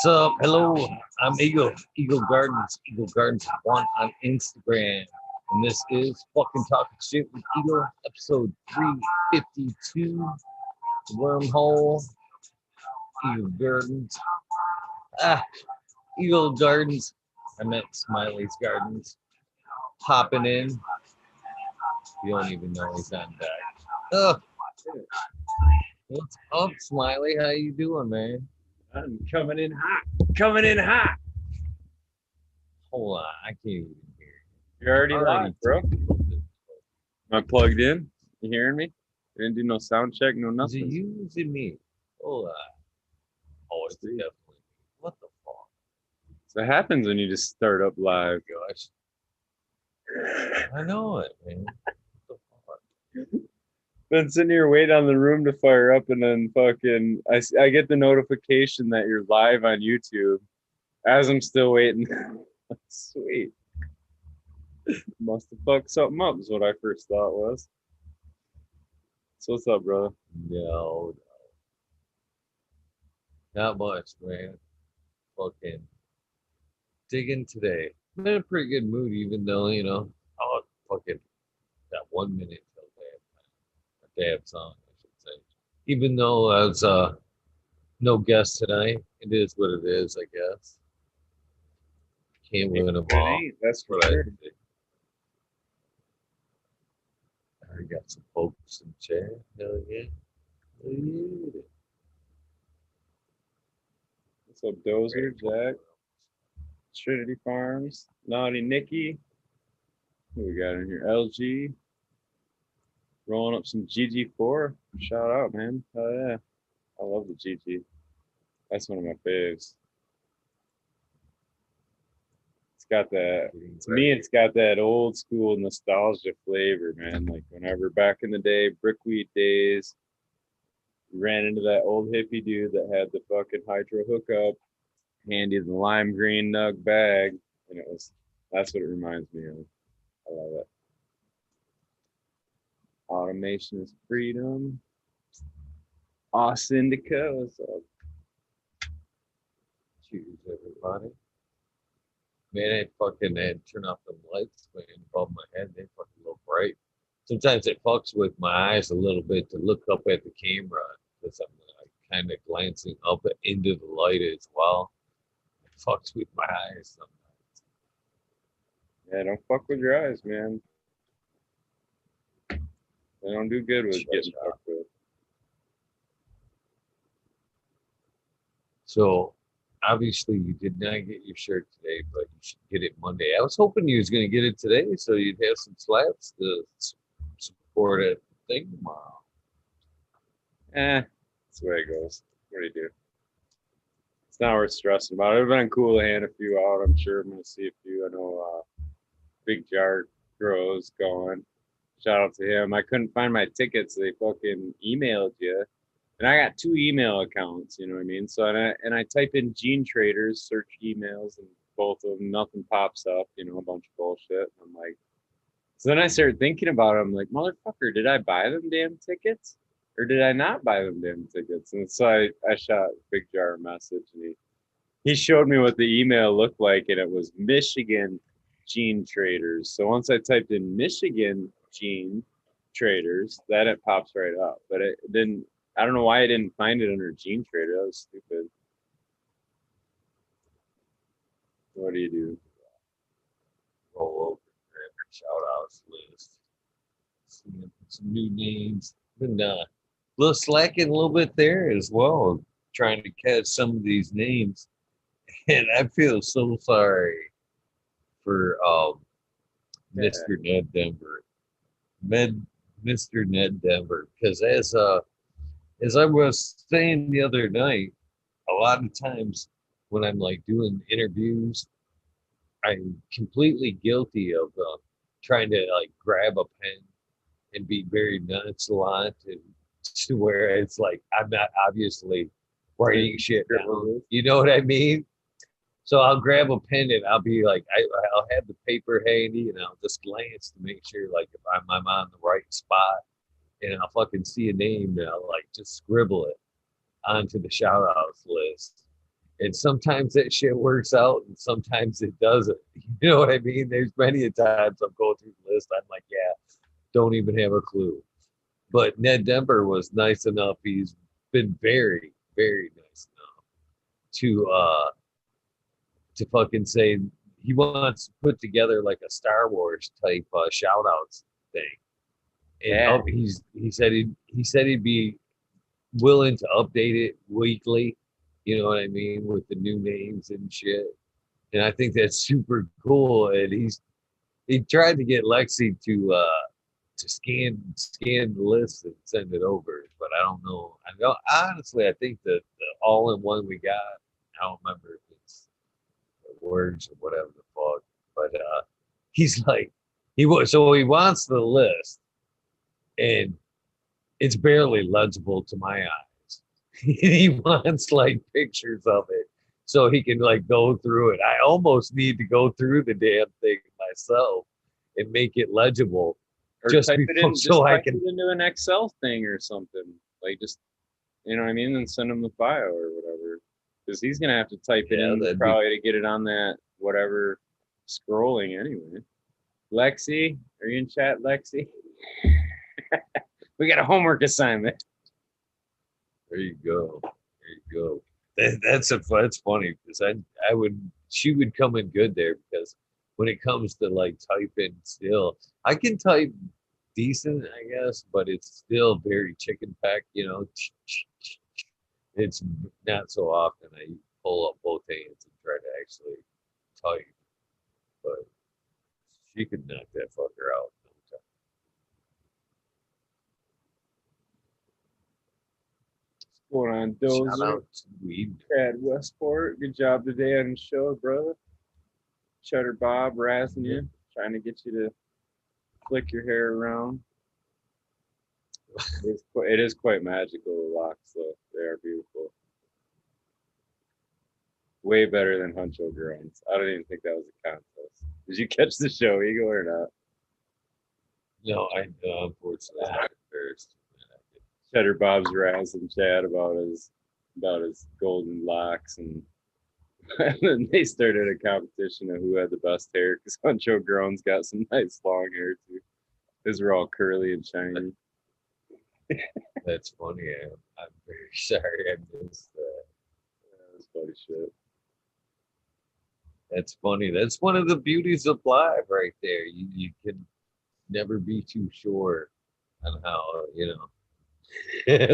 What's up? Hello, I'm Eagle Gardens, Eagle Gardens 1 on Instagram. And this is fucking Talking Shit with Eagle, episode 352. Wormhole, Eagle Gardens. Eagle Gardens. I meant Smiley's Gardens. Popping in. You don't even know he's on deck. What's up, Smiley? How you doing, man? I'm coming in hot. Coming in hot. Hold on, I can't even hear you. You're already live, bro. Am I plugged in? You hearing me? You didn't do no sound check, no Is nothing. it you? Is it me? Hold on. Oh, it's definitely me. What the fuck? So it happens when you just start up live. Gosh. I know it, man. What the fuck? Been sitting here waiting on the room to fire up, and then fucking I get the notification that you're live on YouTube as I'm still waiting. Sweet. Must have fucked something up is what I first thought was. So what's up, brother? No. Not much, man. Fucking digging today. I'm in a pretty good mood, even though, fucking that 1 minute till a dab song, I should say. Even though I was no guest tonight, it is what it is, I guess. Can't win them all. That's What I sure. think. I got some folks in the chair. Hell yeah. Hell yeah. What's up, Dozer, Jack, Trinity Farms, Naughty Nikki. Who we got in here? LG. Rolling up some GG4. Shout out, man. Oh yeah. I love the GG. That's one of my faves. It's got that, to me, it's got that old school nostalgia flavor, man. Like whenever back in the day, brickweed days, you ran into that old hippie dude that had the fucking hydro hookup, handy the lime green nug bag, and that's what it reminds me of. I love it. Automation is freedom. Indica, what's up? Cheers, everybody. Man, I fucking had to turn off the lights, man, above my head. They fucking look bright. Sometimes it fucks with my eyes a little bit to look up at the camera because I'm like kind of glancing up into the light as well. It fucks with my eyes sometimes. Yeah, don't fuck with your eyes, man. They don't do good with getting fucked with. So obviously you did not get your shirt today, but you should get it Monday. I was hoping you was going to get it today so you'd have some slabs to support a thing tomorrow. That's the way it goes. What do you do? It's not worth stressing about. It would have been cool to hand a few out. I'm sure I'm going to see a few. I know Big Jar Grows going. Shout out to him. I couldn't find my tickets. They fucking emailed you. And I got 2 email accounts, you know what I mean? So, and I type in Gene Traders, search emails, and both of them, nothing pops up, a bunch of bullshit. And I'm like, so then I started thinking about it. I'm like, motherfucker, did I buy them damn tickets? Or did I not buy them damn tickets? And so I shot Big Jar a message, and he showed me what the email looked like, and it was Michigan Gene Traders. So once I typed in Michigan Gene Traders, then it pops right up. But it didn't. I don't know why I didn't find it under Gene Trader. That was stupid. What do you do? Roll over and shout outs list. Some new names. Been a little slacking a little bit there as well, trying to catch some of these names. And I feel so sorry for Mr. Ned Denver. Mr. Ned Denver. Because as I was saying the other night, a lot of times when I'm like doing interviews, I'm completely guilty of trying to like grab a pen and be very nonchalant and to where it's like I'm not obviously writing shit down. You know what I mean? So I'll grab a pen and I'll be like, I'll have the paper handy and I'll just glance to make sure like if I'm on the right spot. And I'll fucking see a name and I'll like just scribble it onto the shout outs list. And sometimes that shit works out and sometimes it doesn't. You know what I mean? There's many a times I'm going through the list. I'm like, yeah, don't even have a clue. But Ned Denver was nice enough. He's been very, very nice enough to fucking say he wants to put together like a Star Wars type shout outs thing. And Yeah. he said he'd be willing to update it weekly, you know what I mean, with the new names and shit. And I think that's super cool. And he tried to get Lexi to scan the list and send it over, but I don't know. I know honestly, I think the all in one we got. I don't remember if it's the words or whatever the fuck, but he's like he wants the list, and it's barely legible to my eyes. He wants like pictures of it so he can like go through it. I almost need to go through the damn thing myself and make it legible Or just type it before, in, just so I type can. it into an Excel thing or something. Like just, you know what I mean, and send him the file or whatever. Because he's gonna have to type it Yeah, in that'd be probably to get it on that whatever scrolling anyway. Lexi, are you in chat, Lexi? We got a homework assignment. there. You go. There you go. That's funny because I would she would come in good there because when it comes to like typing, still I can type decent, I guess, but it's still very chicken peck. You know, it's not so often I pull up both hands and try to actually type, but she could knock that fucker out in no time. What's going on, Shout Dozer? out to Weed. Brad Westport. Good job today on the show, brother. Cheddar Bob razzing you, trying to get you to flick your hair around. It is quite magical, the locks, though. They are beautiful. Way better than Huncho Groans. I don't even think that was a contest. Did you catch the show, Eagle, or not? No, I unfortunately I'm embarrassed. Cheddar Bob's razzing Chad about his golden locks, and then they started a competition of who had the best hair because Huncho Groan's got some nice long hair too. His were all curly and shiny. That's funny. I'm very sorry I missed that. That's funny shit. That's funny. That's one of the beauties of live right there. You can never be too sure on how,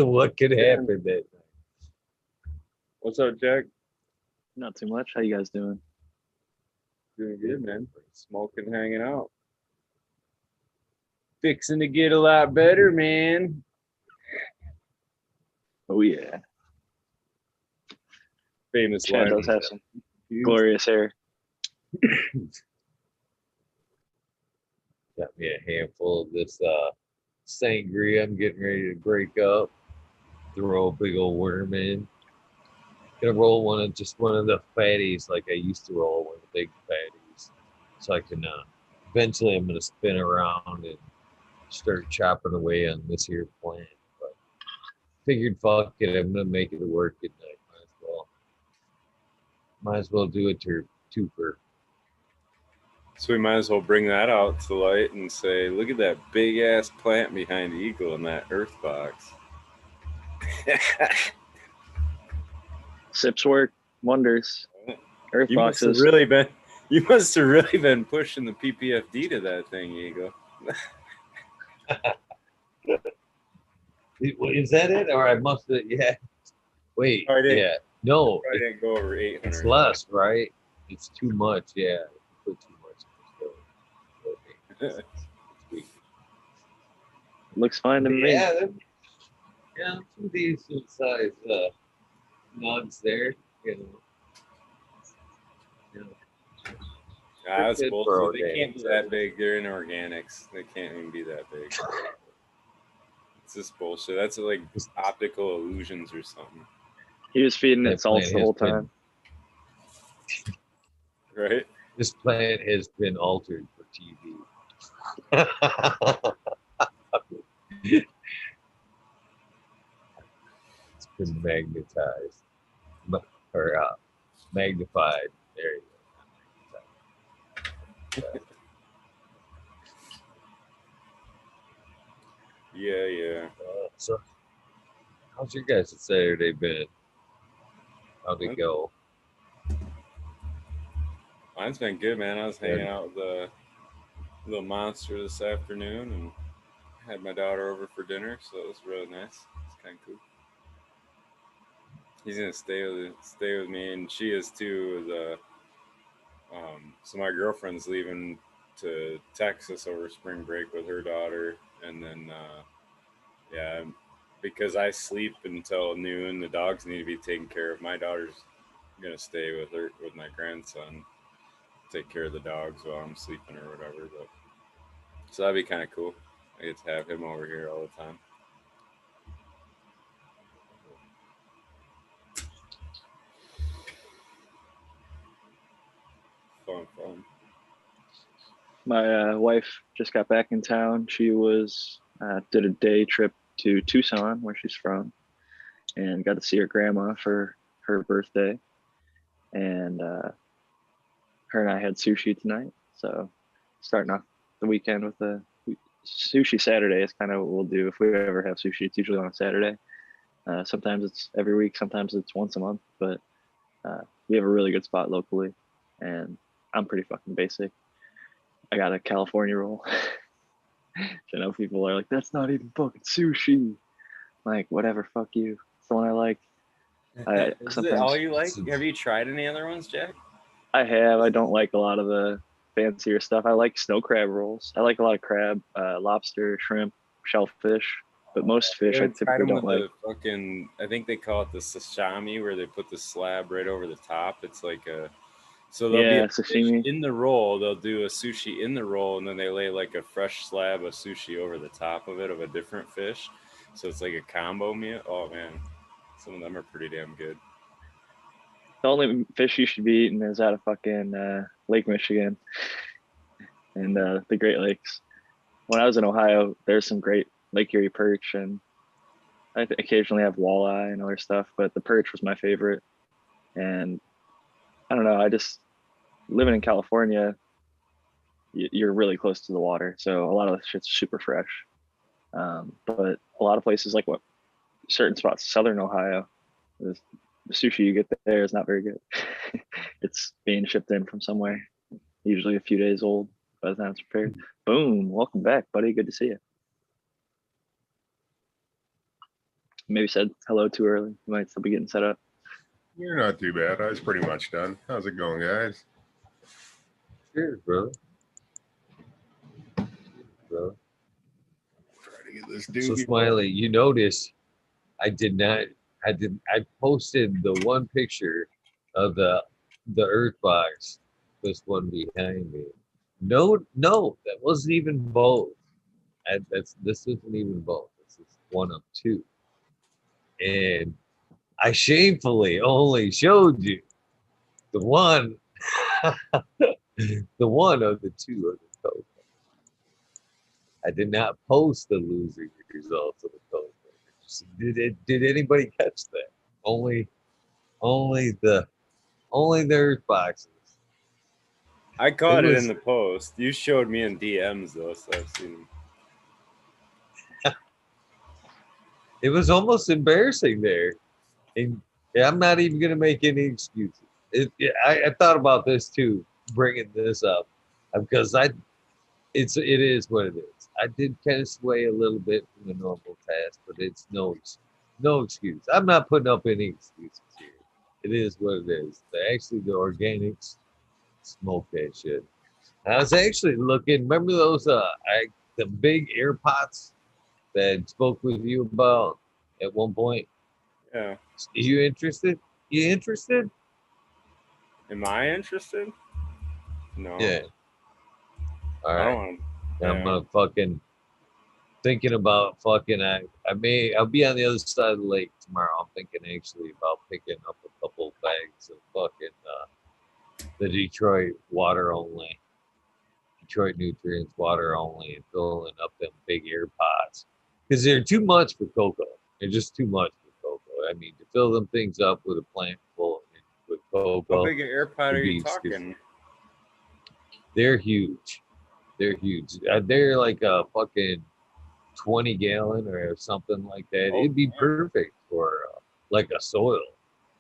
what could happen that night. What's up, Jack? Not too much. How you guys doing? Doing good, man. Smoking, hanging out. Fixing to get a lot better, man. Oh yeah. Famous Chad line. does have some glorious hair. Got me a handful of this sangria. I'm getting ready to break up. Throw a big old worm in. Gonna roll one of the fatties like I used to roll, one of the big fatties, so I can. Eventually, I'm gonna spin around and start chopping away on this here plant. But figured, fuck it, I'm gonna make it work at night. Might as well do it to twofer. So we might as well bring that out to light and say, look at that big ass plant behind Eagle in that earth box. Sips work wonders. Earth You must have boxes. really been pushing the PPFD to that thing, Eagle. Is that it? Or I must have, yeah. Wait, Oh, I didn't- yeah. No, I didn't go over 800. it's less, right? It's too much, yeah. Put too much. Okay. Looks fine to me. Yeah, some decent size nugs there, That's Good bullshit. for They can't be organics. that big. They're in organics. They can't even be that big. It's just bullshit. That's like optical illusions or something, He was feeding That it salts plant the has whole been- time. right? This plant has been altered for TV. It's been magnetized, or magnified. There you go. Yeah. So, how's your guys' Saturday been? How'd it Mine- go? Mine's been good, man. I was hanging out with the little monster this afternoon and had my daughter over for dinner, so it was really nice. It's kind of cool. He's gonna stay with me, and she is too. So my girlfriend's leaving to Texas over spring break with her daughter, and then yeah, because I sleep until noon, the dogs need to be taken care of. My daughter's gonna stay with my grandson, take care of the dogs while I'm sleeping or whatever. But so that'd be kind of cool. I get to have him over here all the time. Fun. My wife just got back in town. She was did a day trip to Tucson, where she's from, and got to see her grandma for her birthday. And her and I had sushi tonight. So starting off the weekend with a sushi Saturday is kind of what we'll do if we ever have sushi. It's usually on a Saturday. Sometimes it's every week. Sometimes it's once a month. But we have a really good spot locally, and I'm pretty fucking basic. I got a California roll. I know people are like, that's not even fucking sushi. Like, whatever, fuck you. It's the one I like. Is it sometimes- all you like? Have you tried any other ones, Jack? I have. I don't like a lot of the fancier stuff. I like snow crab rolls. I like a lot of crab, lobster, shrimp, shellfish, but most fish I haven't tried typically them don't with like. the fucking. I think they call it the sashimi, where they put the slab right over the top. It's like a. So there'll be Yeah, a fish sashimi. in the roll. They'll do a sushi in the roll, and then they lay like a fresh slab of sushi over the top of it of a different fish. So it's like a combo meal. Oh man, some of them are pretty damn good. The only fish you should be eating is out of fucking Lake Michigan and the Great Lakes. When I was in Ohio, there's some great Lake Erie perch, and I occasionally have walleye and other stuff, but the perch was my favorite. And I don't know, I just living in California, you're really close to the water, so a lot of the shit's super fresh. But a lot of places, like what certain spots, southern Ohio, the sushi you get there is not very good. It's being shipped in from somewhere, usually a few days old by the time it's prepared. Boom, welcome back, buddy. Good to see you. Maybe said hello too early. You might still be getting set up. You're not too bad. I was pretty much done. How's it going, guys? Cheers, brother. Bro. Try to get this So dude. Smiley, you notice I posted the one picture of the earth box, this one behind me. No, that wasn't even both. This isn't even both. This is one of two. And I shamefully only showed you the one the one of the two of the code. I did not post the losing results of the code. Did anybody catch that? Only the earth boxes. I caught it was- in the post. You showed me in DMs though, so I've seen them. It was almost embarrassing there. And I'm not even going to make any excuses. I thought about this too, bringing this up, because it is what it is. I did kind of sway a little bit from the normal task, but it's no excuse. I'm not putting up any excuses here. It is what it is. The organics smoke that shit. I was actually looking. Remember those the big air pots that I spoke with you about at one point? Yeah. You interested? You interested? Am I interested? No. Yeah. All I right. don't want. I'm gonna fucking thinking about fucking. I'll be on the other side of the lake tomorrow. I'm thinking actually about picking up a couple bags of fucking the Detroit water only, Detroit nutrients water only, and filling up them big air pots because they're too much for cocoa. They're just too much for cocoa. I mean, to fill them things up with a plant full with Coco. How big an air pot are you beefs, 'cause talking? They're huge. They're huge. They're like a fucking 20 gallon or something like that. Oh, It'd be man. perfect for like a soil.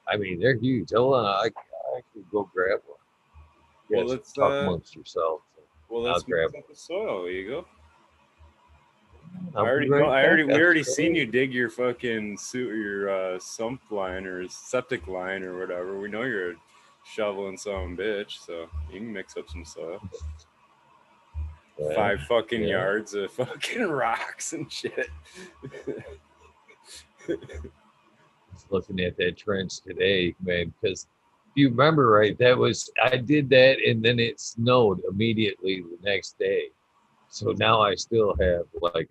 I mean, they're huge. Hold on, I could go grab one. You Well, guys let's talk amongst yourselves. well, I'll let's grab mix up the soil. There you go. I I'll be already right know. back. We already seen you dig your fucking sump line or septic line or whatever. We know you're a shoveling some bitch, so you can mix up some soil. Yeah, 5 fucking yeah. yards of fucking rocks and shit. Just looking at that trench today, man, because if you remember right, I did that and then it snowed immediately the next day. So now I still have like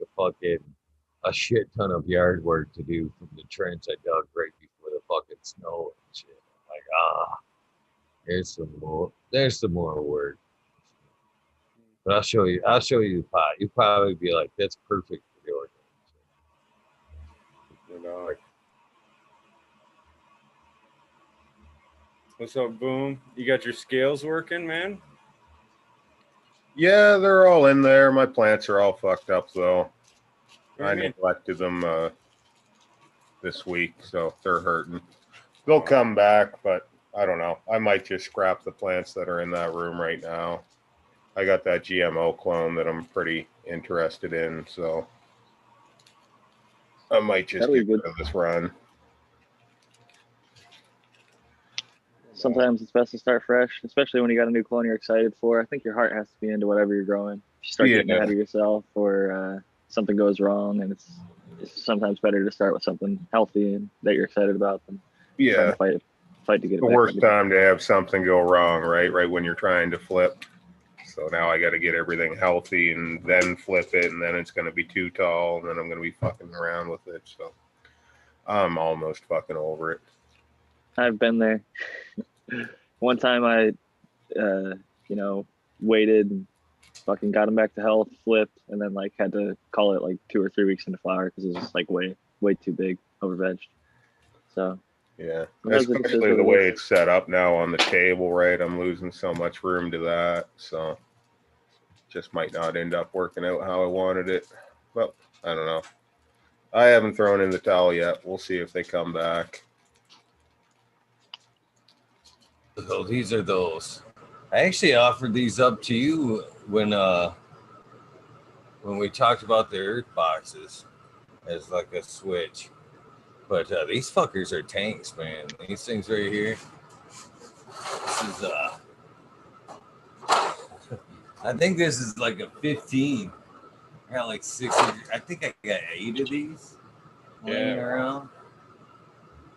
a shit ton of yard work to do from the trench I dug right before the fucking snow and shit. Like, there's some more work. But I'll show you the pot. You'll probably be like, that's perfect for the organic. You know. What's up, Boom? You got your scales working, man? Yeah, they're all in there. My plants are all fucked up though. What do I you mean? neglected them this week, so they're hurting. They'll come back, but I don't know. I might just scrap the plants that are in that room right now. I got that GMO clone that I'm pretty interested in, so I might just That'll be get good. rid of this run. Sometimes it's best to start fresh, especially when you got a new clone you're excited for. I think your heart has to be into whatever you're growing. If you start getting Yeah. ahead of yourself or something goes wrong, and it's sometimes better to start with something healthy and that you're excited about than trying Yeah, to fight to get it the back. worst time to have something go wrong, right? Right when you're trying to flip. So now I got to get everything healthy and then flip it, and then it's going to be too tall, and then I'm going to be fucking around with it. So I'm almost fucking over it. I've been there. One time I, waited and fucking got him back to health, flipped, and then like had to call it like 2 or 3 weeks into flower because it was just like way too big, over vegged. So Yeah, sometimes it just is especially what the it way is. it's set up now on the table, right? I'm losing so much room to that, so just might not end up working out how I wanted it. But I don't know. I haven't thrown in the towel yet. We'll see if they come back. So these are those. I actually offered these up to you when we talked about the earth boxes as like a switch. But these fuckers are tanks, man. These things right here. This is I think this is like a 15. I got like 600. I think I got 8 of these laying around.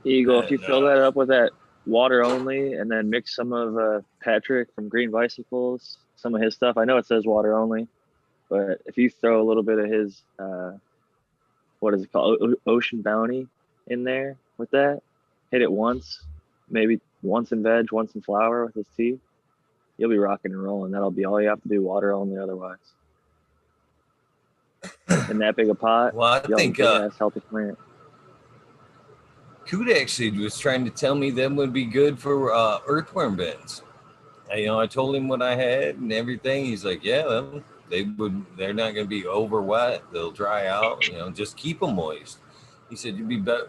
Eagle, if you And, fill that up with that water only and then mix some of Patrick from Green Bicycles, some of his stuff. I know it says water only, but if you throw a little bit of his what is it called, Ocean Bounty in there with that, hit it once, maybe once in veg, once in flower with his tea, you'll be rocking and rolling. That'll be all you have to do, water only otherwise. In that big a pot, well, I you'll think have a big ass healthy plant. Coot actually was trying to tell me them would be good for earthworm beds. I told him what I had and everything. He's like, yeah, they're not going to be over wet. They'll dry out. Just keep them moist. He said you'd be better.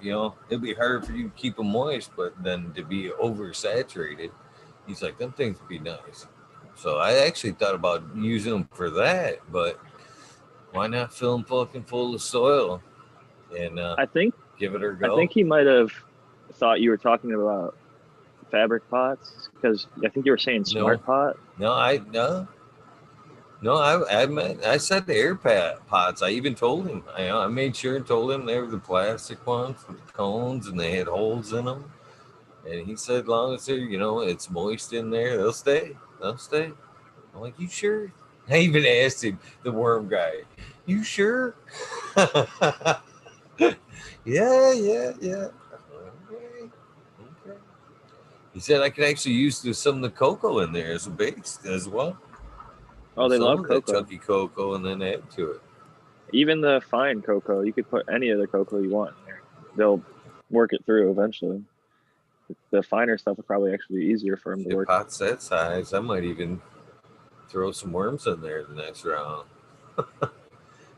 It'd be hard for you to keep them moist, but then to be oversaturated. He's like, them things would be nice. So I actually thought about using them for that, but why not fill them fucking full of soil and I think give it a go? I think he might have thought you were talking about fabric pots because I think you were saying smart pot. No, I said the air pots. I even told him. I made sure and told him they were the plastic ones with the cones and they had holes in them. And he said, as long as they're, it's moist in there, they'll stay. They'll stay. I'm like, you sure? I even asked him, the worm guy, you sure? Yeah. Okay. He said I could actually use some of the cocoa in there as a base as well. Oh, they some love of cocoa. That chunky cocoa and then add to it. Even the fine cocoa, you could put any of the cocoa you want in there. They'll work it through eventually. the finer stuff would probably actually be easier for him to If work. pot's that size, I might even throw some worms in there the next round.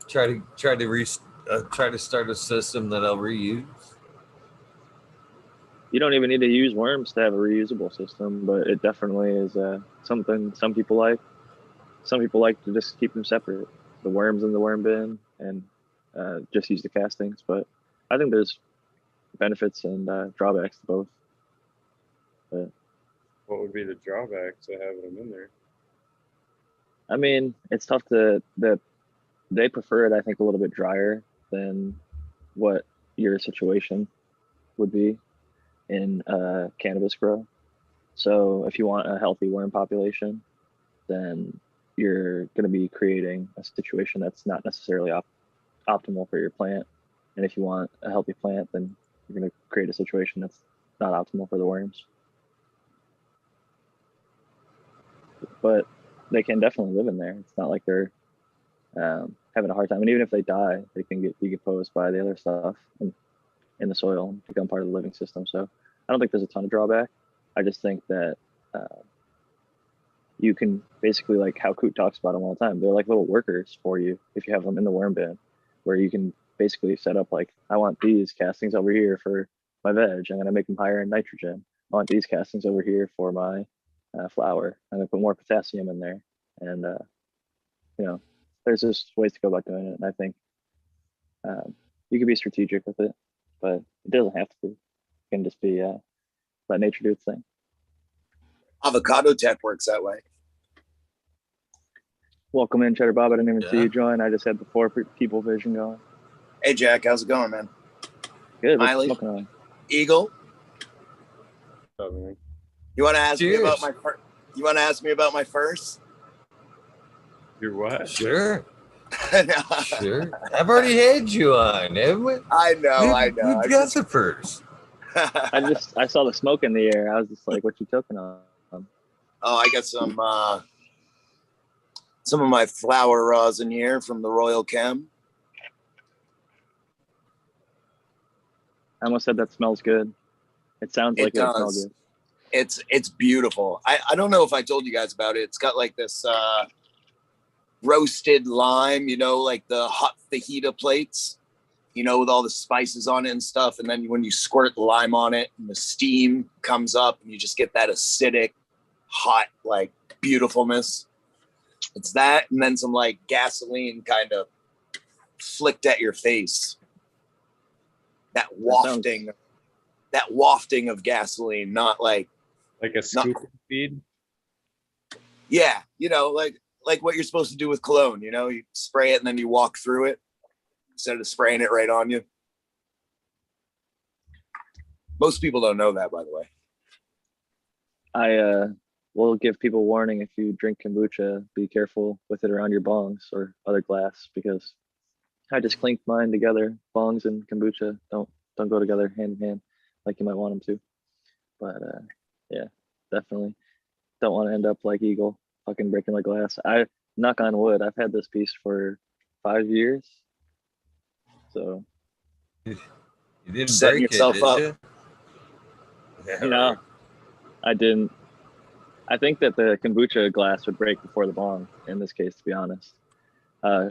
try to start a system that I'll reuse. You don't even need to use worms to have a reusable system, but it definitely is something some people like. Some people like to just keep them separate, the worms in the worm bin, and just use the castings. But I think there's benefits and drawbacks to both. But What would be the drawbacks to having them in there? I mean, it's tough to that they prefer it, I think, a little bit drier than what your situation would be in cannabis grow. So if you want a healthy worm population, then you're going to be creating a situation that's not necessarily optimal for your plant. And if you want a healthy plant, then you're going to create a situation that's not optimal for the worms. But they can definitely live in there. It's not like they're having a hard time. And even if they die, they can get decomposed by the other stuff in the soil and become part of the living system. So I don't think there's a ton of drawback. I just think that you can basically, like how Coot talks about them all the time, they're like little workers for you if you have them in the worm bin, where you can basically set up like, I want these castings over here for my veg. I'm going to make them higher in nitrogen. I want these castings over here for my flower. I'm going to put more potassium in there. And, there's just ways to go about doing it. And I think you can be strategic with it, but it doesn't have to be. It can just be let nature do its thing. Avocado tech works that way. Welcome in, Cheddar Bob. I didn't even see Yeah. you join. I just had the 4 people vision going. Hey Jack, how's it going, man? Good. What's Smiley. smoking on? Eagle, Oh, man. you want to ask me about Cheers. You want to ask me about my first? You're what? Sure, No, sure. I've already had you on, haven't we? I know. We've got the first. I saw the smoke in the air. I was just like, what you cooking on? Oh, I got some of my flower rosin here from the Royal Chem. I almost said that smells good. It sounds like It it smells does. good. It's beautiful. I don't know if I told you guys about it. It's got like this roasted lime, like the hot fajita plates, with all the spices on it and stuff. And then when you squirt the lime on it and the steam comes up and you just get that acidic, hot, like beautifulness. It's that, and then some like gasoline kind of flicked at your face. That wafting of gasoline, not like, Like a scoop feed? yeah, like what you're supposed to do with cologne, you spray it and then you walk through it instead of spraying it right on you. Most people don't know that, by the way. I will give people warning, if you drink kombucha, be careful with it around your bongs or other glass, because I just clinked mine together. Bongs and kombucha don't go together hand in hand like you might want them to. But yeah, definitely don't want to end up like Eagle, fucking breaking my glass. I knock on wood, I've had this piece for 5 years. So You didn't Setting break yourself it, up. did you? Yeah, no, right. I didn't. I think that the kombucha glass would break before the bong in this case, to be honest.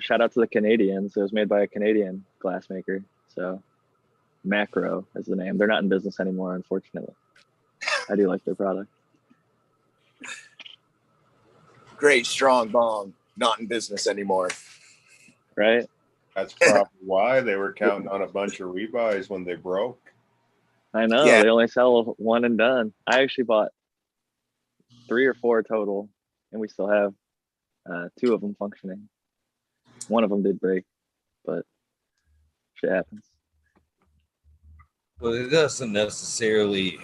Shout out to the Canadians. It was made by a Canadian glass maker. So Macro is the name. They're not in business anymore, unfortunately. I do like their product. Great, strong bong, not in business anymore. Right? That's probably why they were counting on a bunch of rebuys when they broke. I know. Yeah. They only sell one and done. I actually bought 3 or 4 total, and we still have 2 of them functioning. One of them did break, but shit happens. Well, it doesn't necessarily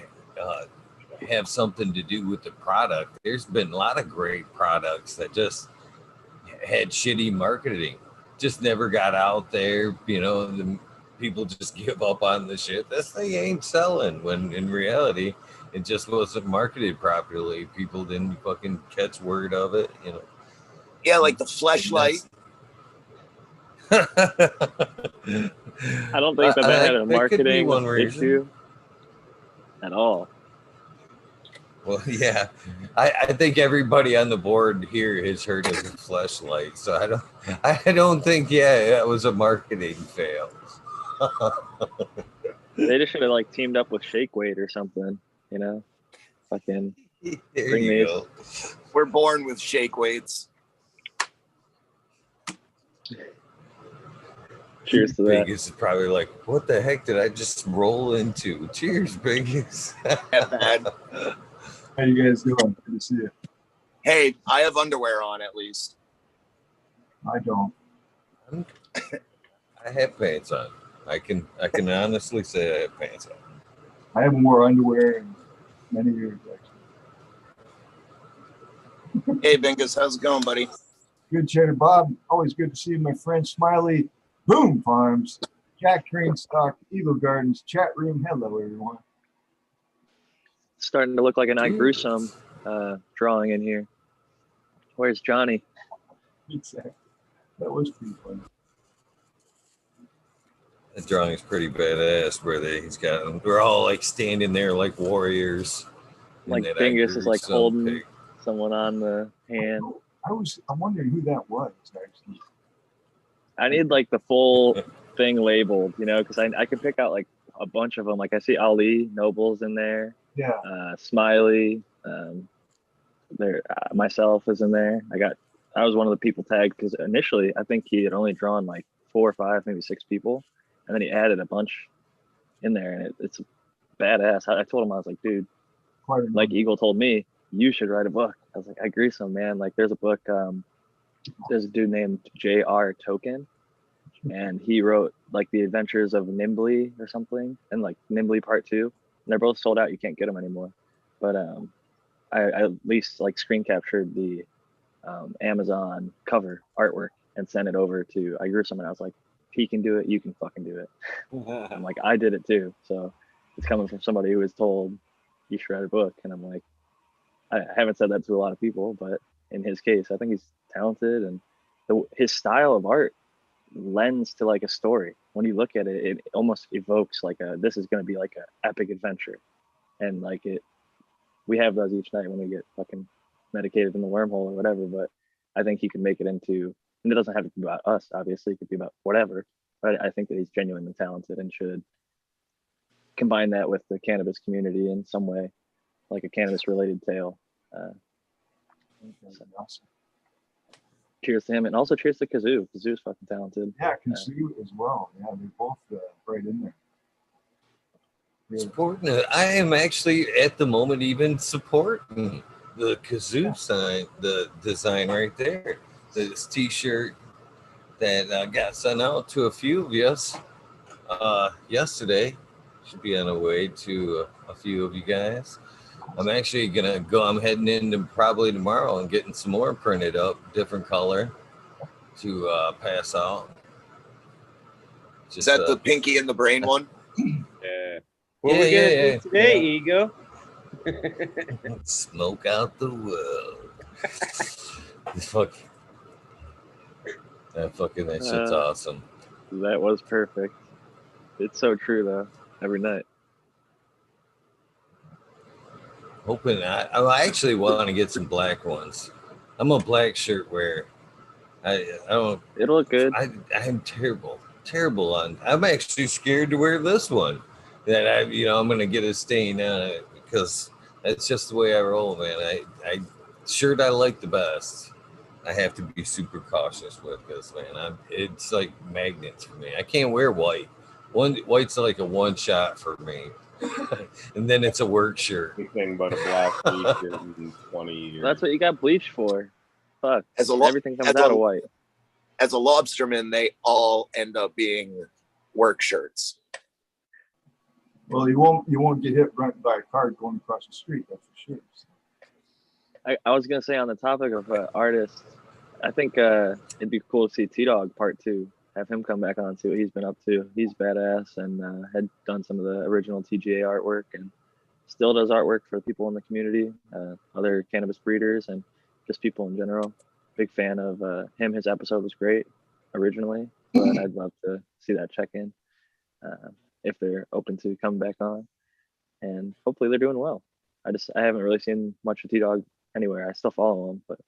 have something to do with the product. There's been a lot of great products that just had shitty marketing, just never got out there. The people just give up on the shit. This thing ain't selling, when in reality, it just wasn't marketed properly. People didn't fucking catch word of it, Yeah, like the fleshlight. I don't think that had a That could be marketing one reason. issue at all. Well, yeah, I think everybody on the board here has heard of the fleshlight, so I don't think that was a marketing fail. They just should have like teamed up with Shake Weight or something, you know? Fucking There bring you these. go. We're born with shake weights. Cheers to that. Bingus is probably like, what the heck did I just roll into? Cheers, Bingus. That bad. How you guys doing? Good to see you. Hey, I have underwear on at least. I don't. I have pants on. I can honestly say I have pants on. I haven't wore underwear in many years, actually. Hey, Bingus, how's it going, buddy? Good, Cheddar Bob. Always good to see my friend Smiley. Boom Farms, Jack Greenstalk, Eagle Gardens, chat room. Hello, everyone. Starting to look like an I Gruesome drawing in here. Where's Johnny? Exactly. That was pretty fun. That drawing is pretty badass. Where he's got them. They're all like standing there like warriors. Like And that Bingus is like Gruesome holding pig. someone on the hand. I'm wondering who that was, actually. I need like the full thing labeled, you know, because I can pick out like a bunch of them. Like I see Ali Noble's in there, Yeah. Smiley, there myself is in there. I was one of the people tagged because initially I think he had only drawn like 4 or 5, maybe 6 people, and then he added a bunch in there, and it's badass. I told him, I was like, dude, Quite a like Eagle told me, you should write a book. I was like, I agree, so man. Like there's a book. There's a dude named J.R. Talkin, and he wrote like the Adventures of Nimbly or something, and like Nimbly Part 2. And they're both sold out. You can't get them anymore. But I at least like screen captured the Amazon cover artwork and sent it over to I Gruesome, and I was like, if he can do it, you can fucking do it. I'm like, I did it too. So it's coming from somebody who was told you should write a book, and I'm like, I haven't said that to a lot of people, but in his case, I think he's talented, and his style of art lends to like a story. When you look at it, it almost evokes like this is going to be like an epic adventure, and like we have those each night when we get fucking medicated in the wormhole or whatever. But I think he can make it into, and it doesn't have to be about us, obviously. It could be about whatever. But I think that he's genuinely talented and should combine that with the cannabis community in some way, like a cannabis related tale. That's awesome. Cheers to him, and also cheers to Kazoo. Kazoo's fucking talented. Yeah, Kazoo as well. Yeah, they're both right in there. Yeah. Supporting it. I am actually at the moment even supporting the Kazoo sign, the design right there. This T-shirt that got sent out to a few of us yesterday. Should be on the way to a few of you guys. I'm actually gonna go. I'm heading into probably tomorrow and getting some more printed up, different color, to pass out. Is that the Pinky and the Brain one? Yeah. What Yeah, we gonna yeah, do today, yeah. Ego? Smoke out the world. That shit's awesome. That was perfect. It's so true though. Every night. Hoping I actually want to get some black ones. I'm a black shirt wearer. I don't. It'll look good. I'm terrible on. I'm actually scared to wear this one. That I'm gonna get a stain on it because that's just the way I roll, man. Shirt I like the best. I have to be super cautious with this, man. It's like magnets for me. I can't wear white. White's like a one shot for me. And then it's a work shirt. Anything but a black t-shirt in 20 years. That's what you got bleach for. Fuck. Everything comes as out a- of white. As a lobsterman, they all end up being work shirts. Well, you won't get hit right by a car going across the street. That's for sure. I was gonna say on the topic of artists, I think it'd be cool to see T-Dog Part 2. Have him come back on, see what he's been up to. He's badass and had done some of the original TGA artwork and still does artwork for people in the community, other cannabis breeders and just people in general. Big fan of him. His episode was great originally, but I'd love to see that check in if they're open to come back on. And hopefully they're doing well. I haven't really seen much of T-Dog anywhere. I still follow him, but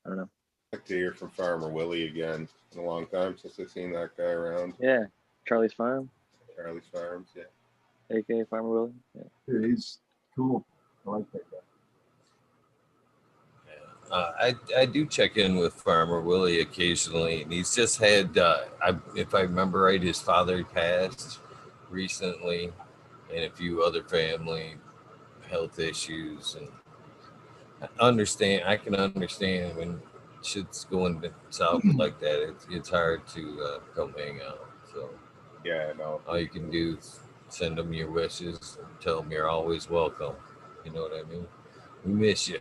I don't know. I'd like to hear from Farmer Willie again. In a long time since I've seen that guy around. Yeah, Charlie's Farm, Charlie's Farms, yeah. aka Farmer Willie. Yeah. Dude, he's cool. I like that guy. I do check in with Farmer Willie occasionally, and he's just had, if I remember right, his father passed recently, and a few other family health issues. And I can understand when shit's going south like that. It's hard to come hang out. So Yeah, no. all you can do is send them your wishes and tell them you're always welcome. You know what I mean? We miss you.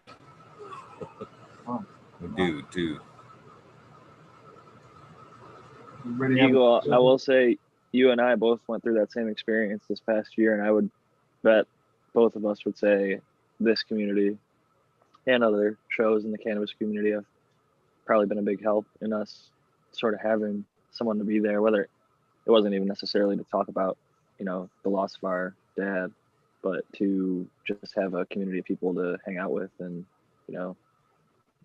We do too. Everybody have Eagle, a- I will say you and I both went through that same experience this past year, and I would bet both of us would say this community and other shows in the cannabis community have probably been a big help in us sort of having someone to be there, whether it wasn't even necessarily to talk about, you know, the loss of our dad, but to just have a community of people to hang out with and, you know,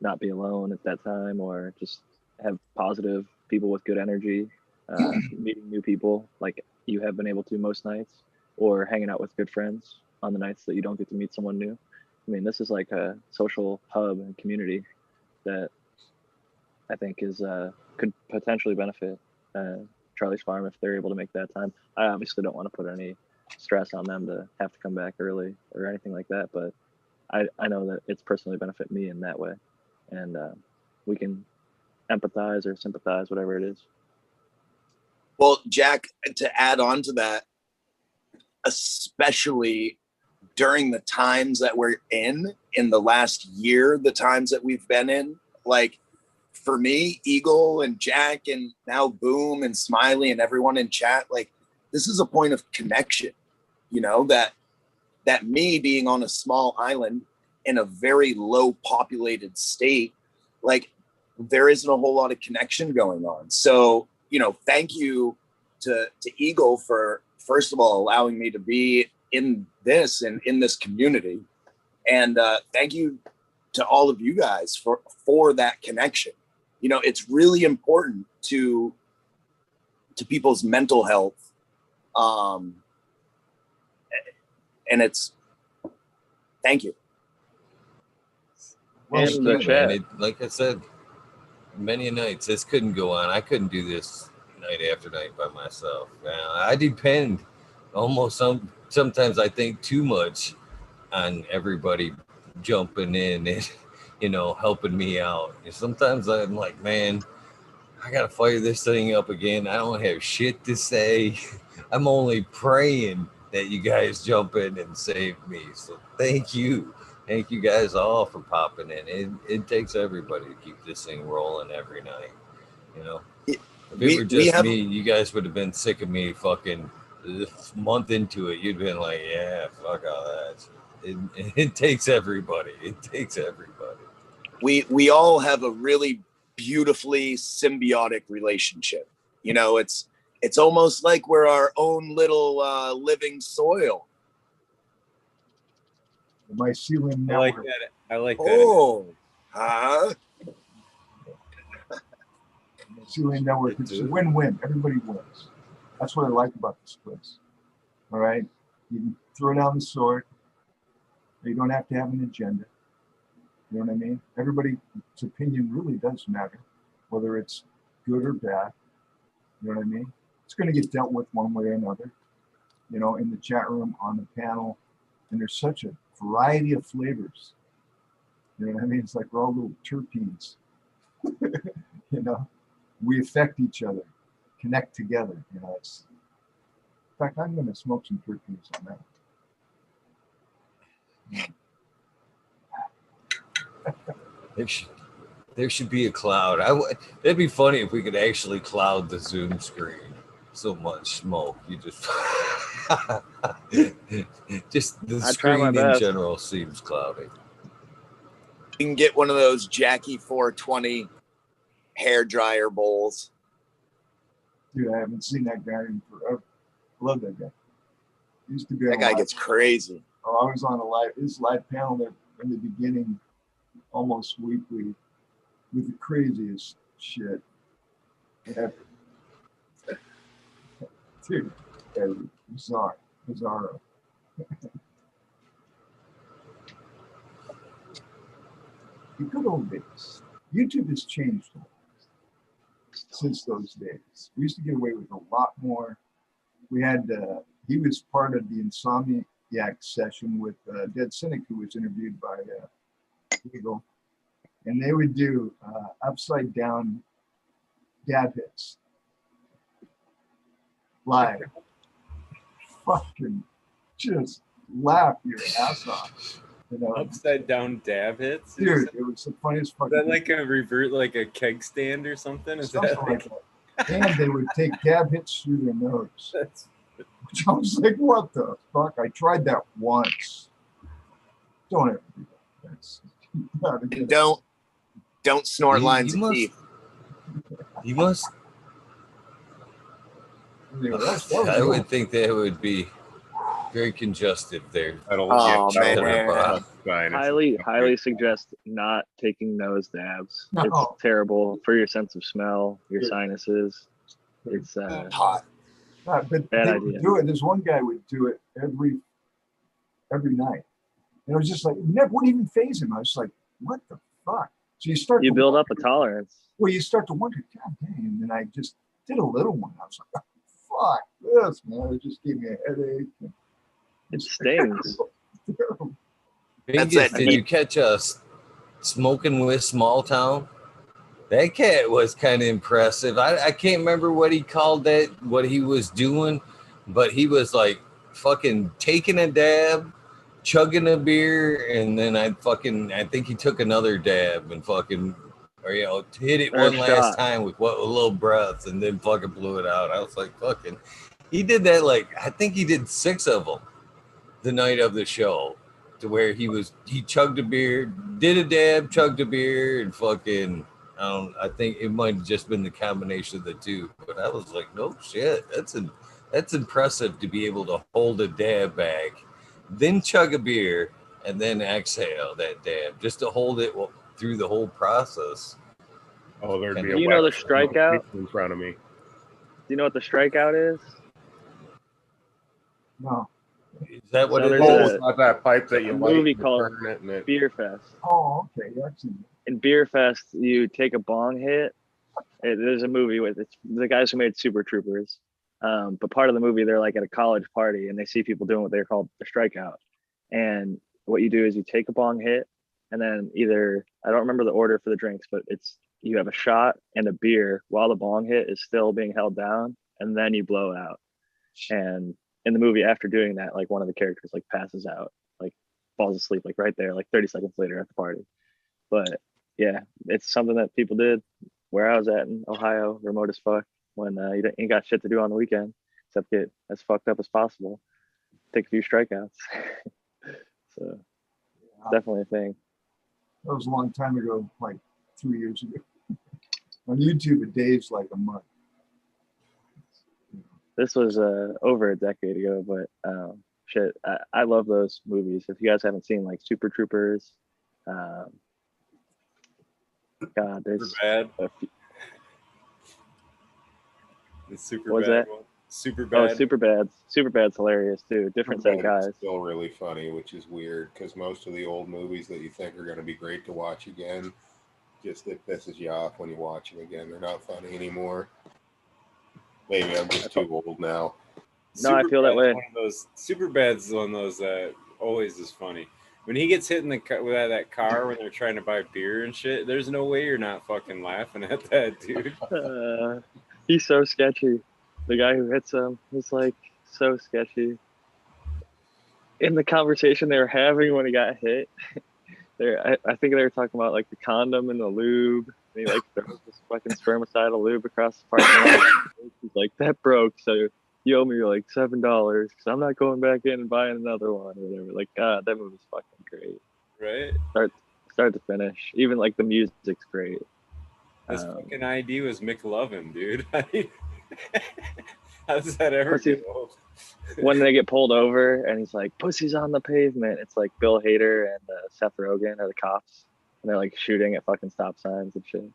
not be alone at that time, or just have positive people with good energy, meeting new people like you have been able to most nights, or hanging out with good friends on the nights that you don't get to meet someone new. I mean, this is like a social hub and community that I think is could potentially benefit Charlie's Farm if they're able to make that time. I obviously don't want to put any stress on them to have to come back early or anything like that, but I know that it's personally benefit me in that way, and we can empathize or sympathize, whatever it is. Well, Jack, to add on to that, especially during the times that we're in the last year, the times that we've been in, like for me, Eagle and Jack and now Boom and Smiley and everyone in chat, like this is a point of connection, you know, that me being on a small island in a very low populated state, like there isn't a whole lot of connection going on. So, you know, thank you to Eagle for, first of all, allowing me to be in this and in this community. And thank you to all of you guys for that connection. You know, it's really important to people's mental health. And it's, thank you. And Thank the you, chat. man. Like I said, many nights this couldn't go on. I couldn't do this night after night by myself. I depend almost sometimes I think too much on everybody jumping in and, you know, helping me out. And sometimes I'm like, man, I gotta fire this thing up again. I don't have shit to say. I'm only praying that you guys jump in and save me. So thank you. Thank you guys all for popping in. It takes everybody to keep this thing rolling every night. You know, if it were just me, you guys would have been sick of me fucking a month into it. You'd been like, yeah, fuck all that. It takes everybody. It takes everybody. We all have a really beautifully symbiotic relationship. You know, it's almost like we're our own little living soil. The mycelium I like network. that. I like that. Oh, huh? Mycelium network. It's a win-win. Everybody wins. That's what I like about this place. All right, you can throw down the sword. You don't have to have an agenda. You know what I mean? Everybody's opinion really does matter, whether it's good or bad. You know what I mean? It's going to get dealt with one way or another. You know, in the chat room, on the panel, and there's such a variety of flavors. You know what I mean? It's like we're all little terpenes. You know, we affect each other, connect together. You know, it's. In fact, I'm going to smoke some terpenes on that. There should be a cloud. It'd be funny if we could actually cloud the Zoom screen. So much smoke, you just the screen in general seems cloudy. You can get one of those Jackie 420 hair dryer bowls. Dude, I haven't seen that guy in forever. Love that guy. Used to be. That guy gets crazy. Oh, I was on this live panel there in the beginning, almost weekly, with the craziest shit ever. Dude, bizarro. The good old days. YouTube has changed a lot since those days. We used to get away with a lot more. We had, he was part of the Insomniac session with Dead Cynic, who was interviewed by Eagle. And they would do upside down dab hits live. Fucking just laugh your ass off. You know? Upside down dab hits? Dude, it was the funniest Is fucking that like a revert, like a keg stand or something? Is something that like that. And they would take dab hits through their nose. Which I was like, what the fuck? I tried that once. Don't ever do that. That's not a good. Don't snort lines You of must- teeth. You must. Anyway, that was I good. would think that would be very congestive there. That'll, Oh, that'll man. rip sinuses. Highly suggest not taking nose dabs. No. It's terrible for your sense of smell, your Yeah. sinuses. It's Hot. But Bad they idea. would do it. This one guy would do it every night. And it was just like, it never wouldn't even phase him. I was like, what the fuck? So you start you to build up wonder- a tolerance. Well, you start to wonder, God dang. And then I just did a little one. I was like, fuck this, man. It just gave me a headache. It stings. Terrible. That's Bingus, that did you catch us smoking with Small Town? That cat was kind of impressive. I can't remember what he called that, what he was doing, but he was like fucking taking a dab, chugging a beer, and then I think he took another dab and fucking, or hit it Or a one last shot. time with a little breath and then fucking blew it out. I was like, fucking, he did that like, I think he did 6 of them the night of the show, to where he chugged a beer, did a dab, chugged a beer, and fucking, I think it might have just been the combination of the two. But I was like, no shit, that's impressive to be able to hold a dab bag, then chug a beer, and then exhale that dab, just to hold it through the whole process. Oh, there'd be Do a you know the wet strikeout? in front of me. Do you know what the strikeout is? No. Is that what So it there's is? Oh, a- it's not that pipe that you a light movie and called burn it and it. Beer Fest. Oh, okay. That's In Beer Fest, you take a bong hit. There's a movie with it's the guys who made Super Troopers. But part of the movie, they're like at a college party and they see people doing what they're called the strikeout. And what you do is you take a bong hit, and then either I don't remember the order for the drinks, but you have a shot and a beer while the bong hit is still being held down, and then you blow out. And in the movie, after doing that, like one of the characters like passes out, like falls asleep, like right there, like 30 seconds later at the party. But yeah, it's something that people did where I was at in Ohio, remote as fuck, when you ain't got shit to do on the weekend except get as fucked up as possible, take a few strikeouts. So definitely a thing. That was a long time ago, like 3 years ago. On YouTube, a day's like a month. This was over a decade ago, but shit, I love those movies. If you guys haven't seen like Super Troopers, God, there's Bad. a few, The super What was bad that? one. Super oh, bad. Superbad's hilarious too. Different set of guys. It's still really funny, which is weird because most of the old movies that you think are going to be great to watch again, just it pisses you off when you watch them again. They're not funny anymore. Maybe I'm just too old now. No, I feel that way. Super bad's one of those that always is funny. When he gets hit in the with that car when they're trying to buy beer and shit, there's no way you're not fucking laughing at that, dude. He's so sketchy. The guy who hits him, he's like so sketchy. In the conversation they were having when he got hit, I think they were talking about like the condom and the lube. And he like throws this fucking spermicidal lube across the parking lot. He's like, that broke, so you owe me like $7 because I'm not going back in and buying another one or whatever. Like, God, that movie's fucking great. Right? Start to finish. Even like the music's great. His fucking ID was McLovin, dude. How does that ever Pussy. go? When they get pulled over and he's like, "Pussy's on the pavement." It's like Bill Hader and Seth Rogen are the cops, and they're like shooting at fucking stop signs and shit.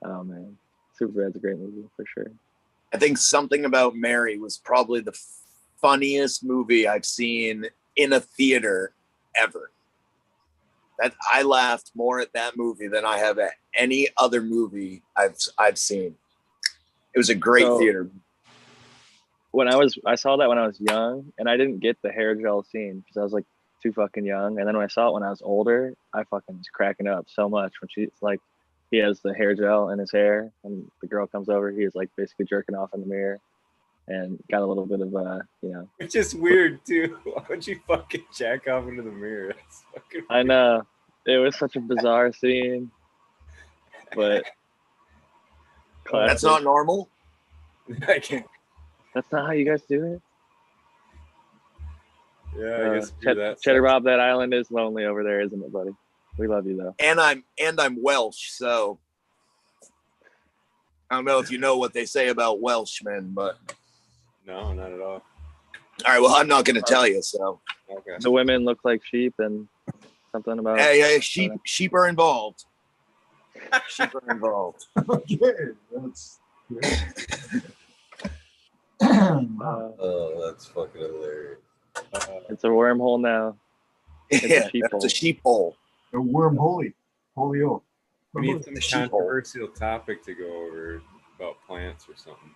Oh man, Superbad's a great movie for sure. I think Something About Mary was probably the funniest movie I've seen in a theater ever. That I laughed more at that movie than I have at any other movie I've seen. It was a great theater. When I saw that when I was young, and I didn't get the hair gel scene because I was like too fucking young. And then when I saw it when I was older, I fucking was cracking up so much when she's like, he has the hair gel in his hair, and the girl comes over. He is like basically jerking off in the mirror, and got a little bit of you know. It's just weird too. Why would you fucking jack off into the mirror? That's fucking I know it was such a bizarre scene, but classic. That's not normal. I can't. That's not how you guys do it. Yeah, I guess that Cheddar Bob, that island is lonely over there, isn't it, buddy? We love you though. And I'm Welsh, so I don't know if you know what they say about Welshmen, but No, not at all. all right. Well, I'm not going to tell you. So Okay. The women look like sheep, and something about hey, sheep are involved. Sheep are involved. Okay, that's good. Oh, that's fucking hilarious. it's a wormhole now. Yeah, a sheep that's hole. a sheep hole. A worm holy. Polio. We need some The sheep hole. controversial topic to go over about plants or something.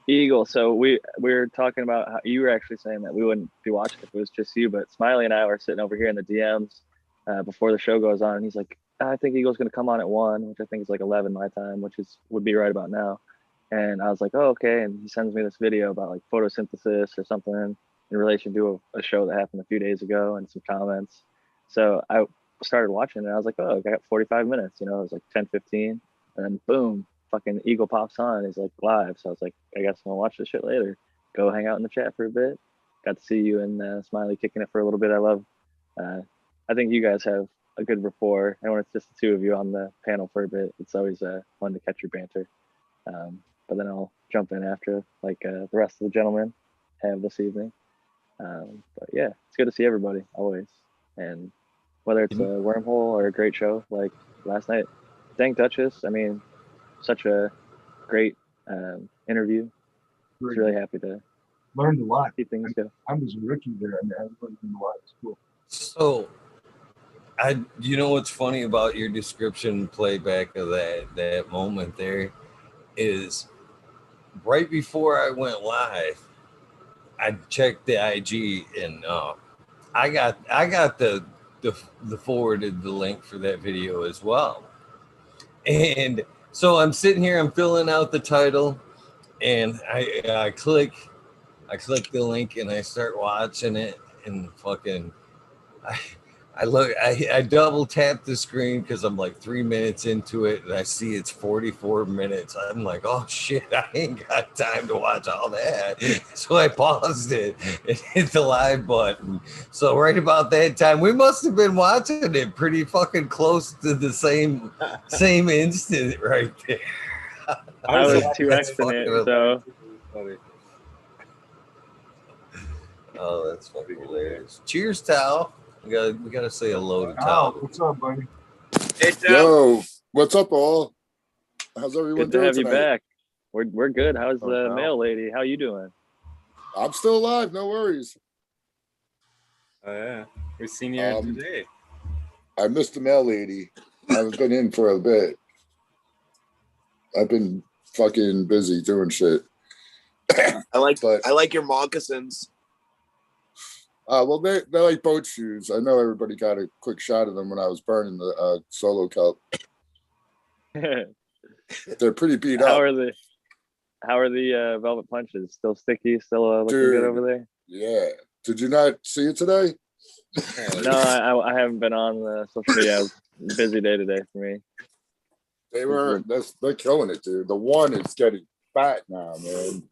Eagle. So we were talking about how you were actually saying that we wouldn't be watching if it was just you, but Smiley and I were sitting over here in the DMs before the show goes on, and he's like, I think Eagle's going to come on at 1, which I think is like 11 my time, which would be right about now. And I was like, oh, okay. And he sends me this video about like photosynthesis or something in relation to a show that happened a few days ago, and some comments. So I started watching it, and I was like, oh, I got 45 minutes, you know, it was like 10:15, and then boom, fucking Eagle pops on. He's like live. So I was like, I guess I'm gonna watch this shit later. Go hang out in the chat for a bit. Got to see you and Smiley kicking it for a little bit. I think you guys have a good rapport. And when it's just the two of you on the panel for a bit, it's always fun to catch your banter. But then I'll jump in after, like the rest of the gentlemen have this evening. But yeah, it's good to see everybody always. And whether it's a wormhole or a great show like last night, thank Duchess. I mean, such a great interview. I was really happy to Learned a lot. see things go. I was a rookie there, and I learned a lot. It's cool. So, you know what's funny about your description and playback of that moment there is right before I went live, I checked the IG, and I got the forwarded the link for that video as well. And so I'm sitting here, I'm filling out the title, and I click the link, and I start watching it, and fucking I double tap the screen because I'm like 3 minutes into it, and I see it's 44 minutes. I'm like, oh shit, I ain't got time to watch all that. So I paused it and hit the live button. So right about that time, we must have been watching it pretty fucking close to the same instant right there. I was like, 2xing it, so Funny. Oh, that's fucking hilarious. Cheers, Tal. We gotta say hello to Al, Tal. what's up, buddy? Hey, Tal. Yo, what's up, all? How's everyone good to doing have you tonight? back. We're good. How's Oh, the wow. mail lady? How you doing? I'm still alive, no worries. Oh yeah, we seen you here today. I missed the mail lady. I haven't been in for a bit. I've been fucking busy doing shit. I But like your moccasins. well, they're like boat shoes. I know everybody got a quick shot of them when I was burning the solo cup. They're pretty beat How up. are the velvet punches? Still sticky? Still looking Dude. good over there? Yeah. Did you not see it today? No, I haven't been on social media. Busy day today for me. They're killing it, dude. The one is getting fat now, man.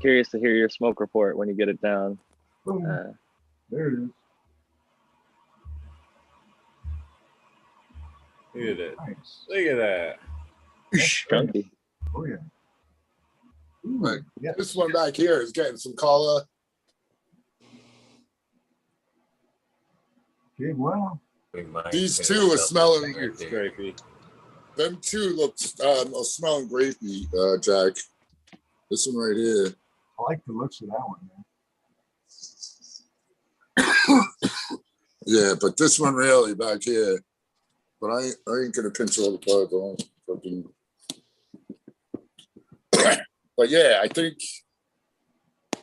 Curious to hear your smoke report when you get it down. Boom. There it is. Look at it. Nice. Look at that. Chunky. Oh yeah. Right. Yeah. This one back here is getting some color. Okay, well, We might These finish two are up smelling- right It's there. scrapey. Them two looks are smelling grapey, Jack. This one right here. I like the looks of that one, man. Yeah, but this one really back here. But I ain't gonna pinch all the part on fucking. But yeah, I think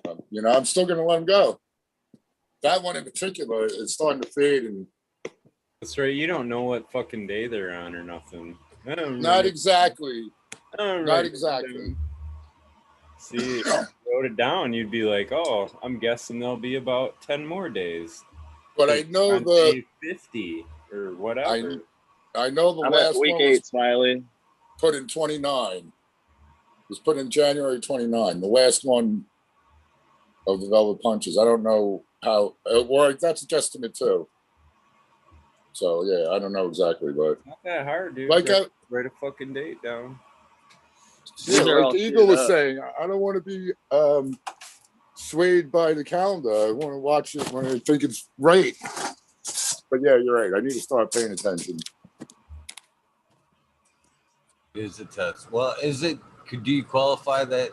I'm still gonna let him go. That one in particular is starting to fade, and That's right. You don't know what fucking day they're on or nothing. I don't not really- exactly. I don't Not really- exactly. See, if you wrote it down, you'd be like, oh, I'm guessing there'll be about 10 more days. But I know On the day 50 or whatever. I know the I'm at last week one 8, was Smiley. put in 29. It was put in January 29. The last one of the Velvet Punches. I don't know how. Well, that's a guesstimate too. So yeah, I don't know exactly, but Not that hard, dude. like write a fucking date down. yeah, These are all like Eagle shit was up. saying, I don't want to be swayed by the calendar. I want to watch it when I think it's right. But yeah, you're right. I need to start paying attention. Is a test. Well, is it? Do you qualify that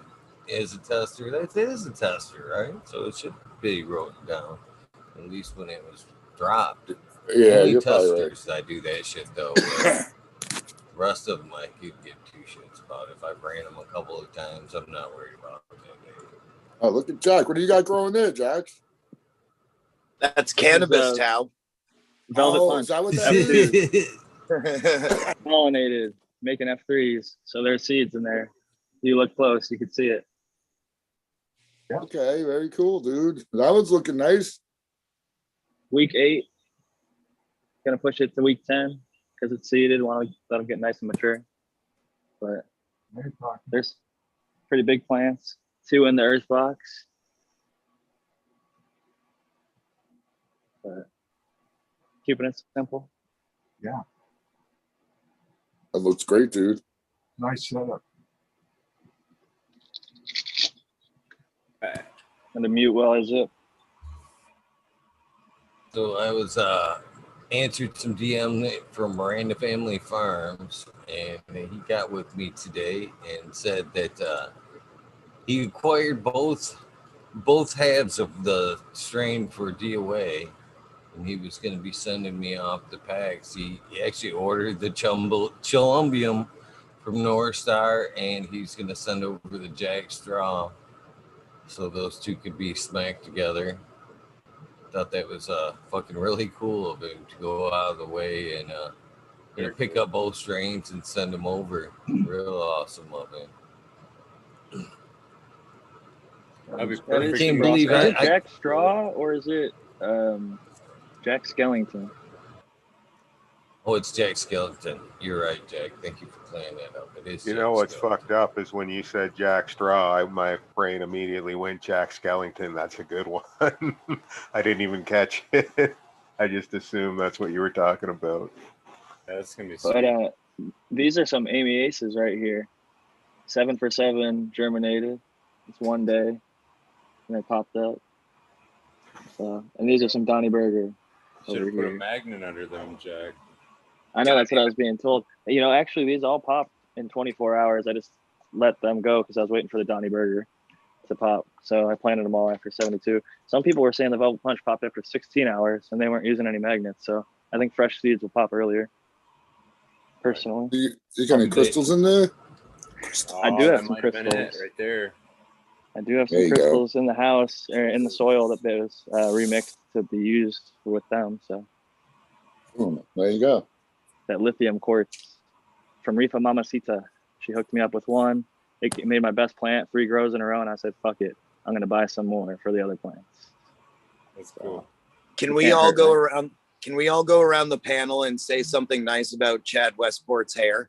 as a tester? That is a tester, right? So it should be wrote down. At least when it was dropped. Yeah, Only you're probably right. testers I do that shit though. But rest of them I could give two shits about. If I ran them a couple of times, I'm not worried about that. Oh, look at Jack. What do you got growing there, Jack? That's cannabis, uh, Tal. Velvet Oh, Punch. is that what that is? Pollinated, making F3s. So there's seeds in there. You look close, you can see it. Okay, very cool, dude. That one's looking nice. Week 8, gonna push it to week 10 because it's seeded. Want to let them get nice and mature. But Very talking. there's pretty big plants. 2 in the earth box. But keeping it simple. That looks great, dude. Nice setup. And the mute while I zip. So I was answered some DM from Miranda Family Farms, and he got with me today and said that he acquired both halves of the strain for DOA, and he was going to be sending me off the packs. He actually ordered the Chilumbium from North Star, and he's going to send over the Jack Straw, so those two could be smacked together. Thought that was fucking really cool of him to go out of the way and pick up both strains and send them over. Real awesome of him. That'd be That perfect. is can't super believe awesome. Is I- it Jack Straw or is it Jack Skellington? Oh, it's Jack Skeleton. You're right, Jack. Thank you for clearing that up. It is. You Jack know what's Skellington. fucked up is when you said Jack Straw, my brain immediately went Jack Skellington. That's a good one. I didn't even catch it. I just assumed that's what you were talking about. That's gonna be But sweet. these are some Amy Aces right here. 7 for 7 germinated. It's one day, and they popped up. So, and these are some Donnie Burger Should over have put a here. magnet under them, Jack. I know that's what I was being told. Actually, these all popped in 24 hours. I just let them go because I was waiting for the Donnie Burger to pop. So I planted them all after 72. Some people were saying the Velvet Punch popped after 16 hours, and they weren't using any magnets. So I think fresh seeds will pop earlier. Personally, You got any crystals in there? I do have that some might have been it crystals. right there. I do have There some you go. crystals in the house or in the soil that was remixed to be used with them. So There you go. that lithium quartz from Rifa Mamacita. She hooked me up with one. It made my best plant 3 grows in a row, and I said, "Fuck it, I'm gonna buy some more for the other plants." That's cool. Can we Can't all hurt, go right? around? Can we all go around the panel and say something nice about Chad Westport's hair?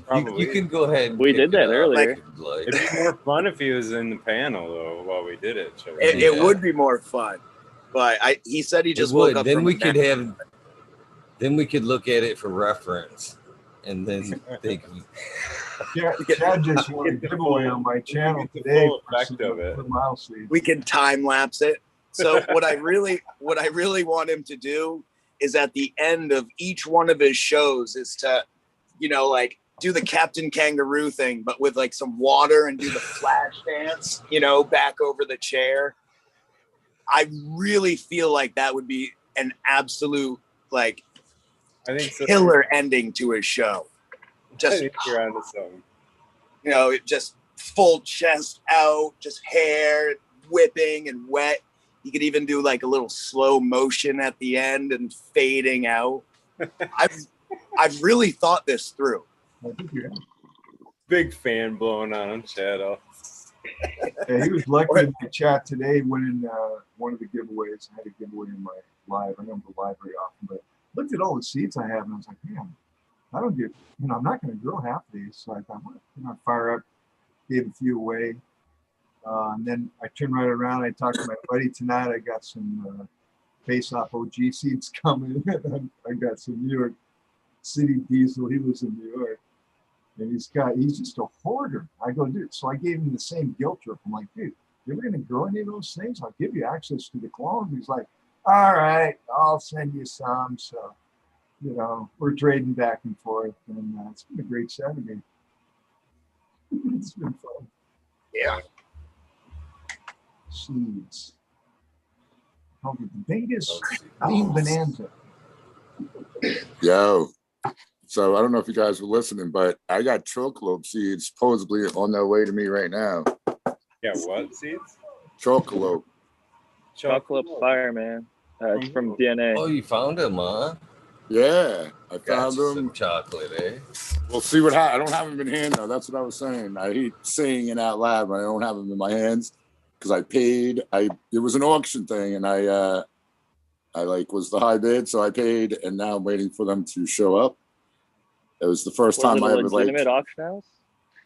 Probably. You can go ahead. And We pick did that it up earlier. if you'd like. It'd be more fun if he was in the panel though while we did it. Chuck. It Yeah. would be more fun, but he said he It just woke would. up Then from we a could nap. have. Then we could look at it for reference, and then they can. Chad just won a giveaway on my channel Get the today. full effect of it. For mile seeds. We can time lapse it. So what I really want him to do is at the end of each one of his shows is to, like do the Captain Kangaroo thing, but with like some water and do the flash dance, back over the chair. I really feel like that would be an absolute like I think so. killer ending to his show. I Just think you're onto something. it just full chest out, just hair whipping and wet. You could even do like a little slow motion at the end and fading out. I've really thought this through. I think you're Big fan blowing on him, Shadow. Yeah, he was lucky in the chat today winning one of the giveaways. I had a giveaway in my live. I don't go live very often, but looked at all the seeds I have and I was like, man, I don't get, I'm not going to grow half of these. So I thought, well, fire up, gave a few away. And then I turned right around. I talked to my buddy tonight. I got some face-off OG seeds coming. I got some New York City diesel. He lives in New York. And he's just a hoarder. I go, dude. So I gave him the same guilt trip. I'm like, dude, you're going to grow any of those things? I'll give you access to the clones. He's like, all right, I'll send you some. So, we're trading back and forth. And it's been a great Saturday. It's been fun. Yeah. Seeds. Oh, the Bingus Green Bonanza. Yo. So I don't know if you guys were listening, but I got chocolate seeds supposedly on their way to me right now. Yeah, what seeds? Chocolate. Chocolate fire, man. It's from DNA. Oh, you found him, huh? Yeah, I Got found you them. some chocolate, eh? We'll see what happens. I don't have them in hand though. That's what I was saying. I hate saying it out loud, but I don't have them in my hands because I paid. It was an auction thing, and I was the high bid, so I paid, and now I'm waiting for them to show up. It was the first time I ever legitimate auction house?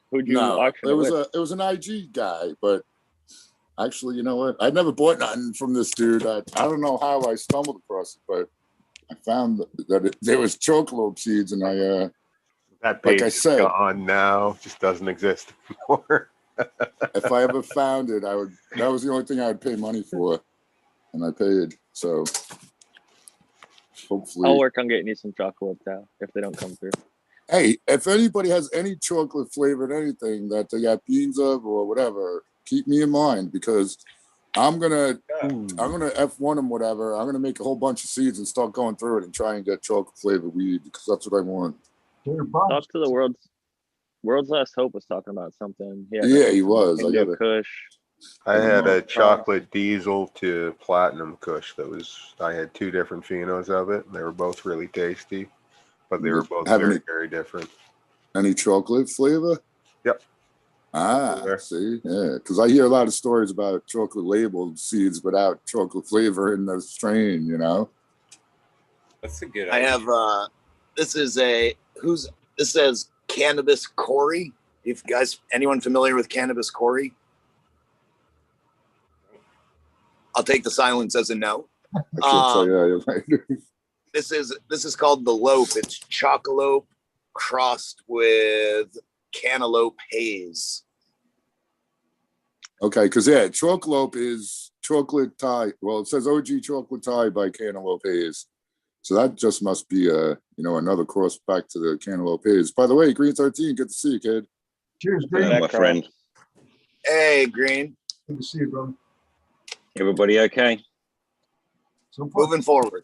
Who'd you auction it with? was an IG guy, but actually, you know what? I'd never bought nothing from this dude. I don't know how I stumbled across it, but I found that there was chocolate seeds, and That Like page I is said. gone now. Just doesn't exist anymore. if I ever found it, I would. That was the only thing I would pay money for, and I paid. So hopefully, I'll work on getting you some chocolate now if they don't come through. hey, if anybody has any chocolate flavored anything that they got beans of or whatever, keep me in mind because I'm gonna F1 them whatever. I'm gonna make a whole bunch of seeds and start going through it and try and get chocolate flavored weed because that's what I want. Talk to the world's last hope was talking about something. Yeah, he was. I got it. Kush. I had a chocolate diesel to platinum kush I had two different phenos of it. They were both really tasty, but they were both very, very different. Any chocolate flavor? Yep. See, yeah, because I hear a lot of stories about chocolate labeled seeds without chocolate flavor in the strain, That's a good I idea. have this says Cannabis Corey. If you guys, anyone familiar with Cannabis Corey? I'll take the silence as a no. I can't tell you, you're right. This is called the lope. It's chocolope crossed with cantaloupe haze. Okay, because chocolate is chocolate tie. Well, it says OG chocolate tie by Cantaloupe Haze. So that just must be another cross back to the Cantaloupe Haze. By the way, Green 13, good to see you, kid. Cheers, Green. My friend. Hey, Green. Good to see you, brother. Everybody okay? So far, Moving forward.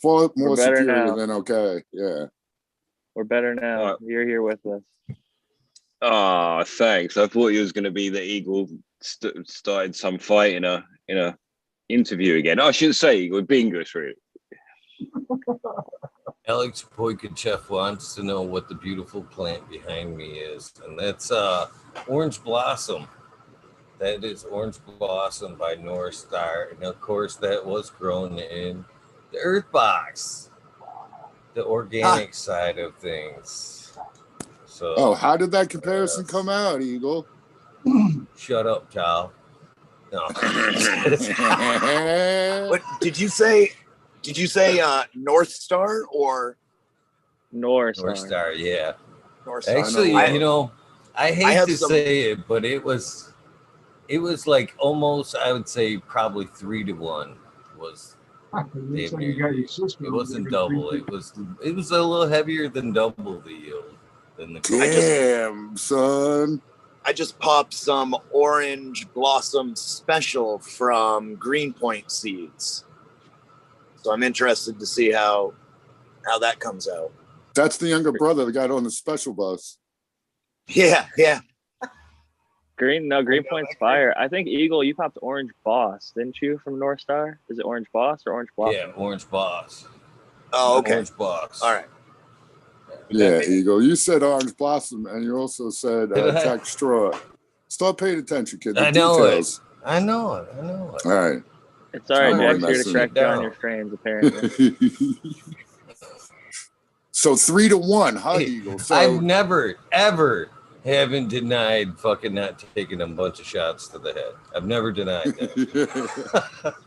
Far more We're better secure now. than okay. Yeah. We're better now. You're here with us. Oh, thanks. I thought you was going to be the Eagle started some fight in a interview again. I shouldn't say Eagle, Bingus, really. Alex Poikachev wants to know what the beautiful plant behind me is, and that's orange blossom. That is orange blossom by North Star, and of course that was grown in the Earth Box, the organic side of things. So, how did that comparison come out, Eagle? shut up, Cal. No. What did you say? Did you say North Star or North North Star. Star, yeah. North Star? Actually, I- you know, I hate have to some- say it, but it was like almost, I would say probably 3-1 was Looks like you got your sister. it over wasn't there. double. It was a little heavier than double the yield than the Damn, son. I just popped some orange blossom special from Greenpoint Seeds. So I'm interested to see how that comes out. That's the younger brother that got on the special bus. Yeah, yeah. Greenpoint's fire. I think Eagle, you popped Orange Boss, didn't you, from North Star? Is it Orange Boss or Orange Blossom? Yeah, Orange Boss. Oh, okay. Orange Boss. All right. Yeah, Eagle. You said Orange Blossom, and you also said Tech Straw. Start paying attention, kid. The I know details. I know it. All right. It's all right, I'm Jack's here to messing correct it you on down. your strains, apparently. So 3-1, huh, Eagle? So I've never, ever haven't denied fucking not taking a bunch of shots to the head. I've never denied that.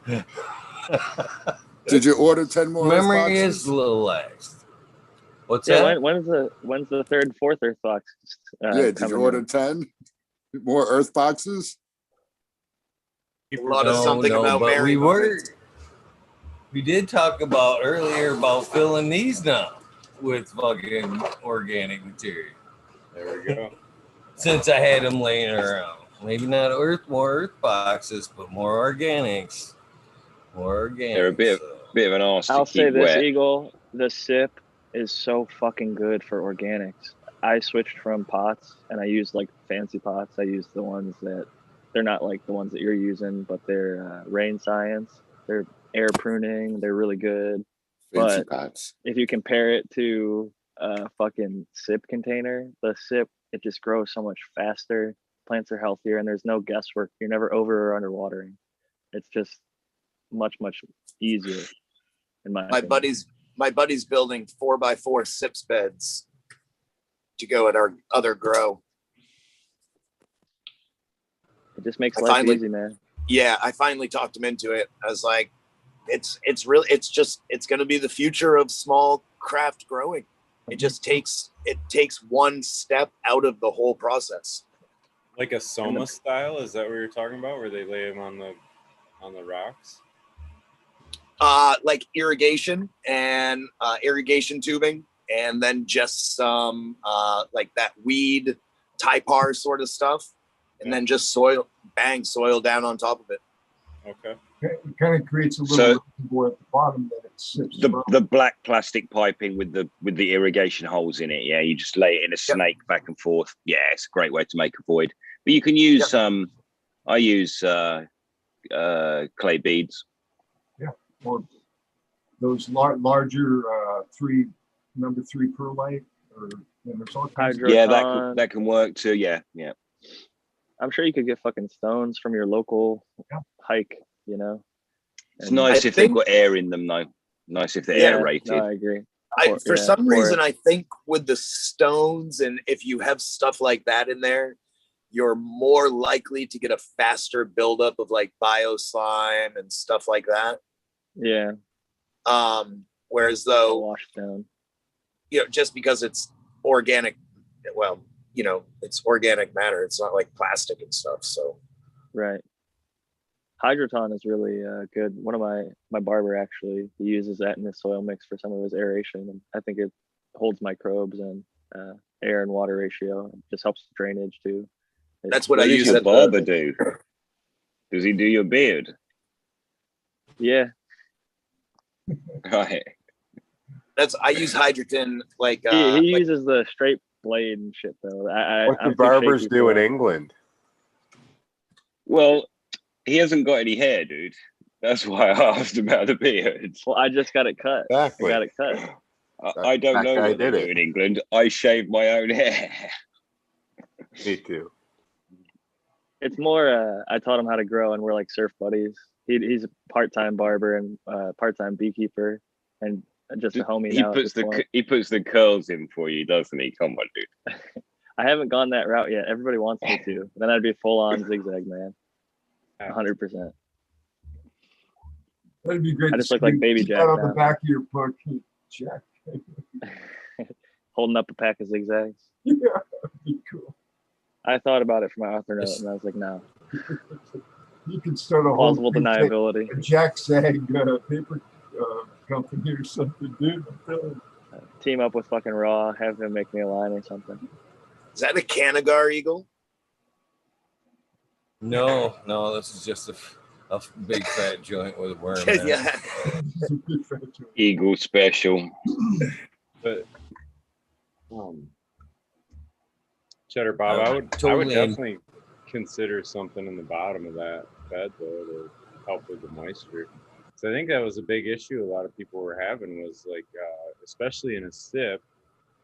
did you order 10 more? Memory boxes? is relaxed. What's Yeah, that? when's the third, fourth Earth box? Yeah, did coming you order in? 10 more Earth boxes? A lot of something about but Mary. we did talk about earlier about filling these now with fucking organic material. There we go. Since I had them laying around, maybe not more earth boxes, but more organics. More organics. They're a bit of an arse I'll to say keep this, wet. Eagle, the sip is so fucking good for organics. I switched from pots and I used like fancy pots. I used the ones that they're not like the ones that you're using, but they're rain science. They're air pruning. They're really good. Fancy But pots. if you compare it to a fucking sip container, the sip, it just grows so much faster. Plants are healthier and there's no guesswork. You're never over or underwatering. It's just much, much easier in my opinion. My buddy's building 4x4 sips beds to go at our other grow. It just makes I life finally- easy, man. Yeah, I finally talked him into it. I was like, it's going to be the future of small craft growing. It takes one step out of the whole process. Like a Soma style? Is that what you're talking about? Where they lay them on the rocks? Like irrigation and irrigation tubing, and then just some like that weed typar sort of stuff, and then just soil down on top of it. Okay. It kind of creates a little So- reservoir at the bottom that it sips. The black plastic piping with the irrigation holes in it. Yeah, you just lay it in a snake back and forth. Yeah, it's a great way to make a void. But you can use I use clay beads. Or those larger number 3 perlite, or there's all kinds of Hydro- Yeah, Proton. that can work too. Yeah. I'm sure you could get fucking stones from your local hike, you know. It's And- nice I if they've think- got air in them though. Nice if they're Yeah, aerated. No, I agree. For some or- reason, I think with the stones, and if you have stuff like that in there, you're more likely to get a faster buildup of like bio slime and stuff like that. Yeah, Whereas I'll though, wash down. just because it's organic, well, it's organic matter. It's not like plastic and stuff. So Right. Hydroton is really good. One of my barber actually, he uses that in his soil mix for some of his aeration, and I think it holds microbes and air and water ratio. It just helps drainage too. that's what I What does use your at barber the, do? Does he do your beard? Yeah, Right. I use hydrogen like he like, uses the straight blade and shit though. What I'm do too barbers shaky do for in it. England? Well, he hasn't got any hair, dude. That's why I asked about the beard. Well, I just got it cut. Exactly. I got it cut. I don't That know guy what they did do it. in England. I shave my own hair. Me too. It's more. I taught him how to grow, and we're like surf buddies. He's a part-time barber and part-time beekeeper, and just a homie He now. at puts this point. he puts the curls in for you, doesn't he? Come on, dude. I haven't gone that route yet. Everybody wants me to. Then I'd be full on zigzag, man. 100%. That'd be great. I to just look like see Baby that Jack on the now. back of your book. Jack. Holding up a pack of zigzags. Yeah, that'd be cool. I thought about it for my author note, and I was like, no. You could start a whole Plausible thing, deniability. a Jack Sag paper company or something, dude. I'm telling you. Team up with fucking Raw, have him make me a line or something. Is that a Canagar eagle? No, this is just a big fat joint with a worm in it. Yeah. It's a good franchise. Eagle special. But Cheddar Bob, I would Totally in. definitely consider something in the bottom of that bed though to help with the moisture. So I think that was a big issue a lot of people were having was like, especially in a sip,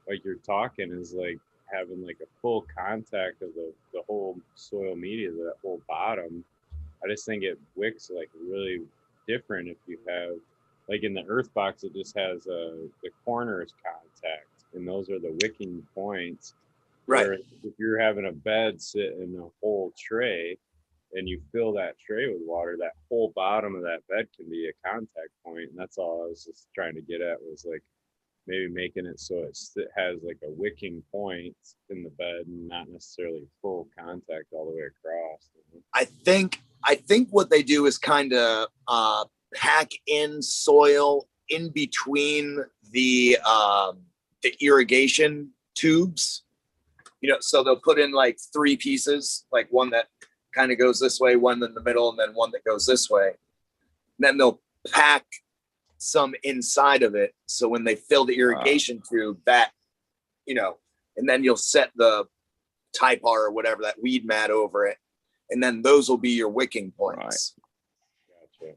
like you're talking, is like having like a full contact of the whole soil media, that whole bottom. I just think it wicks like really different if you have, like in the earth box, it just has the corners contact, and those are the wicking points. Right. Whereas if you're having a bed sit in a whole tray and you fill that tray with water, that whole bottom of that bed can be a contact point. And that's all I was just trying to get at, was like maybe making it so it has like a wicking point in the bed and not necessarily full contact all the way across. I think what they do is kind of pack in soil in between the irrigation tubes. You know, so they'll put in like 3 pieces, like one that kind of goes this way, one in the middle, and then one that goes this way. And then they'll pack some inside of it. So when they fill the irrigation tube, that, you know, and then you'll set the Typar or whatever, that weed mat over it. And then those will be your wicking points. Gotcha.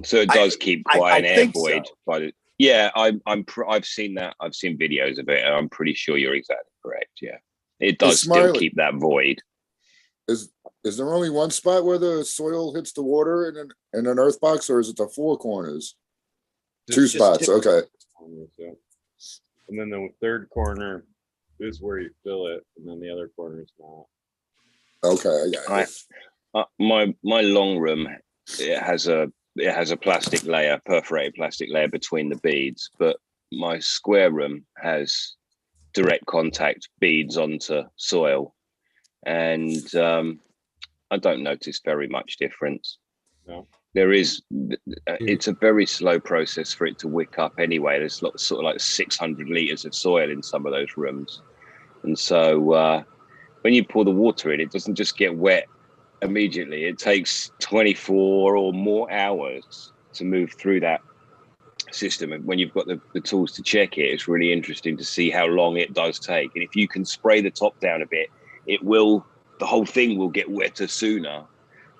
So it does keep quite an air think void. so. But yeah, I've seen that. I've seen videos of it, and I'm pretty sure you're exactly correct. Yeah, it does still Smiley. keep that void. Is there only one spot where the soil hits the water in an earth box, or is it the 4 corners? Just 2 spots. Okay. And then the third corner is where you fill it, and then the other corner is not. Okay. I got it. My long room, it has a plastic layer, perforated plastic layer between the beads, but my square room has direct contact beads onto soil, and I don't notice very much difference. No. There is, it's a very slow process for it to wick up anyway. There's sort of like 600 liters of soil in some of those rooms, and so when you pour the water in, it doesn't just get wet immediately. It takes 24 or more hours to move through that system, and when you've got the tools to check it, it's really interesting to see how long it does take. And if you can spray the top down a bit, the whole thing will get wetter sooner.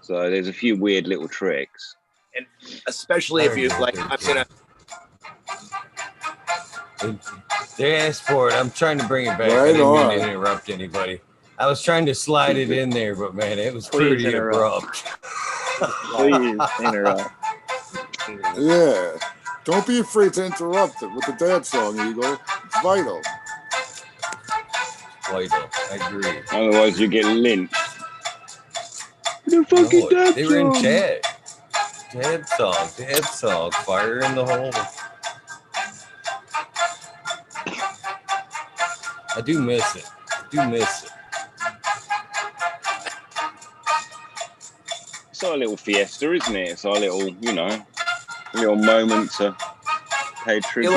So there's a few weird little tricks, And especially if you like, I'm gonna. They asked for it. I'm trying to bring it back. Right I didn't mean on. to interrupt anybody. I was trying to slide it in there, but man, it was Please pretty interrupt. abrupt. Please interrupt. Yeah. Don't be afraid to interrupt it with the dance song, Eagle. It's vital. Vital. I agree. otherwise you get lynched. No, they were in chat. Dad song. Fire in the hole. I do miss it. It's our little fiesta, isn't it? It's our little, little moment to pay I tribute.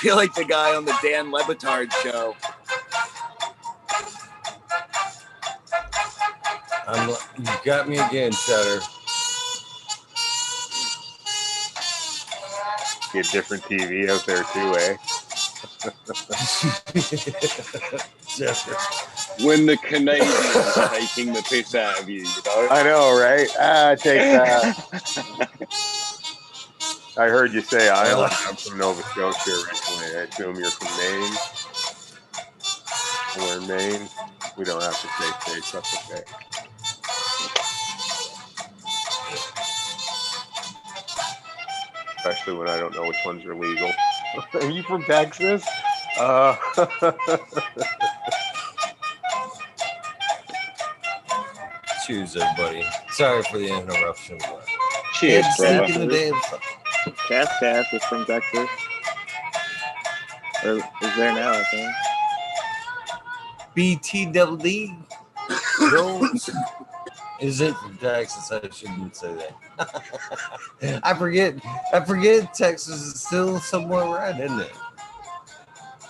feel like the guy on the Dan Lebitard show. You got me again, Cheddar. Get different TV out there too, eh? When the Canadians are taking the piss out of you, I know, right? Take that. I heard you say island. I'm from Nova Scotia originally. I assume you're from Maine. We're in Maine. We don't have to say states. That's okay. Especially when I don't know which ones are legal. Are you from Texas? Choose everybody. Sorry for the interruption. Cheers, Head brother. steak in the damn sun. Cass is from Texas. Or is there now, I think. BTWD Jones isn't from Texas. I shouldn't say that. I forget Texas is still somewhere red, isn't it?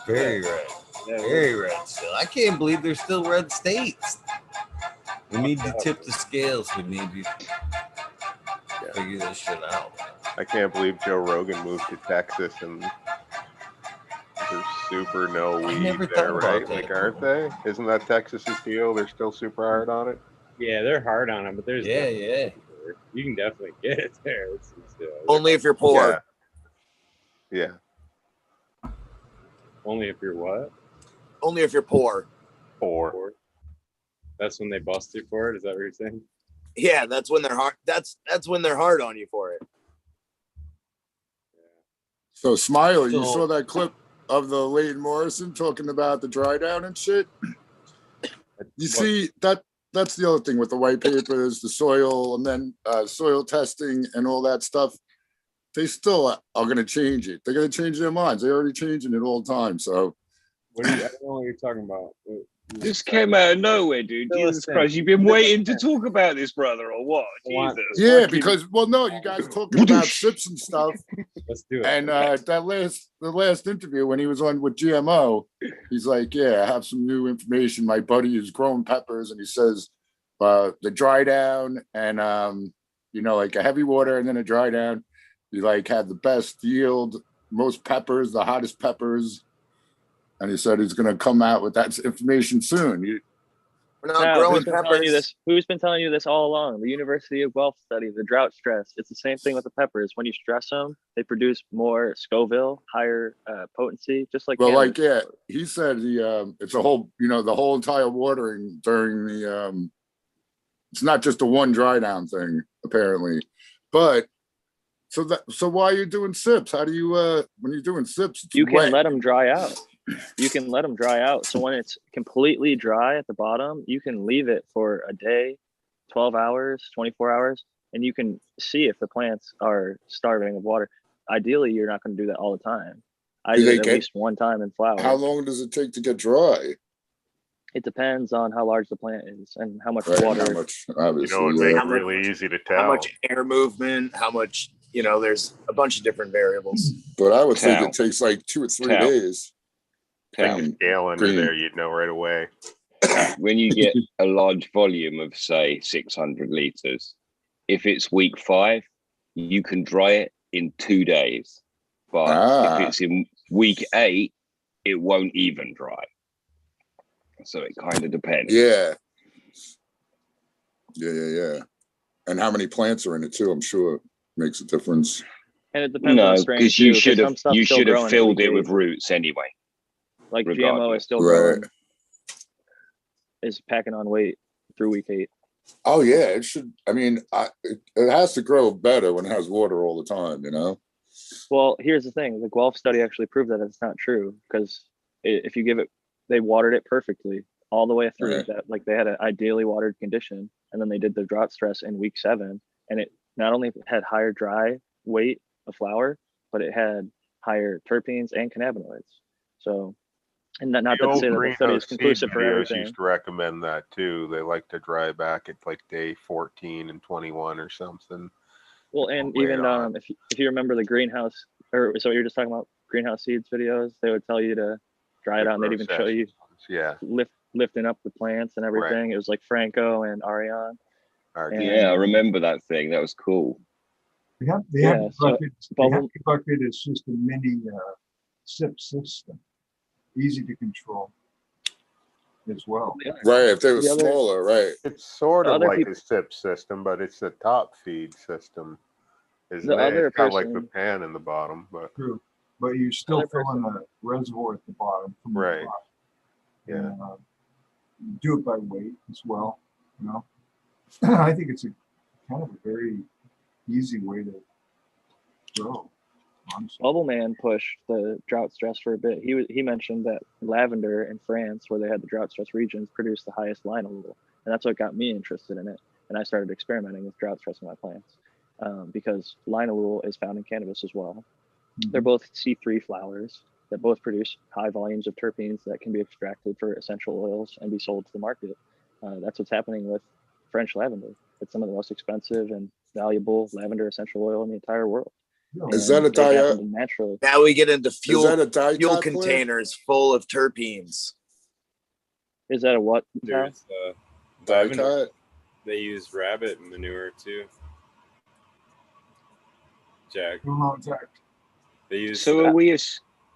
Very red. Very red still. I can't believe there's still red states. We need to tip the scales. We need to figure this shit out. I can't believe Joe Rogan moved to Texas and there's super no weed never there, thought right? about that. Like, aren't they? Isn't that Texas's deal? They're still super hard on it. Yeah, they're hard on them, but there's Yeah. you can definitely get it there. Only if you're poor. Yeah. Only if you're what? Only if you're poor. Poor. That's when they bust you for it. Is that what you're saying? Yeah, that's when they're hard. That's when they're hard on you for it. So Smiley, you So- saw that clip of the Leighton Morrison talking about the dry down and shit? You see, that's the other thing with the white papers, the soil, and then soil testing and all that stuff. They still are going to change it. They're going to change their minds. They're already changing it all the time. So I don't know what you're talking about. This came out of nowhere, dude. Jesus Christ, you've been waiting to talk about this, brother, or what? Jesus. yeah, Fucking- because no, you guys talking about sips and stuff. Let's do it. And the last interview when he was on with GMO, he's like, "Yeah, I have some new information. My buddy is growing peppers, and he says the dry down and like a heavy water and then a dry down, you like had the best yield, most peppers, the hottest peppers." And he said he's going to come out with that information soon. We're not growing who's been telling you peppers. this? Who's been telling you this all along? The University of Guelph study, the drought stress. It's the same thing with the peppers. When you stress them, they produce more Scoville, higher potency, just like. Well, cannabis. like, yeah, he said it's a whole, the whole entire watering during the, it's not just a one dry down thing, apparently. But so why are you doing sips? How do you, when you're doing sips, it's You can wet. let them dry out. You can let them dry out. So when it's completely dry at the bottom, you can leave it for a day, 12 hours, 24 hours, and you can see if the plants are starving of water. Ideally, you're not going to do that all the time. I do it at least one time in flowers. How long does it take to get dry? It depends on how large the plant is and how much Right, water. how much, obviously. It would make yeah. it really easy to tell. How much air movement, how much, there's a bunch of different variables. But I would think Cow. it takes like 2 or 3 Cow. days. Town. Scale under Green. there, you'd know right away. When you get a large volume of, say, 600 liters, if it's week 5, you can dry it in 2 days. But if it's in week 8, it won't even dry. So it kind of depends. Yeah. And how many plants are in it too? I'm sure makes a difference. And it depends on No, the strain because too, you 'cause should some have stuff's still growing at filled week it with 8. roots anyway. Like GMO regardless. is still Right. growing, is packing on weight through week 8. Oh yeah, it should. I mean, it has to grow better when it has water all the time. Well, here's the thing: the Guelph study actually proved that it's not true, because if you give it, they watered it perfectly all the way through. Right. That, like, they had an ideally watered condition, and then they did the drought stress in week 7, and it not only had higher dry weight of flower, but it had higher terpenes and cannabinoids. So, and not The to old say that the study greenhouse is seed conclusive for videos everything. used to recommend that too. They like to dry back at like day 14 and 21 or something. Well, and Way even on. if you remember the greenhouse, or so you're just talking about greenhouse seeds videos, they would tell you to dry it out, and they'd even show you Yeah. lifting up the plants and everything. It was like Franco and Ariane. And- Yeah, I remember that thing. That was cool. The happy Yeah, so bucket, the bubble- happy bucket is just a mini SIP system, easy to control as well. Right. If they were The other- smaller, right? It's sort of Other like people- a SIP system, but it's a top feed system. Isn't The it? other It's kind of like the person- pan in the bottom, but True, but you still Other fill in a reservoir at the bottom. From the Right. top. yeah. And, do it by weight as well. I think it's a kind of a very easy way to grow. Honestly. Bubble Man pushed the drought stress for a bit. He mentioned that lavender in France, where they had the drought stress regions, produced the highest linalool, and that's what got me interested in it. And I started experimenting with drought stress in my plants. because linalool is found in cannabis as well. They're both C3 flowers that both produce high volumes of terpenes that can be extracted for essential oils and be sold to the market. That's what's happening with French lavender. It's some of the most expensive and valuable lavender essential oil in the entire world. Is that a And it happened diet? naturally. Now we get into Is that a fuel dicot plant? containers full of terpenes. Is that a what? Tal? There's lavender. Dicot? They use rabbit manure too. Jack. They use So are we?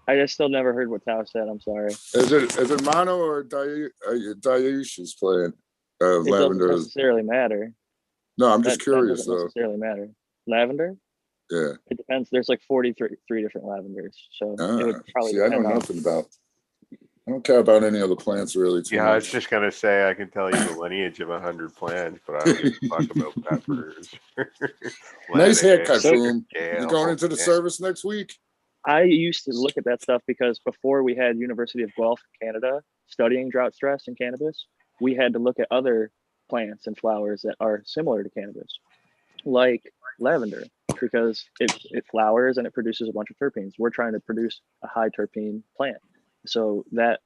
I just still never heard what Tao said. I'm sorry. Is it mono or dioecious plant? It doesn't Lavender. necessarily matter. No, I'm just That curious doesn't though. necessarily matter. Lavender? Yeah. It depends. There's like 43 different lavenders. So it would probably See, I know depend on. nothing about. I don't care about any other plants really too Yeah, I was much. just gonna say I can tell you the lineage of 100 plants, but I don't give a fuck about peppers. Nice haircut, lettuce, boom. kale, You going into the yeah. service next week? I used to look at that stuff because before we had University of Guelph, Canada, studying drought stress and cannabis, we had to look at other plants and flowers that are similar to cannabis, like lavender, because it flowers and it produces a bunch of terpenes. We're trying to produce a high terpene plant. So that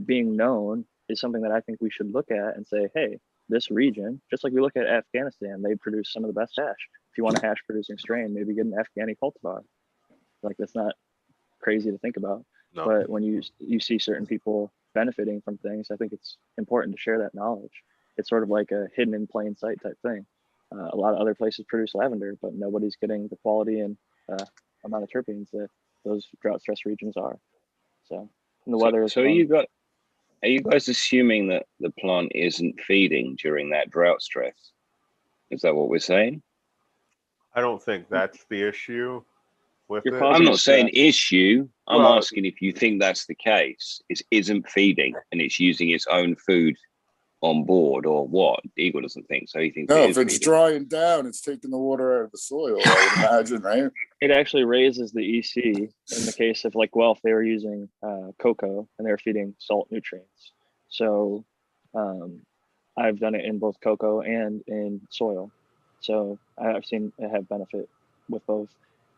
being known is something that I think we should look at and say, hey, this region, just like we look at Afghanistan, they produce some of the best hash. If you want a hash producing strain, maybe get an Afghani cultivar. Like, that's not crazy to think about. No. But when you see certain people benefiting from things, I think it's important to share that knowledge. It's sort of like a hidden in plain sight type thing. A lot of other places produce lavender, but nobody's getting the quality and amount of terpenes that those drought stress regions are. So and the weather is. So are you guys assuming that the plant isn't feeding during that drought stress? Is that what we're saying? I don't think that's the issue with You're it. causing- I'm not saying issue. I'm Well- asking if you think that's the case. It isn't feeding and it's using its own food on board, or what? Eagle doesn't think so. He thinks No, it if is it's feeding. drying down, it's taking the water out of the soil, I would imagine, right? It actually raises the EC. In the case of like Guelph, they were using cocoa and they were feeding salt nutrients. So I've done it in both cocoa and in soil. So I've seen it have benefit with both.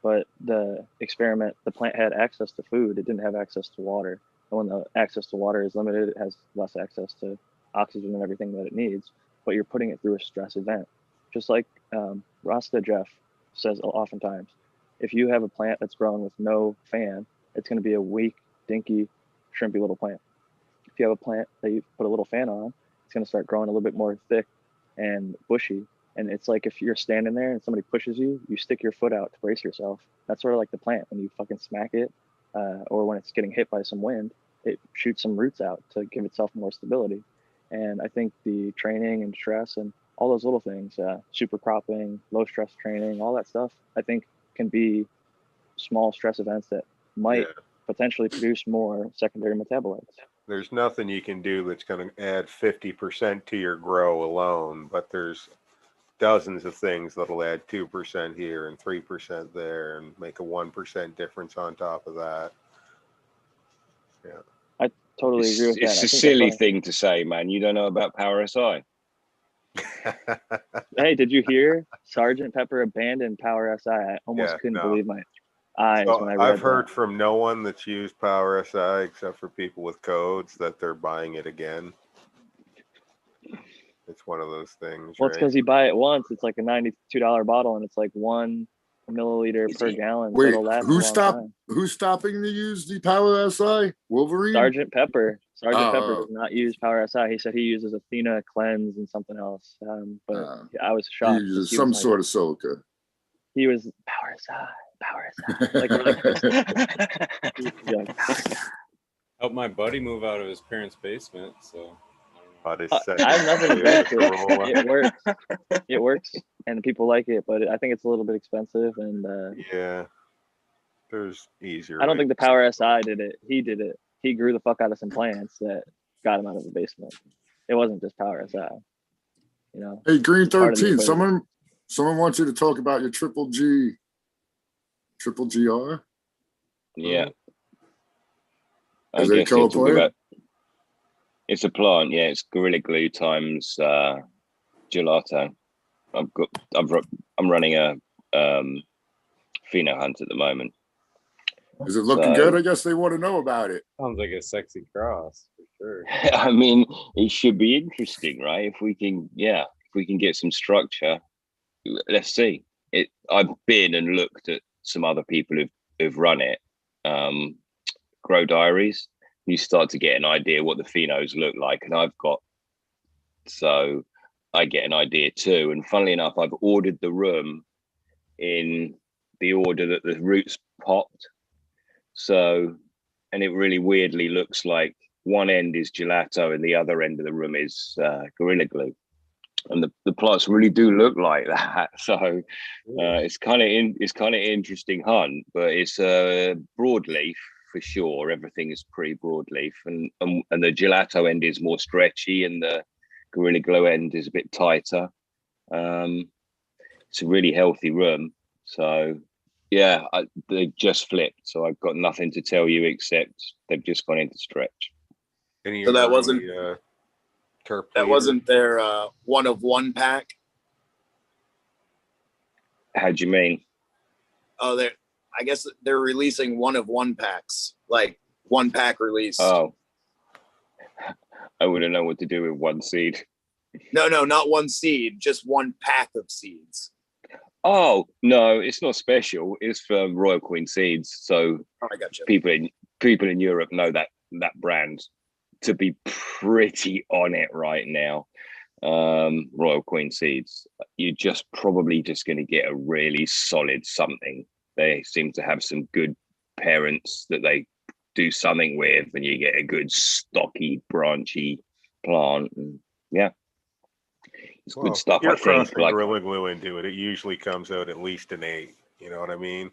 But the experiment, the plant had access to food. It didn't have access to water. And when the access to water is limited, it has less access to oxygen and everything that it needs. But you're putting it through a stress event. Just like Rasta Jeff says oftentimes, if you have a plant that's grown with no fan, it's going to be a weak, dinky, shrimpy little plant. If you have a plant that you put a little fan on, it's going to start growing a little bit more thick and bushy. And it's like if you're standing there and somebody pushes you, you stick your foot out to brace yourself. That's sort of like the plant. When you fucking smack it, or when it's getting hit by some wind, it shoots some roots out to give itself more stability. And I think the training and stress and all those little things, super cropping, low stress training, all that stuff, I think can be small stress events that might potentially produce more secondary metabolites. There's nothing you can do that's going to add 50% to your grow alone, but there's dozens of things that'll add 2% here and 3% there and make a 1% difference on top of that. Yeah. I totally agree with that. It's a silly thing to say, man. You don't know about Power SI. Hey, did you hear Sergeant Pepper abandoned Power SI? I almost couldn't believe my eyes when I read I've heard from no one that's used Power SI except for people with codes that they're buying it again. It's one of those things. Well, it's because you buy it once. It's like a $92 bottle, and it's like 1 milliliter per gallon. Wait, so it'll last who's stopping to use the Power SI? Wolverine? Sergeant Pepper. Sergeant Pepper does not use Power SI. He said he uses Athena Cleanse and something else. But I was shocked. He uses some sort of silica. He was Power SI. Like Power SI. Helped my buddy move out of his parents' basement, so. I have nothing against it. It works. It works, and people like it, but I think it's a little bit expensive. And there's easier. I don't think the Power SI did it. He did it. He grew the fuck out of some plants that got him out of the basement. It wasn't just Power SI. You know. Hey, Green 13. Someone wants you to talk about your triple GR. Yeah. Is it a plant? It's a plant, yeah. It's Gorilla Glue times gelato. I'm running a pheno hunt at the moment. Is it looking good? I guess they want to know about it. Sounds like a sexy cross for sure. I mean, it should be interesting, right? If we can get some structure, let's see. I've been and looked at some other people who've run it, Grow Diaries. You start to get an idea what the phenos look like, and so I get an idea too. And funnily enough, I've ordered the room in the order that the roots popped. So, and it really weirdly looks like one end is gelato and the other end of the room is Gorilla Glue. And the plots really do look like that. So it's kind of interesting hunt, but it's broadleaf for sure. Everything is pretty broadleaf, and the gelato end is more stretchy, and the Gorilla Glue end is a bit tighter. It's a really healthy room. So yeah, they just flipped. So I've got nothing to tell you except they've just gone into stretch. So that wasn't their one of one pack. How do you mean? Oh, I guess they're releasing one of one packs, like one pack release. Oh, I wouldn't know what to do with one seed. No, not one seed, just one pack of seeds. Oh no, it's not special. It's from Royal Queen Seeds. So I got you. People in Europe know that brand to be pretty on it right now. Royal Queen Seeds. You're probably just going to get a really solid something. They seem to have some good parents that they do something with, and you get a good stocky, branchy plant. And yeah. It's good stuff. You're I think Gorilla Glue into it. It usually comes out at least an 8. You know what I mean?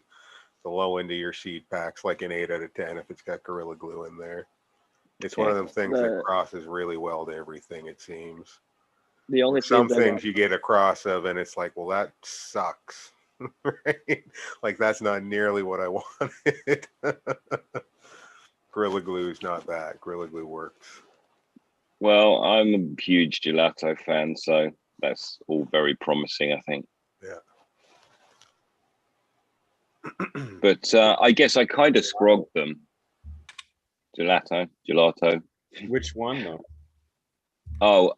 The low end of your seed packs, like an 8 out of 10 if it's got Gorilla Glue in there. It's one of them things that crosses really well to everything, it seems. The only some things you get a cross of, and it's like, well, that sucks. Right? Like, that's not nearly what I wanted. Gorilla Glue is not bad. Gorilla Glue works. Well, I'm a huge gelato fan, so that's all very promising, I think. Yeah. But I guess I kind of scrogged them. Gelato. Which one though? Oh,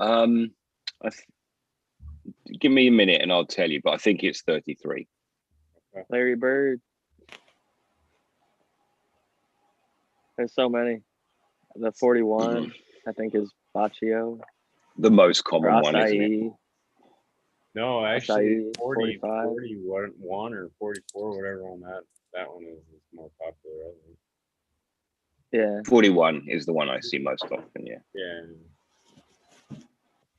give me a minute and I'll tell you, but I think it's 33. Larry Bird. There's so many. The 41, I think, is Baccio. The most common one, isn't it? No, actually, 40, 45. 41 or 44, whatever one that one is more popular, I think. Yeah. 41 is the one I see most often, yeah. Yeah.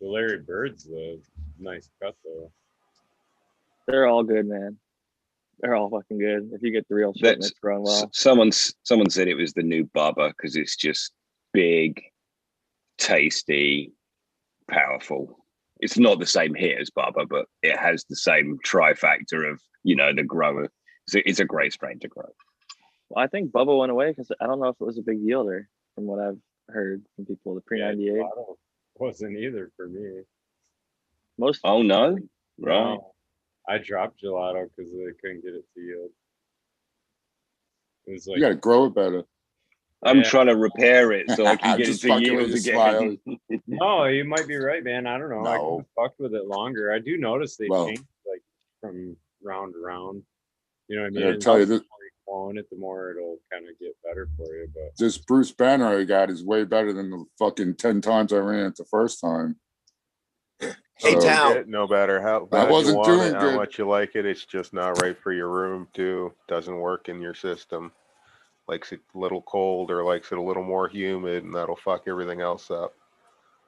The Larry Bird's a nice cut, though. They're all good, man. They're all fucking good. If you get the real shit and it's grown well. Someone said it was the new Bubba because it's just big, tasty, powerful. It's not the same hit as Bubba, but it has the same trifactor of, the grower. It's a great strain to grow. Well, I think Bubba went away because I don't know if it was a big yielder from what I've heard from people. The pre-98 wasn't either for me. Oh no, right. No, I dropped gelato because they couldn't get it to yield. It was like, you got to grow it better. I'm trying to repair it so I can get it to yield again. No, you might be right, man. I don't know. No. I could have fucked with it longer. I do notice they change like from round to round. You know what I mean? I tell you this, the more you clone it, the more it'll kind of get better for you. But this Bruce Banner I got is way better than the fucking 10 times I ran it the first time. Hey, Tal. No matter how bad you want it, how much you like it, it's just not right for your room too. Doesn't work in your system. Likes it a little cold or likes it a little more humid, and that'll fuck everything else up.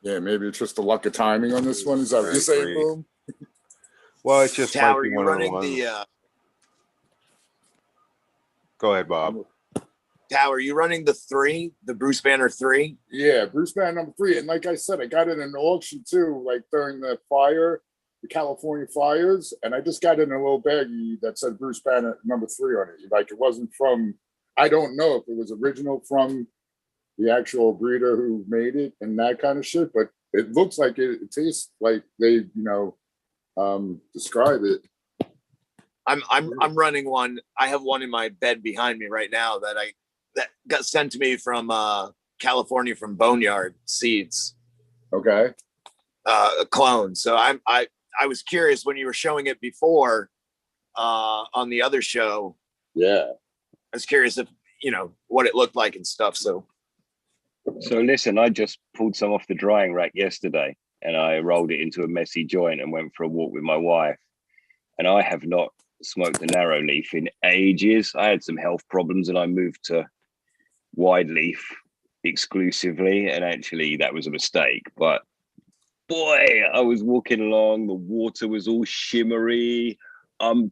Yeah, maybe it's just the luck of timing on this one. Is that what you're saying, Boom? Well, it's just Tal, might be one of the ones. Go ahead, Bob. Tal, are you running the Bruce Banner 3? Yeah, Bruce Banner number 3. And like I said, I got it in an auction too, like during the California fires. And I just got it in a little baggie that said Bruce Banner number 3 on it. Like it wasn't from, I don't know if it was original from the actual breeder who made it and that kind of shit, but it looks like it tastes like they, Describe it. I'm running one. I have one in my bed behind me right now that got sent to me from California from Boneyard Seeds. Okay. A clone. So I was curious when you were showing it before on the other show. Yeah. I was curious if what it looked like and stuff. So listen, I just pulled some off the drying rack yesterday, and I rolled it into a messy joint and went for a walk with my wife. And I have not smoked a narrow leaf in ages. I had some health problems, and I moved to wide leaf exclusively, and actually that was a mistake. But boy, I was walking along, the water was all shimmery.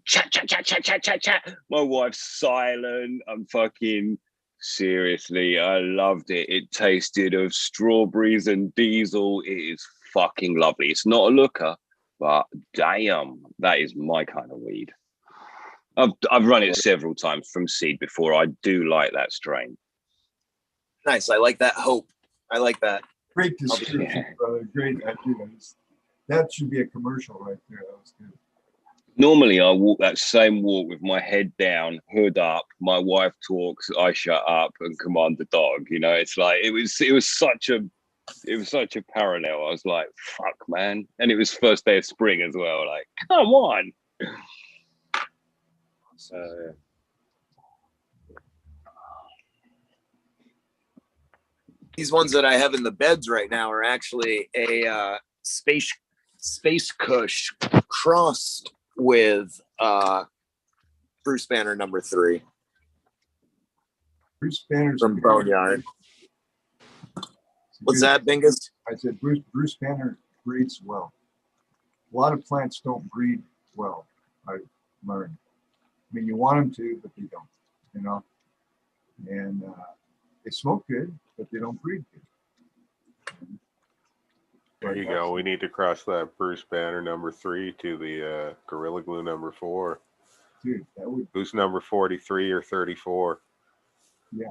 Chat, chat, chat, chat, chat, chat, chat. My wife's silent. I'm fucking seriously, I loved it. It tasted of strawberries and diesel. It is fucking lovely. It's not a looker, but damn, that is my kind of weed. I've run it several times from seed before. I do like that strain. nice. I like that hope. I like that. Great description, brother. Great idea. That should be a commercial right there. That was good. Normally, I walk that same walk with my head down, hood up. My wife talks, I shut up and command the dog. It's like it was such a parallel. I was like, fuck, man. And it was first day of spring as well. Like, come on. These ones that I have in the beds right now are actually a space Kush crossed with Bruce Banner number 3 Bruce Banner's from Boneyard. What's that, Bingus? I said Bruce Banner breeds well. A lot of plants don't breed well, I've learned. I mean, you want them to, but they don't, And they smoke good, but they don't breed good. There you go. We need to cross that Bruce Banner number 3 to the Gorilla Glue number 4. Dude, that would. Who's number 43 or 34? Yeah.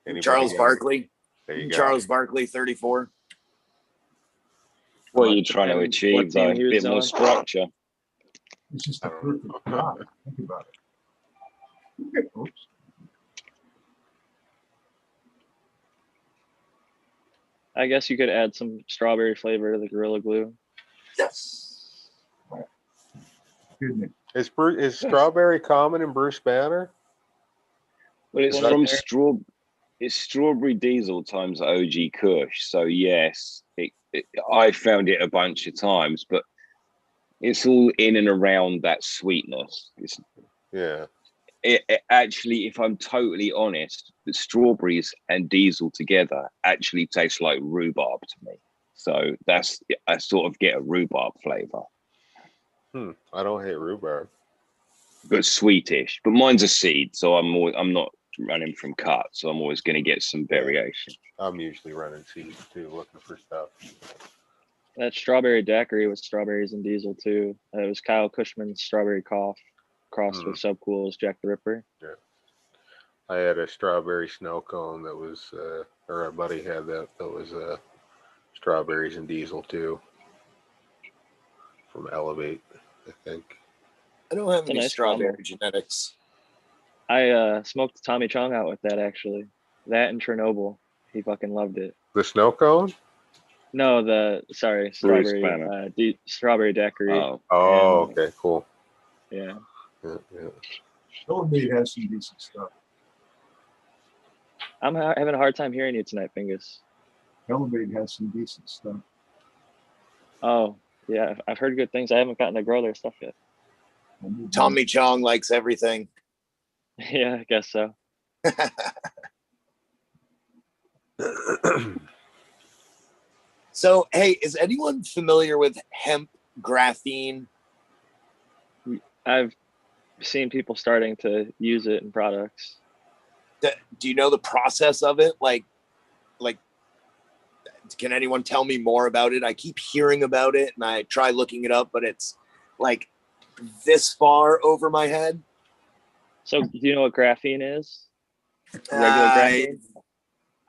Anybody Charles got it? Barkley. There you go. Charles Barkley, 34. What are you trying to achieve, though? A bit more structure. It's just a perfect crop. Think about it. Oops. I guess you could add some strawberry flavor to the Gorilla Glue. Yes. Good. Is strawberry common in Bruce Banner? Well, it's Well, from there- it's strawberry diesel times OG Kush. So yes, I found it a bunch of times, but it's all in and around that sweetness. Yeah. It actually, if I'm totally honest, the strawberries and diesel together actually taste like rhubarb to me. So I sort of get a rhubarb flavor. I don't hate rhubarb. But sweetish. But mine's a seed, so I'm not running from cut, so I'm always going to get some variation. I'm usually running seeds too, looking for stuff. That strawberry daiquiri with strawberries and diesel too. It was Kyle Cushman's strawberry cough crossed with Subcool's Jack the Ripper. Yeah. I had a strawberry snow cone that was, or a buddy had that was strawberries and diesel too. From Elevate, I think. I don't have It's a any nice strawberry combo. genetics. I smoked Tommy Chong out with that actually. That and Chernobyl. He fucking loved it. The snow cone? No, strawberry Banner. strawberry daiquiri. Oh, Oh, And, okay, cool. Yeah. Yeah. Elevate has some decent stuff. I'm having a hard time hearing you tonight, Bingus. Elevate has some decent stuff. Oh, yeah. I've heard good things. I haven't gotten to grow their stuff yet. Tommy Chong likes everything. Yeah, I guess so. So, hey, is anyone familiar with hemp graphene? I've seen people starting to use it in products. Do you know the process of it? Like, can anyone tell me more about it? I keep hearing about it and I try looking it up, but it's like this far over my head. So do you know what graphene is? Regular graphene?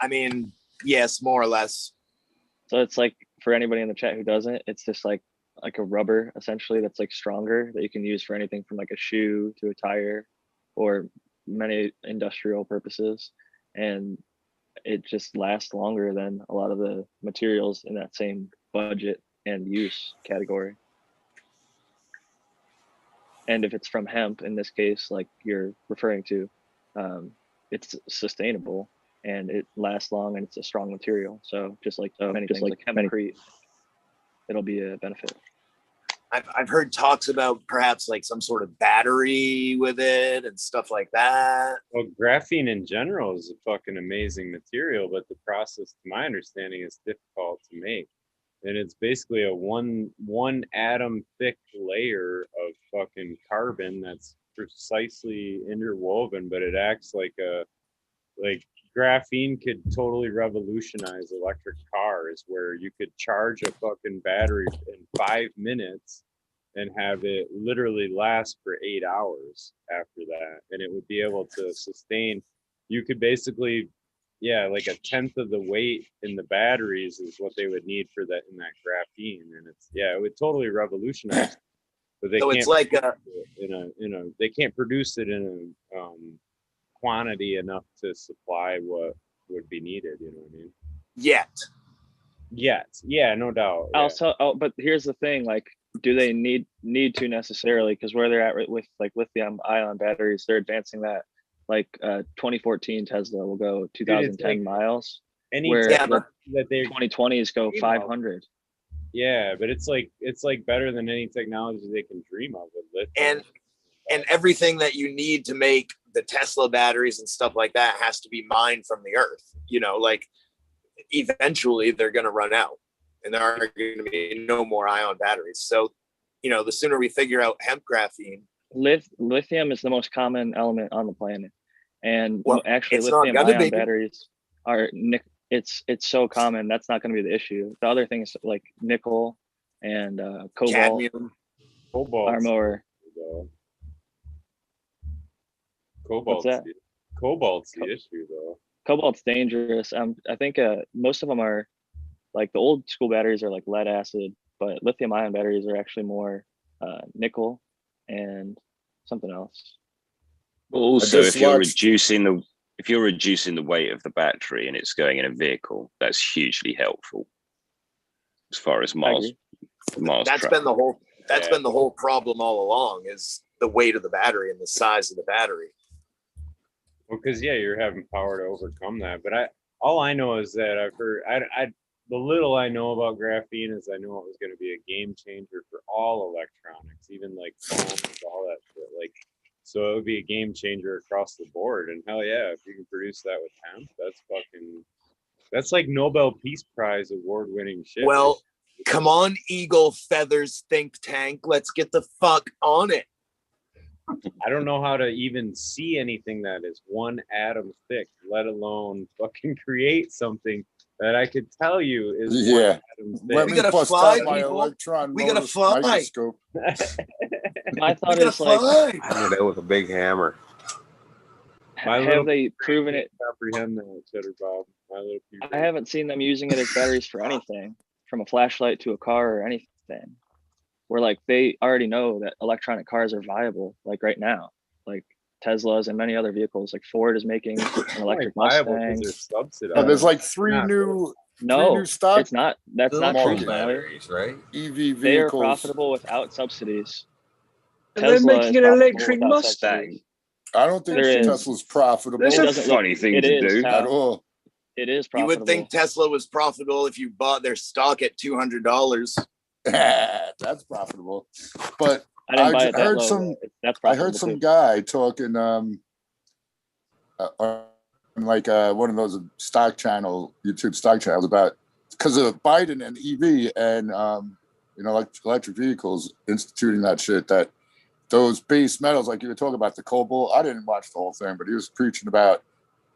I mean, yes, more or less. So it's like, for anybody in the chat who doesn't, it's just like like a rubber essentially that's like stronger that you can use for anything from like a shoe to a tire or many industrial purposes. And it just lasts longer than a lot of the materials in that same budget and use category. And if it's from hemp, in this case, like you're referring to, it's sustainable and it lasts long and it's a strong material. So just like many things like hempcrete, it'll be a benefit. I've heard talks about perhaps like some sort of battery with it and stuff like that. Well, graphene in general is a fucking amazing material, but the process, to my understanding, is difficult to make. And it's basically a one atom thick layer of fucking carbon that's precisely interwoven, but it acts like graphene could totally revolutionize electric cars, where you could charge a fucking battery in 5 minutes and have it literally last for 8 hours after that, and it would be able to sustain. You could basically, like a tenth of the weight in the batteries is what they would need for that in that graphene, and it would totally revolutionize. But they So can't it's like they can't produce it in a quantity enough to supply what would be needed. You know what I mean? Yet. Yeah, no doubt. Yeah. Also, but here's the thing: like, do they need to necessarily? Because where they're at with like lithium-ion batteries, they're advancing that. Like 2014 Tesla will go 2010 miles, where that they 2020s go 500. Yeah, but it's like better than any technology they can dream of with lithium. And everything that you need to make the Tesla batteries and stuff like that has to be mined from the earth. You know, like eventually they're going to run out and there are going to be no more ion batteries. So, you know, the sooner we figure out hemp graphene. Lithium is the most common element on the planet. And actually lithium ion batteries are it's so common. That's not going to be the issue. The other things like nickel and cobalt, cadmium, are more. Cobalt's the issue, though. Cobalt's dangerous. I think most of them are like the old school batteries are like lead acid, but lithium ion batteries are actually more nickel and something else. Also, if you're reducing the weight of the battery and it's going in a vehicle, that's hugely helpful as far as miles. That's been the whole problem all along, is the weight of the battery and the size of the battery. Well, because you're having power to overcome that. But all I know is that I've heard the little I know about graphene is I know it was going to be a game changer for all electronics, even like phones, all that shit. Like, so it would be a game changer across the board. And hell yeah, if you can produce that with hemp, that's like Nobel Peace Prize award-winning shit. Well, come on, Eagle Feathers think tank, let's get the fuck on it. I don't know how to even see anything that is one atom thick, let alone fucking create something that I could tell you is one atom thick. Let me bust out my electron microscope. My thought is like, I did it with a big hammer. Have they proven it? Comprehend that, Cheddar Bob. I haven't seen them using it as batteries for anything, from a flashlight to a car or anything. Where like they already know that electronic cars are viable, like right now, like Teslas and many other vehicles. Like Ford is making an electric Mustang. There's like three new stock. It's not. That's not true, batteries, right? EV vehicles. They are profitable without subsidies. And they're making an electric Mustang. I don't think Tesla's profitable. That's a funny thing to do at all. It is profitable. You would think Tesla was profitable if you bought their stock at $200. That's profitable, but I heard some guy talking on like one of those YouTube stock channels about, because of Biden and EV and electric vehicles instituting that shit, that those base metals, like you were talking about the cobalt. I didn't watch the whole thing, but he was preaching about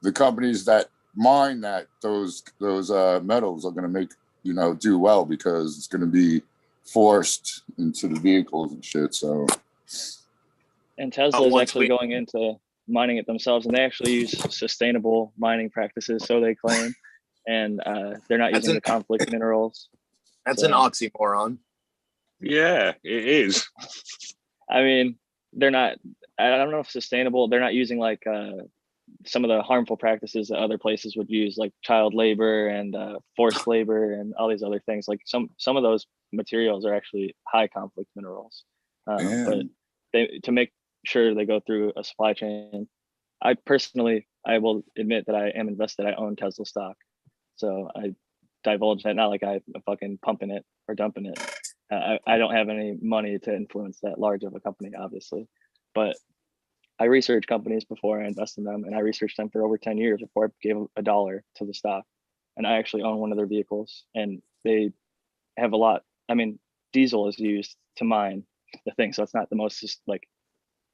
the companies that mine those metals are going to make do well, because it's going to be forced into the vehicles and shit. So, and Tesla is actually going into mining it themselves, and they actually use sustainable mining practices, so they claim, and they're not using the conflict minerals. That's an oxymoron. Yeah, it is. I mean, they're not. I don't know if sustainable. They're not using like some of the harmful practices that other places would use, like child labor and forced labor and all these other things. Like some of those materials are actually high conflict minerals, but to make sure they go through a supply chain. I personally, I will admit that I am invested. I own Tesla stock, so I divulge that. Not like I'm fucking pumping it or dumping it. I don't have any money to influence that large of a company, obviously, but I research companies before I invest in them, and I researched them for over 10 years before I gave $1 to the stock. And I actually own one of their vehicles, and they have a lot. I mean, diesel is used to mine the thing, so it's not the most just like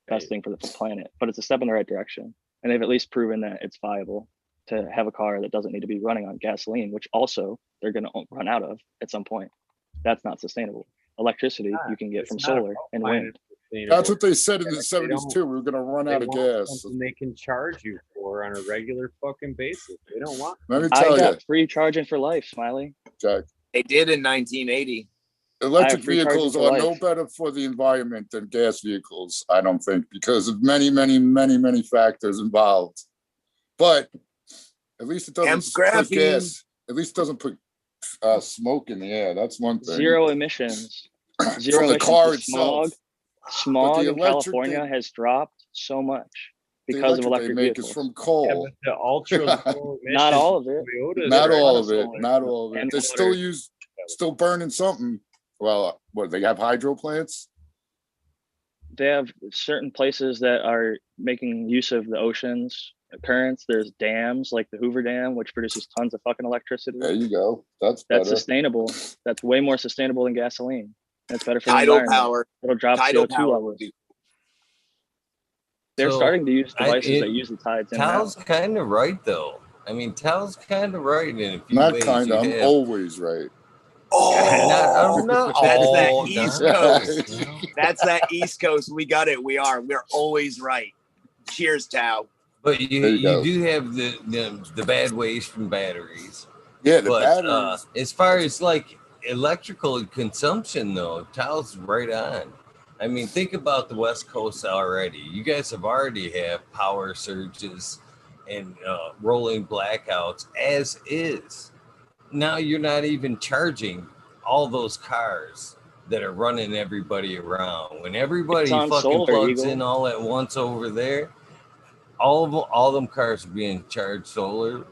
best thing for the planet, but it's a step in the right direction. And they've at least proven that it's viable to have a car that doesn't need to be running on gasoline, which also they're going to run out of at some point. That's not sustainable. Electricity you can get from solar and wind. That's what they said in the 70s too. We were going to run out of gas. Something they can charge you for on a regular fucking basis. They don't want. Let me tell you, free charging for life, Smiley. Jack. They did in 1980. Electric vehicles are no better for the environment than gas vehicles, I don't think, because of many factors involved. But at least it doesn't put gas. At least it doesn't put smoke in the air. That's one thing. Zero emissions. From the car itself. Smog in California has dropped so much because of electric vehicles. Is from coal. Yeah, but the ultra low not all of it. Not all of it. Not all of it. They still burning something. Well, what, they have hydro plants? They have certain places that are making use of the ocean's currents. There's dams like the Hoover Dam, which produces tons of fucking electricity. There you go. That's sustainable. That's way more sustainable than gasoline. That's better for tidal the environment. Power. It'll drop tidal CO2 levels. They're starting to use devices that use the tides. Tal's kind of right, though. I mean, Tal's kind of right in a few Not ways. kind of. I'm always right. Oh, not that's all that East Coast. you know? That's that East Coast. We got it. We're always right. Cheers, Tao. But you do have the bad waste from batteries. Yeah, the but, batteries. As far as like electrical consumption, though, Tal's right on. I mean, think about the West Coast already. You guys have already have power surges and rolling blackouts as is. Now you're not even charging all those cars that are running everybody around. When everybody fucking plugs in all at once over there, all them cars are being charged solar.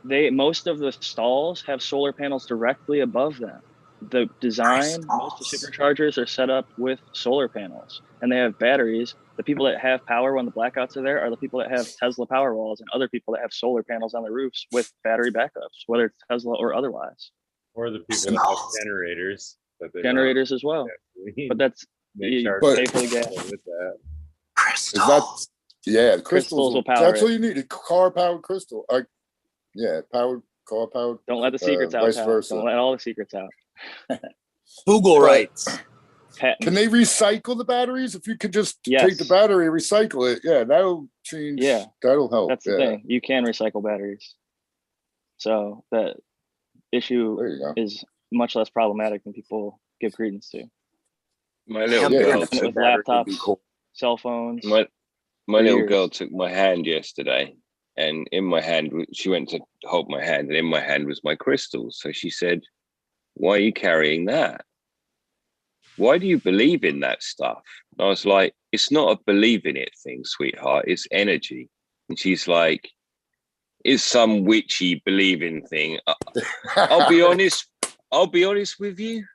Most of the stalls have solar panels directly above them. The design, most of the superchargers are set up with solar panels, and they have batteries. The people that have power when the blackouts are there are the people that have Tesla power walls, and other people that have solar panels on the roofs with battery backups, whether it's Tesla or otherwise. Or the people that have generators. Generators as well. But that's you pay for the gas. With that. Crystals. Crystals will power that's it. all you need. A car powered crystal. Powered car powered. Don't let the secrets out. Don't let all the secrets out. Google writes. Can they recycle the batteries? If you could just take the battery and recycle it, that'll change. Yeah, that'll help. That's the thing. You can recycle batteries. So that issue is much less problematic than people give credence to. My little girl took with laptops, cell phones. My little girl took my hand yesterday, and in my hand, she went to hold my hand, and in my hand was my crystals. So she said, "Why are you carrying that? Why do you believe in that stuff?" And I was like, "It's not a believe in it thing, sweetheart. It's energy." And she's like, "It's some witchy believing thing." I'll be honest with you.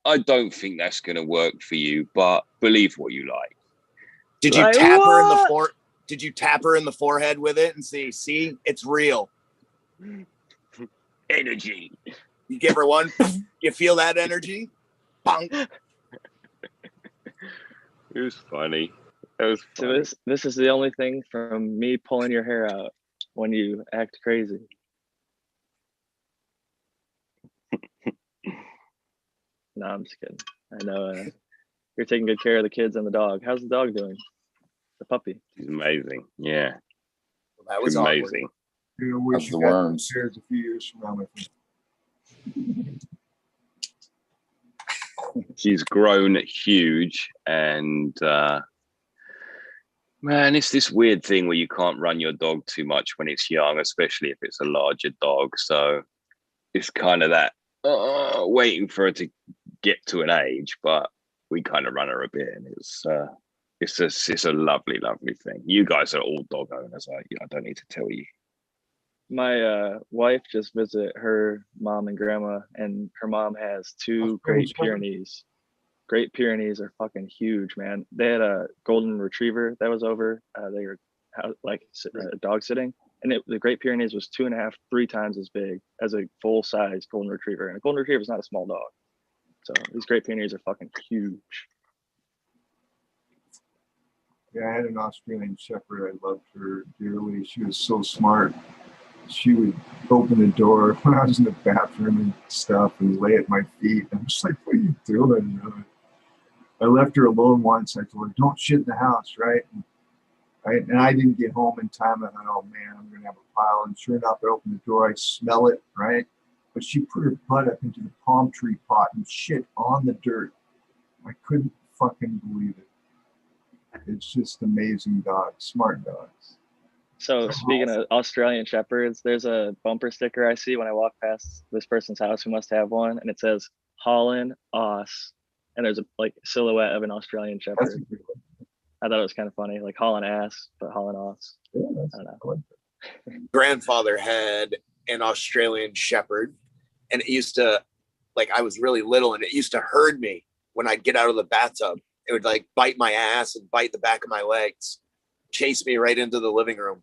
I don't think that's going to work for you, but believe what you like. Did you tap her in the Did you tap her in the forehead with it and see, it's real? Energy. You give her one. You feel that energy? Bang. It was funny. It was funny. So this is the only thing from me pulling your hair out when you act crazy. No, I'm just kidding. I know you're taking good care of the kids and the dog. How's the dog doing? The puppy. He's amazing. Yeah. That was amazing. That's the worms. A few years from now, She's grown huge, and man, it's this weird thing where you can't run your dog too much when it's young, especially if it's a larger dog. So it's kind of that waiting for her to get to an age, but we kind of run her a bit, and it's a lovely, lovely thing. You guys are all dog owners. I don't need to tell you. My wife just visited her mom and grandma, and her mom has two Great Pyrenees. Great Pyrenees are fucking huge, man. They had a golden retriever that was over. They were dog sitting, and the Great Pyrenees was 2.5, 3 times as big as a full size golden retriever. And a golden retriever is not a small dog. So these Great Pyrenees are fucking huge. Yeah, I had an Australian Shepherd. I loved her dearly. She was so smart. She would open the door when I was in the bathroom and stuff and lay at my feet. I'm just like, what are you doing? You know? I left her alone once. I told her, don't shit in the house, right? And I didn't get home in time. I thought, oh man, I'm going to have a pile. And sure enough, I opened the door. I smell it, right? But she put her butt up into the palm tree pot and shit on the dirt. I couldn't fucking believe it. It's just amazing dogs, smart dogs. So speaking of Australian Shepherds, there's a bumper sticker I see when I walk past this person's house who must have one, and it says Holland Oss, and there's a silhouette of an Australian Shepherd. I thought it was kind of funny, like Holland Ass, but Holland Oss. Yeah, I don't know. Grandfather had an Australian Shepherd, and it used to, I was really little, and it used to herd me when I'd get out of the bathtub. It would bite my ass and bite the back of my legs, chase me right into the living room.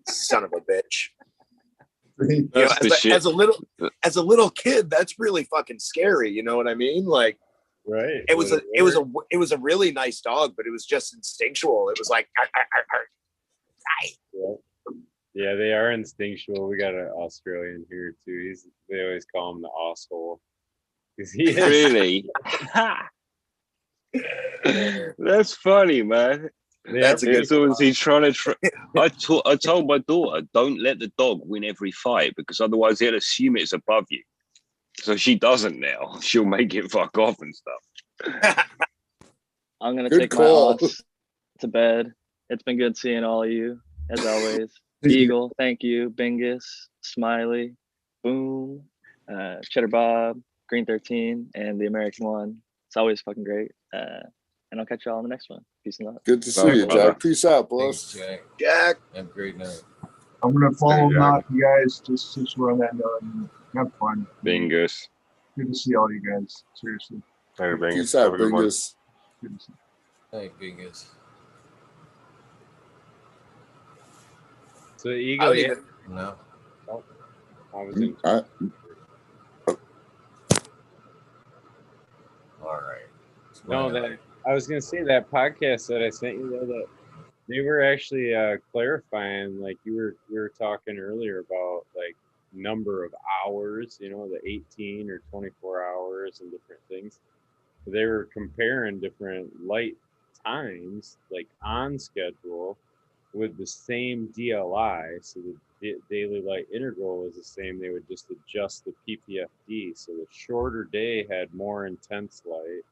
Son of a bitch. You know, as a little kid, that's really fucking scary. You know what I mean? Right. It was a really nice dog, but it was just instinctual. It was like, yeah, they are instinctual. We got an Australian here too. They always call him the asshole. Really? That's funny, man. That's a good. So is he trying to? I told my daughter, don't let the dog win every fight because otherwise he'll assume it's above you. So she doesn't now. She'll make it fuck off and stuff. I'm gonna take my ass to bed. It's been good seeing all of you as always. Eagle, thank you. Bingus, Smiley, Boom, Cheddar Bob, Green 13, and the American one. It's always fucking great. And I'll catch y'all on the next one. Peace and love. Good to see you, Jack. Peace out, boss. Thanks, Jack. Have a great night. I'm going to follow them out, you guys, just since we're on that note. Have fun. Bingus. Good to see all you guys. Seriously. Peace out, Bingus. Good to see. Hey, Bingus. So Eagle, No. I was in. All right. No, I was gonna say that podcast that I sent you, that they were actually clarifying, we were talking earlier about number of hours, the 18 or 24 hours and different things. They were comparing different light times, on schedule, with the same DLI. So the daily light integral was the same. They would just adjust the PPFD. So the shorter day had more intense light,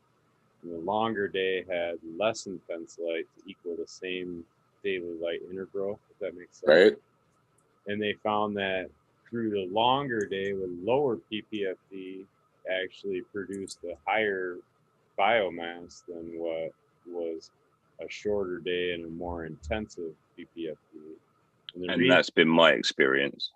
and the longer day had less intense light to equal the same daily light integral, if that makes sense. Right. And they found that through the longer day with lower PPFD actually produced a higher biomass than what was a shorter day and a more intensive PPFD. And that's been my experience.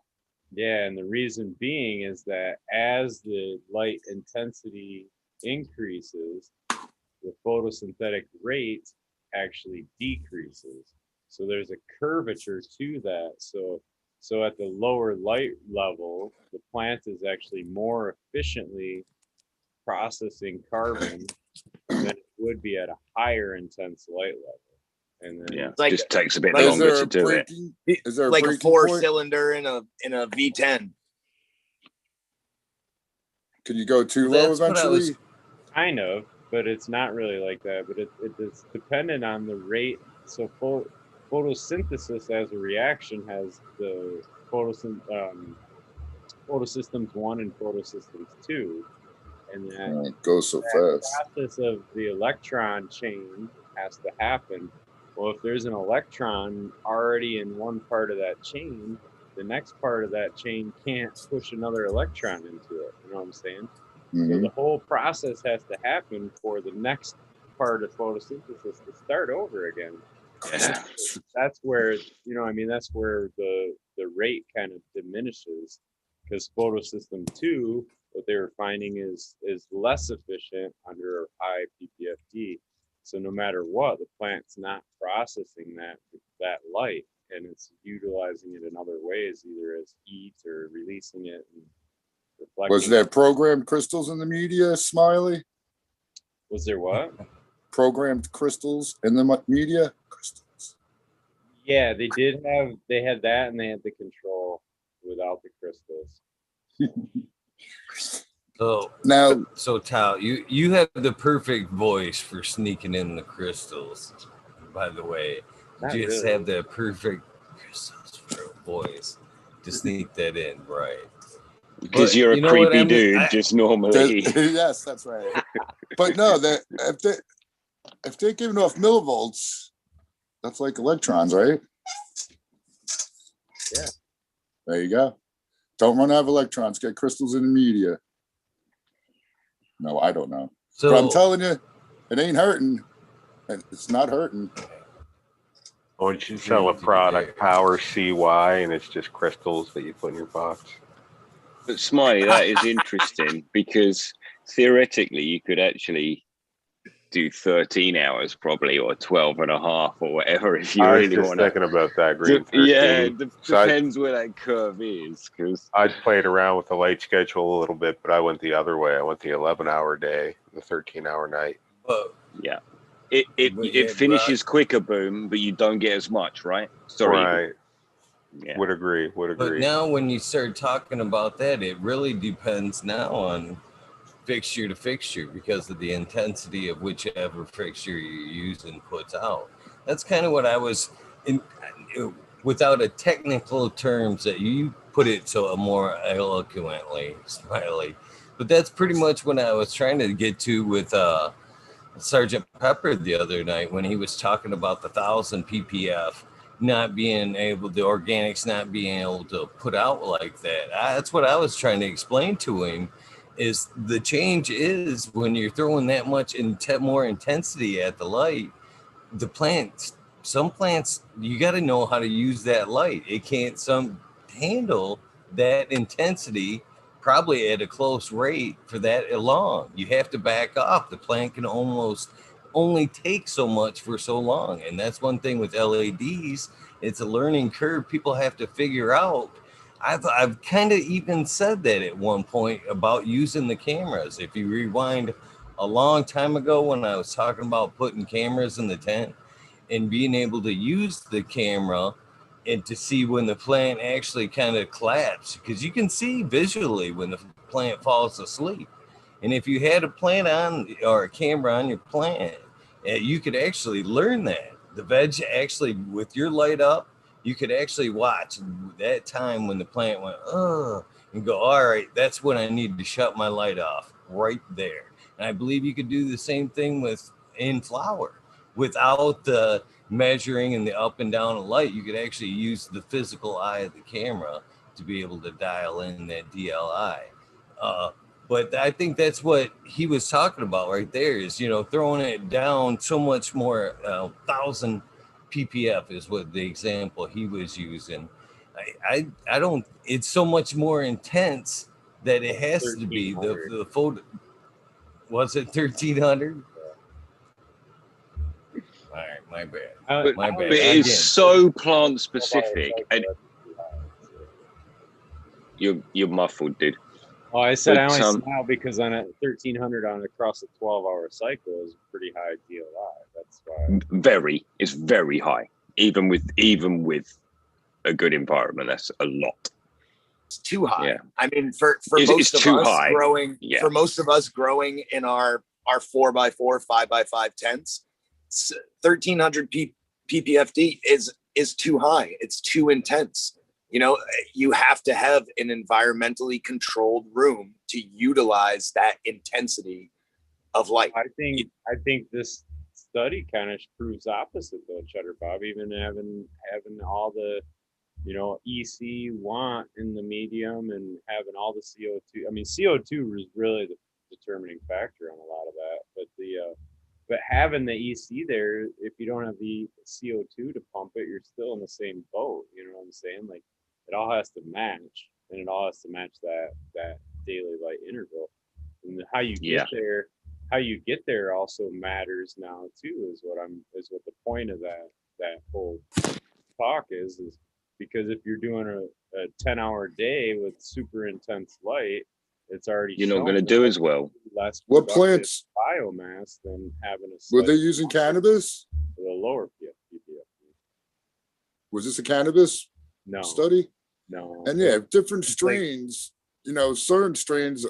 Yeah, and the reason being is that as the light intensity increases, the photosynthetic rate actually decreases. So there's a curvature to that. So at the lower light level, the plant is actually more efficiently processing carbon than it would be at a higher intense light level. And then it just takes a bit longer to do it. Is there a 4-cylinder in a V10? Can you go too low eventually? Kind of, but it's not really like that. But it's dependent on the rate. So photosynthesis as a reaction has the photosystems 1 and photosystems 2. and that It goes so that fast. process of the electron chain has to happen. Well, if there's an electron already in one part of that chain, the next part of that chain can't push another electron into it. You know what I'm saying? So Mhm. the whole process has to happen for the next part of photosynthesis to start over again. Yeah. That's where, you know, I mean, that's where the rate kind of diminishes, because photosystem 2, what they were finding is less efficient under high ppfd. So no matter what, the plant's not processing that light, and it's utilizing it in other ways, either as heat or releasing it and reflecting. Was there programmed crystals in the media, Smiley? Was there what? Programmed crystals in the media? Crystals. Yeah, they had that, and they had the control without the crystals. So Tal, you have the perfect voice for sneaking in the crystals. By the way, Not you just really. have the perfect crystals for a voice to sneak that in, right? Because But you're a you know what, creepy I mean, dude, just normally. Yes, that's right. But no, if they're giving off millivolts, that's like electrons, right? Yeah. There you go. Don't run out of electrons. Get crystals in the media. No, I don't know. So But I'm telling you, it ain't hurting. It's not hurting. Or you should sell a product, Power CY, and it's just crystals that you put in your box. But Smiley, that is interesting, because theoretically you could actually do 13 hours probably, or 12 and a half, or whatever, if you I was really just want to. thinking about that, Green 13. Yeah, So depends where that curve is. Because I played around with the light schedule a little bit, but I went the other way. I went the 11-hour day, the 13-hour night. yeah, it finishes quicker, boom, but you don't get as much, right? Sorry. Right. Yeah. Would agree. But now when you start talking about that, it really depends now on fixture to fixture because of the intensity of whichever fixture you're using puts out. That's kind of what I was in, without a technical terms that you put it so more eloquently, Smiley. But that's pretty much what I was trying to get to with Sergeant Pepper the other night when he was talking about the 1,000 ppf not being able, the organics not being able to put out like that. That's what I was trying to explain to him, is the change is when you're throwing that much more intensity at the light, the plants, some plants, you got to know how to use that light. It can't handle that intensity probably at a close rate for that long. You have to back off. The plant can almost only take so much for so long. And that's one thing with LEDs. It's a learning curve people have to figure out. I've kind of even said that at one point about using the cameras. If you rewind a long time ago when I was talking about putting cameras in the tent and being able to use the camera and to see when the plant actually kind of collapses, because you can see visually when the plant falls asleep. And if you had a plant on or a camera on your plant, you could actually learn that. The veg actually, with your light up, you could actually watch that time when the plant went, oh, and go, all right, that's when I need to shut my light off right there. And I believe you could do the same thing in flower without the measuring and the up and down of light. You could actually use the physical eye of the camera to be able to dial in that DLI. But I think that's what he was talking about right there is, throwing it down so much more, 1,000 ppf is what the example he was using. I don't, it's so much more intense that it has to be the photo. Was it 1,300? All right, my bad. But, my bad. But it's so plant specific. And you're muffled, dude. Oh, I said I only smile because on a 1,300 on across a 12-hour cycle is a pretty high DLI. That's why. It's very high. Even with a good environment, that's a lot. It's too high. Yeah. I mean, for most of us growing, for most of us growing in our 4x4, 5x5 tents, 1,300 ppfd is too high. It's too intense. You know, you have to have an environmentally controlled room to utilize that intensity of light. I think this study kind of proves opposite though, Cheddar Bob. Even having all the EC want in the medium and having all the CO2. I mean, CO2 is really the determining factor on a lot of that. But having the EC there, if you don't have the CO2 to pump it, you're still in the same boat. You know what I'm saying? Like it all has to match, and it all has to match that daily light interval. And how you get there also matters now too. Is what the point of that whole talk is because if you're doing a 10-hour day with super intense light, it's already you're not going to do as well. Less What plants biomass than having a were they using cannabis? with a lower ppf. Was this a cannabis No study? No. And yeah, different strains, certain strains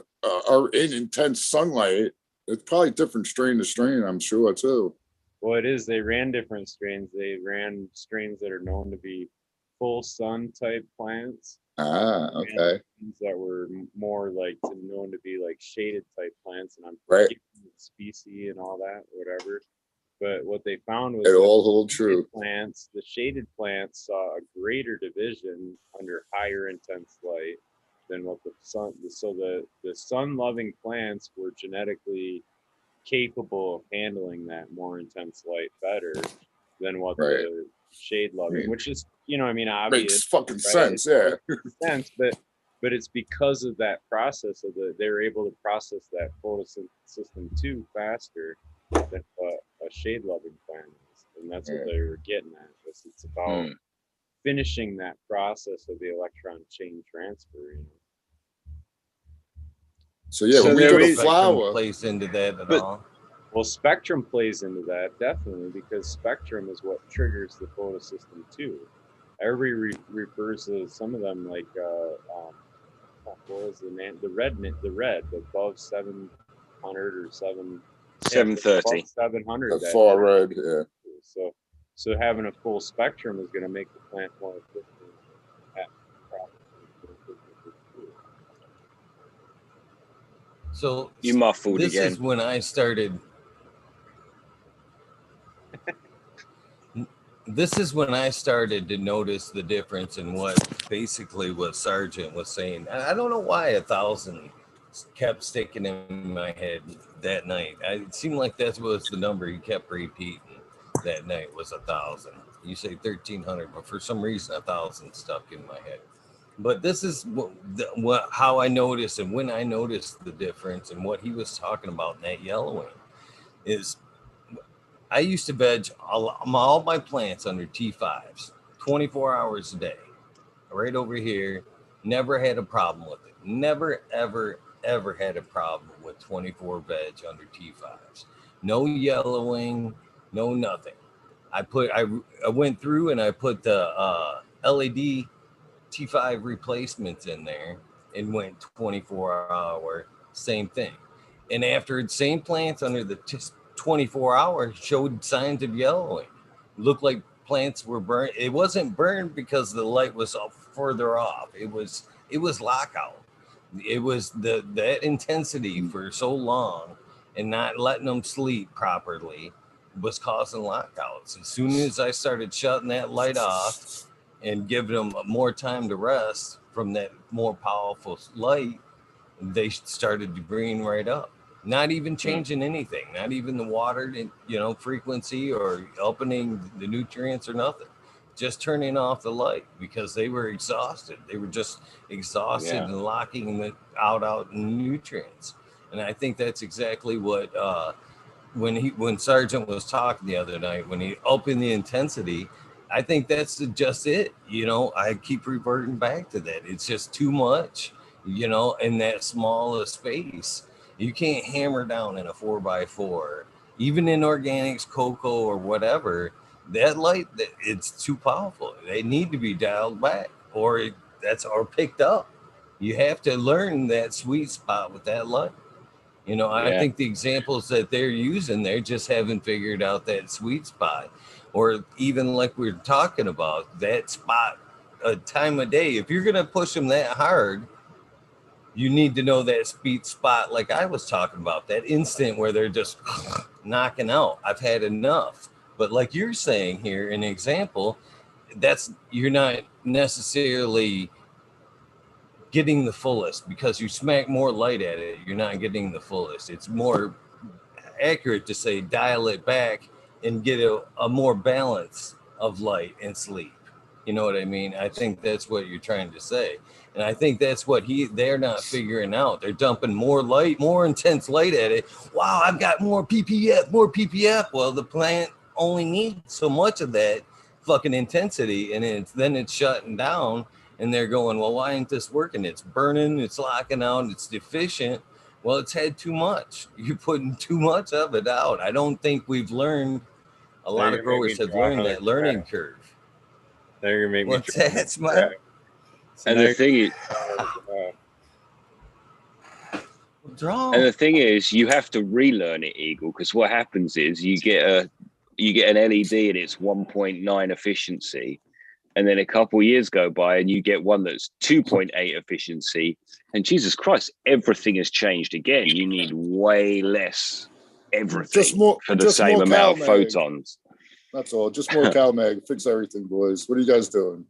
are in intense sunlight. It's probably different strain to strain, I'm sure too. Well, it is. They ran different strains. They ran strains that are known to be full sun type plants. Ah, okay. That were more like known to be like shaded type plants, and I'm right. Species and all that, whatever. But what they found was it all hold true. The shaded plants saw a greater division under higher intense light than what the sun. So the sun-loving plants were genetically capable of handling that more intense light better than what the shade-loving, which is obvious. Makes fucking sense, yeah. Sense, but it's because of that process of they're able to process that photosystem too faster than a shade-loving plant is, and that's what they were getting at. It's about finishing that process of the electron chain transfer. So when we go to flower, plays into that at all. Well, spectrum plays into that definitely because spectrum is what triggers the photosystem too. Everybody refers to some of them like what was the name? The red above 700 or 730. 700. The far red, yeah. So having a full spectrum is going to make the plant more efficient. So you muffled this again. Is when I started. This is when I started to notice the difference in what Sargent was saying. I don't know why 1,000 kept sticking in my head that night. It seemed like that was the number he kept repeating that night was 1,000. You say 1,300, but for some reason 1,000 stuck in my head. But this is how I noticed, and when I noticed the difference, and what he was talking about in that yellowing is. I used to veg all my plants under T5s, 24 hours a day, right over here. Never had a problem with it. Never, ever, ever had a problem with 24 veg under T5s. No yellowing, no nothing. I went through and I put the LED T5 replacements in there and went 24-hour, same thing. And after the same plants under the 24 hours showed signs of yellowing. Looked like plants were burned. It wasn't burned because the light was further off. It was lockout. It was that intensity for so long and not letting them sleep properly was causing lockouts. As soon as I started shutting that light off and giving them more time to rest from that more powerful light, they started to green right up. Not even changing anything, not even the water, frequency or opening the nutrients or nothing. Just turning off the light because they were exhausted. They were just exhausted and locking out nutrients. And I think that's exactly what when Sargent was talking the other night, when he opened the intensity, I think that's just it. I keep reverting back to that. It's just too much, in that small space. You can't hammer down in a 4x4, even in organics, cocoa, or whatever. That light, it's too powerful. They need to be dialed back or picked up. You have to learn that sweet spot with that light. I think the examples that they're using, they just haven't figured out that sweet spot, or even like we're talking about that spot a time of day. If you're gonna push them that hard, you need to know that sweet spot, like I was talking about, that instant where they're just knocking out. I've had enough. But like you're saying here, an example, that's you're not necessarily getting the fullest because you smack more light at it. You're not getting the fullest. It's more accurate to say dial it back and get a more balance of light and sleep. You know what I mean? I think that's what you're trying to say. And I think that's what they're not figuring out. They're dumping more light, more intense light at it. Wow, I've got more PPF, more PPF. Well, the plant only needs so much of that fucking intensity, and then it's shutting down, and they're going, well, why ain't this working? It's burning, it's locking out, it's deficient. Well, it's had too much. You're putting too much of it out. I don't think we've learned. A lot of growers have learned that learning curve. Now you're gonna make me. What's that, Smiley? And the thing is, and the thing is, you have to relearn it, Eagle, because what happens is you get an LED and it's 1.9 efficiency, and then a couple of years go by and you get one that's 2.8 efficiency, and Jesus Christ, everything has changed again. You need way less everything for the same amount of photons. That's all. Just more CalMag. Fix everything, boys. What are you guys doing?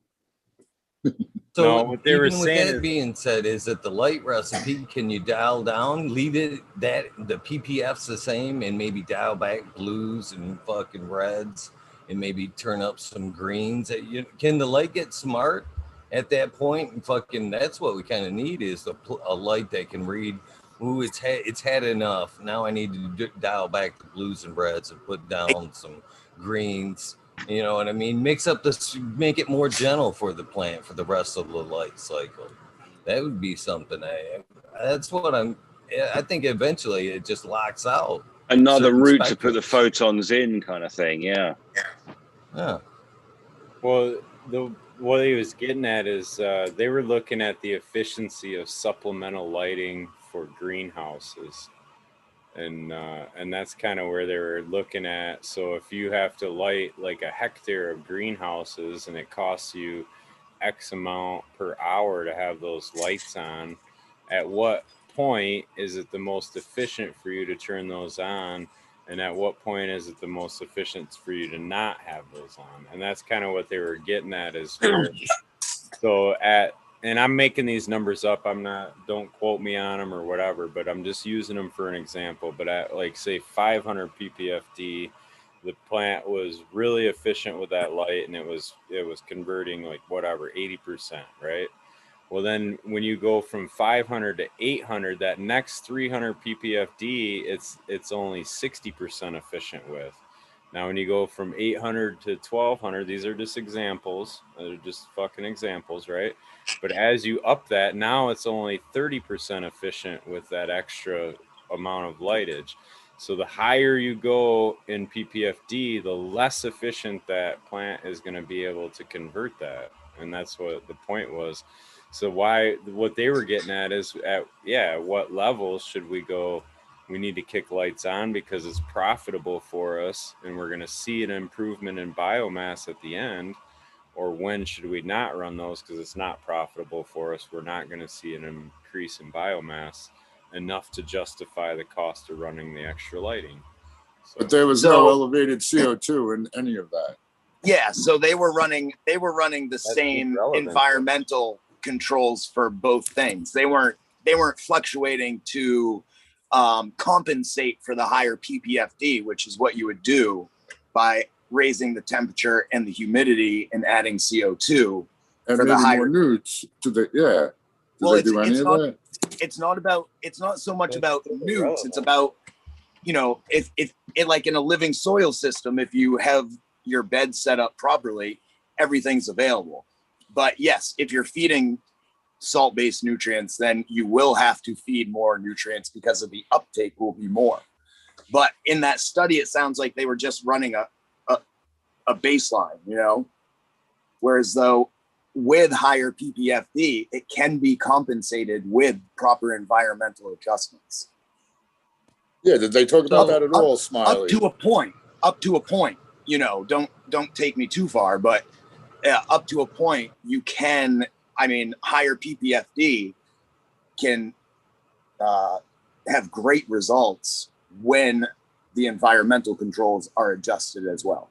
So no, what they were saying, with that being said, is that the light recipe, can you dial down, leave it that the PPF's the same, and maybe dial back blues and fucking reds, and maybe turn up some greens? Can the light get smart at that point? And fucking, that's what we kind of need, is a light that can read. Ooh, it's had enough. Now I need to dial back the blues and reds and put down some greens. You know what I mean? Mix up make it more gentle for the plant for the rest of the light cycle. That would be something. That's what I think eventually it just locks out. Another route to put the photons in, kind of thing. Yeah. Yeah. Well, what he was getting at is they were looking at the efficiency of supplemental lighting for greenhouses. And that's kind of where they were looking at. So if you have to light like a hectare of greenhouses and it costs you X amount per hour to have those lights on, at what point is it the most efficient for you to turn those on? And at what point is it the most efficient for you to not have those on? And that's kind of what they were getting at, is so and I'm making these numbers up. Don't quote me on them or whatever, but I'm just using them for an example. But at like say 500 ppfd, the plant was really efficient with that light, and it was converting like whatever 80%, right? Well, then when you go from 500 to 800, that next 300 ppfd, it's only 60% efficient with. Now, when you go from 800 to 1200, these are just examples. They're just fucking examples, right? But as you up that, now it's only 30% efficient with that extra amount of lightage. So the higher you go in PPFD, the less efficient that plant is going to be able to convert that. And that's what the point was. So what they were getting at is at what levels should we go? We need to kick lights on because it's profitable for us and we're going to see an improvement in biomass at the end. Or when should we not run those because it's not profitable for us? We're not going to see an increase in biomass enough to justify the cost of running the extra lighting. But there was no elevated CO2 in any of that. Yeah, so they were running the same environmental controls for both things. They weren't fluctuating to compensate for the higher PPFD, which is what you would do by raising the temperature and the humidity and adding CO2 and for the higher more newts to the Well, they do any of that? It's not so much about newts. It's about, if like in a living soil system, if you have your bed set up properly, everything's available. But yes, if you're feeding salt-based nutrients, then you will have to feed more nutrients because of the uptake will be more. But in that study, it sounds like they were just running a baseline, whereas though with higher PPFD, it can be compensated with proper environmental adjustments. Yeah, did they talk about that at all, Smiley? Up to a point, don't take me too far, but up to a point, you can, I mean, higher PPFD can have great results when the environmental controls are adjusted as well.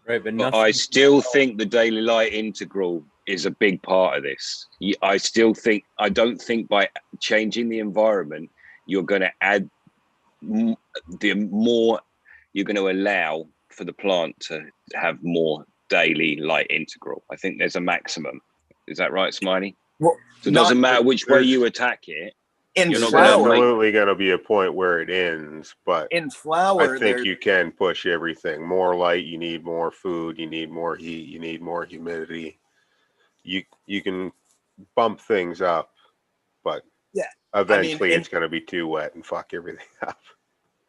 Right, but But I still think the daily light integral is a big part of this. I don't think by changing the environment, you're going to add the more you're going to allow for the plant to have more daily light integral. I think there's a maximum. Is that right, Smiley? Well, so it doesn't matter which way you attack it. In you're not There's flower, absolutely going to be a point where it ends, but in flower, I think you can push everything. More light, you need more food, you need more heat, you need more humidity. You can bump things up, but yeah, eventually it's going to be too wet and fuck everything up.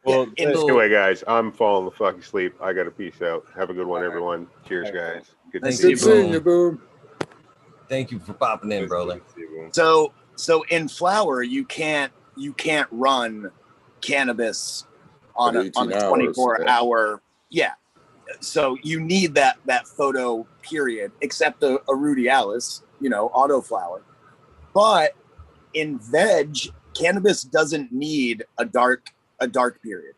Well, Anyway, guys, I'm falling the fuck asleep. I got to peace out. Have a good one, everyone. Cheers, guys. Good to see you. Good seeing you, Boom. Thank you for popping in, brother. So in flower, you can't run cannabis on a 24-hour. Yeah. So you need that photo period, except a rudialis, auto flower. But in veg, cannabis doesn't need a dark period.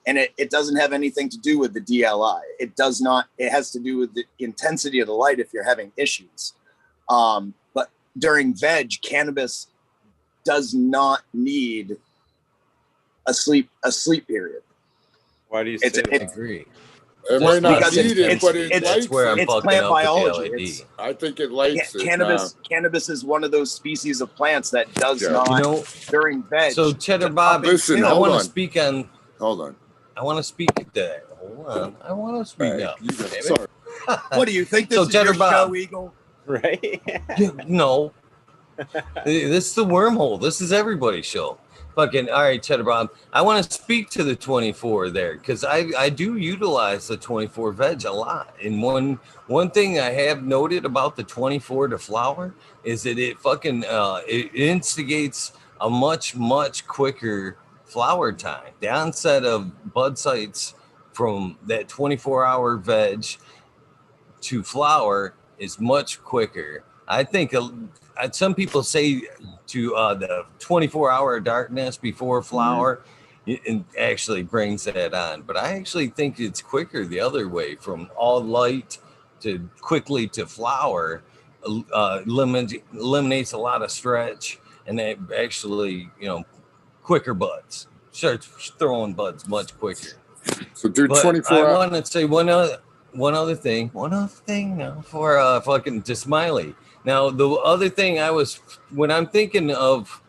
And it doesn't have anything to do with the DLI. It does not. It has to do with the intensity of the light if you're having issues. But during veg, cannabis does not need a sleep period. Why do you say that? I agree. It might not need it, but it that's lights where I'm it's fucking plant up biology. with the LED. I think it lights it. Cannabis is one of those species of plants that does not during veg. So Cheddar Bob, listen, I want to on. speak on. Hold on. I want to speak to that. Hold on. I want to speak now. Sorry. What do you think this is Cheddar your Bob, show, Eagle? Right? No. This is the wormhole. This is everybody's show. Fucking all right, Cheddar Bob. I want to speak to the 24 there because I do utilize the 24 veg a lot. And one thing I have noted about the 24 to flower is that it fucking it instigates a much quicker flower time. The onset of bud sites from that 24-hour veg to flower is much quicker. I think some people say to the 24-hour darkness before flower, it actually brings that on. But I actually think it's quicker the other way, from all light to quickly to flower. Eliminates a lot of stretch, and it actually, quicker buds. Starts throwing buds much quicker. So do 24 I want to say one other thing now for fucking to Smiley. Now the other thing when I'm thinking of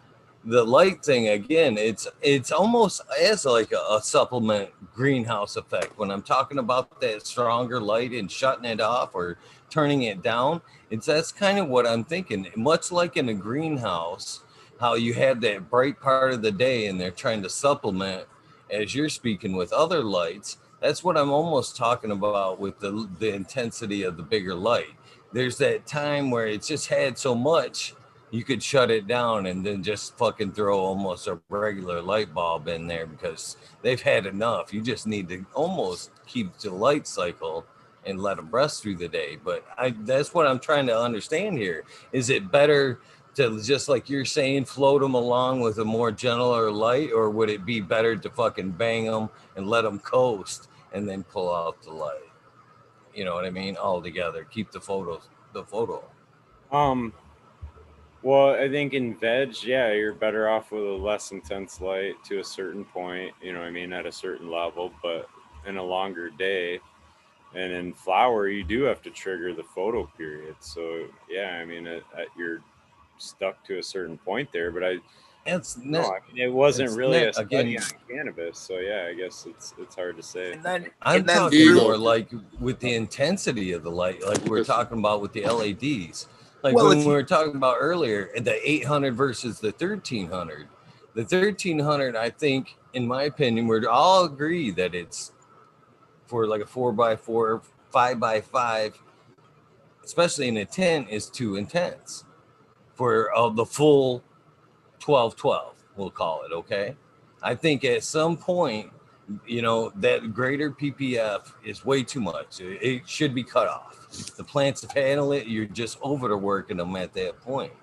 the light thing again, it's almost as like a supplement greenhouse effect. When I'm talking about that stronger light and shutting it off or turning it down, that's kind of what I'm thinking. Much like in a greenhouse, how you have that bright part of the day and they're trying to supplement as you're speaking with other lights. That's what I'm almost talking about with the intensity of the bigger light. There's that time where it's just had so much, you could shut it down and then just fucking throw almost a regular light bulb in there because they've had enough. You just need to almost keep the light cycle and let them rest through the day. But that's what I'm trying to understand here. Is it better to, just like you're saying, float them along with a more gentler light, or would it be better to fucking bang them and let them coast and then pull out the light? You know what I mean? All together, keep the photo. Well, I think in veg, yeah, you're better off with a less intense light to a certain point, at a certain level, but in a longer day. And in flower, you do have to trigger the photo period. So, yeah, you're stuck to a certain point there, but it wasn't really a study on cannabis. So, yeah, I guess it's hard to say. I'm talking more like with the intensity of the light, like we were talking about with the LEDs. Like when we were talking about earlier, the 800 versus the 1300. The 1300, I think, in my opinion, we'd all agree that it's for like a 4x4, 5x5, especially in a 10, is too intense for the full 12-12, we'll call it, okay? I think at some point, that greater PPF is way too much. It should be cut off. the plants have handled it. You're just overworking them at that point.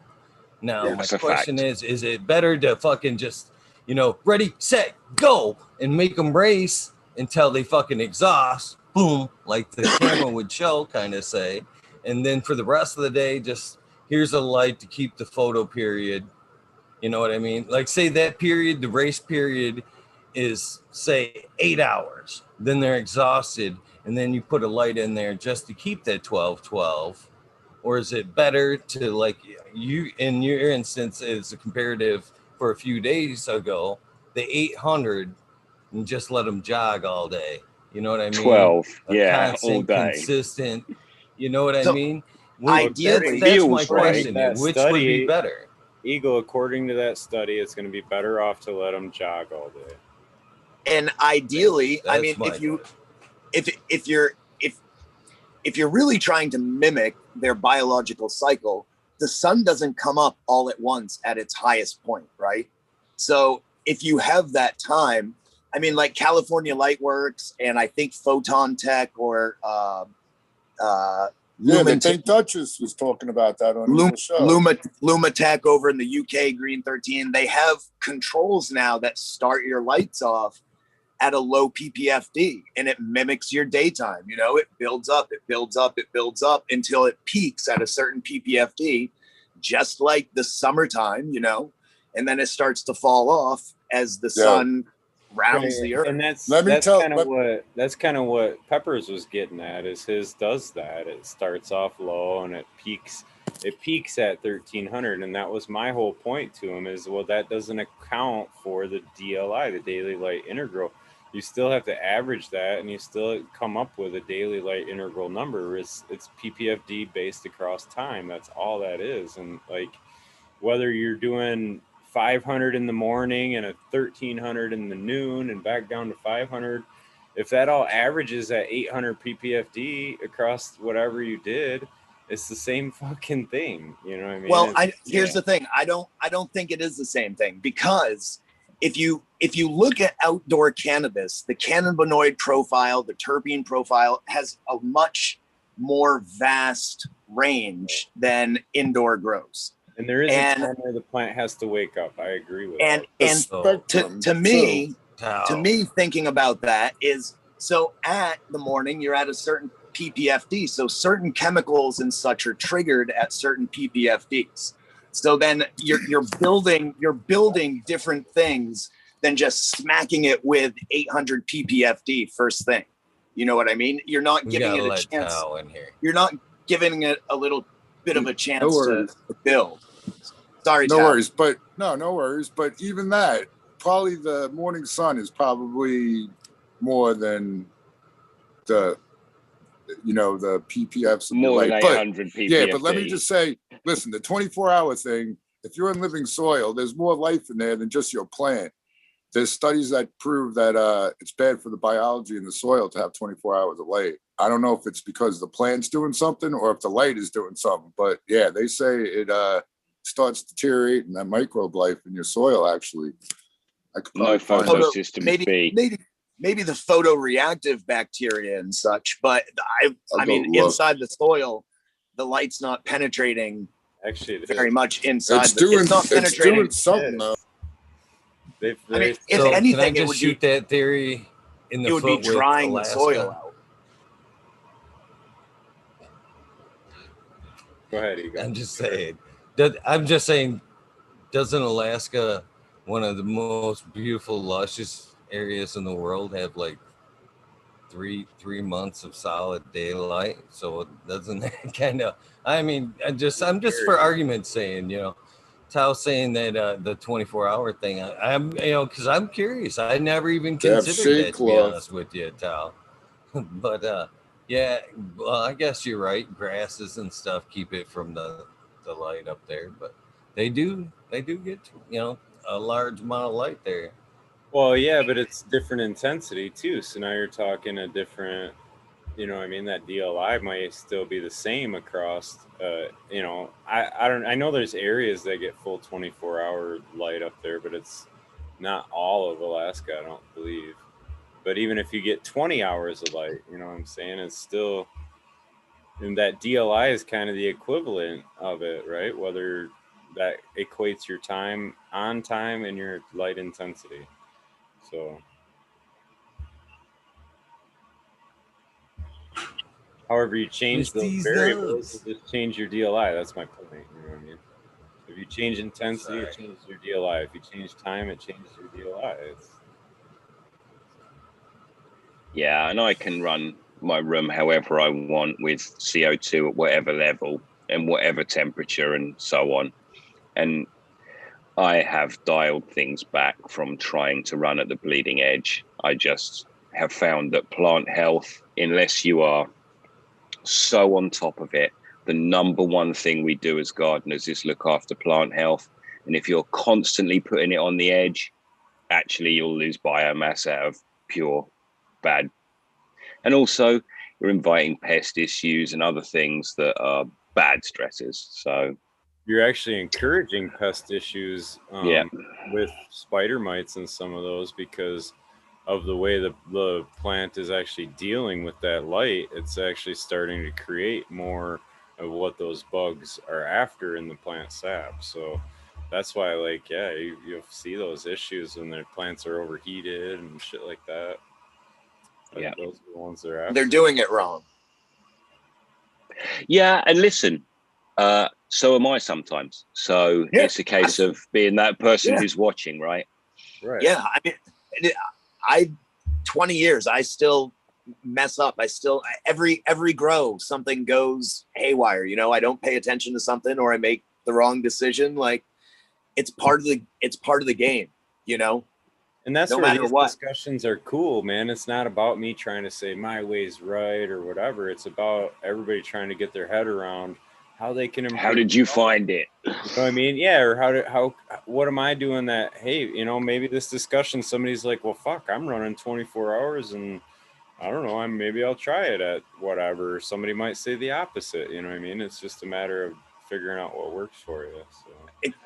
Now, my That's a question fact. is it better to fucking just, ready, set, go, and make them race until they fucking exhaust, boom, like the camera would show, kind of say, and then for the rest of the day, just here's a light to keep the photo period. You know what I mean? Like, say that period, the race period is, say, 8 hours. Then they're exhausted, and then you put a light in there just to keep that 12-12. Or is it better to, like, you, in your instance, is a comparative for a few days ago, the 800, and just let them jog all day? You know what I mean? 12, A yeah, all constant, day. consistent, you know what I So, mean? ideally- That's my Feels right. question. That Which would be study- better? Eagle, according to that study, it's going to be better off to let them jog all day. And ideally, I mean, That's my question. if you're really trying to mimic their biological cycle, the sun doesn't come up all at once at its highest point, right? So if you have that time, I mean, like California Lightworks and I think Photon Tech or Yeah, the St. Duchess was talking about that on the show. Lumatech over in the UK, Green 13, they have controls now that start your lights off at a low PPFD, and it mimics your daytime. It builds up, it builds up, it builds up until it peaks at a certain PPFD, just like the summertime, and then it starts to fall off as the sun rounds the earth. And that's kind of what Peppers was getting at. Is his does that? It starts off low and it peaks at 1300, and that was my whole point to him. Is, well, that doesn't account for the DLI, the daily light integral. You still have to average that, and you still come up with a daily light integral number. It's PPFD based across time. That's all that is. And like, whether you're doing 500 in the morning and a 1300 in the noon and back down to 500, if that all averages at 800 ppfd across whatever you did, it's the same fucking thing. You know what I mean? Well, here's the thing. I don't think it is the same thing, because if you look at outdoor cannabis, the cannabinoid profile, the terpene profile has a much more vast range than indoor grows. And there is a time where the plant has to wake up. I agree with that. And to me, thinking about that is, so at the morning, you're at a certain PPFD. So certain chemicals and such are triggered at certain PPFDs. So then you're building different things than just smacking it with 800 PPFD first thing. You know what I mean? You're not giving it a chance. You're not giving it a little bit of a chance to build. Sorry, no worries. But even that, probably the morning sun is probably more than the PPFs. More than 800 PPFD. Yeah, but let me just say, listen, the 24-hour thing, if you're in living soil, there's more life in there than just your plant. There's studies that prove that it's bad for the biology in the soil to have 24 hours of light. I don't know if it's because the plant's doing something or if the light is doing something, but yeah, they say it starts deteriorating that microbe life in your soil. Actually, I could probably find maybe the photoreactive bacteria and such, but I mean, inside the soil, the light's not penetrating very much inside. It's not penetrating something though. I mean, if anything, it would shoot that theory in the it would be drying the soil out. Go ahead, Eagle. I'm just saying, doesn't Alaska, one of the most beautiful, luscious areas in the world, have like three months of solid daylight? So doesn't that kind of? I mean, I'm just for argument's saying, Tao's saying that the 24-hour thing. I'm because I'm curious. I never even considered that, to be honest with you, Tao. But yeah, well, I guess you're right. Grasses and stuff keep it from the light up there, but they do get a large amount of light there. Well, yeah, but it's different intensity too. So now you're talking a different, that DLI might still be the same across, I know there's areas that get full 24-hour light up there, but it's not all of Alaska, I don't believe. But even if you get 20 hours of light, you know what I'm saying, it's still And that DLI is kind of the equivalent of it, right? Whether that equates your time on time and your light intensity. So, however you change those variables, you just change your DLI. That's my point. You know what I mean? If you change intensity, it changes your DLI. If you change time, it changes your DLI. Yeah, and I can run my room however I want with CO2 at whatever level and whatever temperature and so on. And I have dialed things back from trying to run at the bleeding edge. I just have found that plant health, unless you are so on top of it, the number one thing we do as gardeners is look after plant health. And if you're constantly putting it on the edge, actually you'll lose biomass out of pure bad. And also you're inviting pest issues and other things that are bad stressors. So you're actually encouraging pest issues with spider mites and some of those because of the way the plant is actually dealing with that light. It's actually starting to create more of what those bugs are after in the plant sap. So that's why, like, yeah, you'll see those issues when their plants are overheated and shit like that. Yeah, those are the ones they're after. They're doing it wrong. Yeah, and listen, so am I sometimes. So it's a case of being that person who's watching, right? Right. Yeah, I mean, 20 years, I still mess up. Every grow, something goes haywire. You know, I don't pay attention to something or I make the wrong decision. Like, it's part of the game, you know? And that's no where matter these what. discussions are cool, man. It's not about me trying to say my way's right or whatever. It's about everybody trying to get their head around how they can improve. How did you find it? You know what I mean? Yeah. Or what am I doing that? Hey, you know, maybe this discussion, somebody's like, well, fuck, I'm running 24 hours and I don't know. Maybe I'll try it at whatever. Somebody might say the opposite. You know what I mean? It's just a matter of figuring out what works for you. So.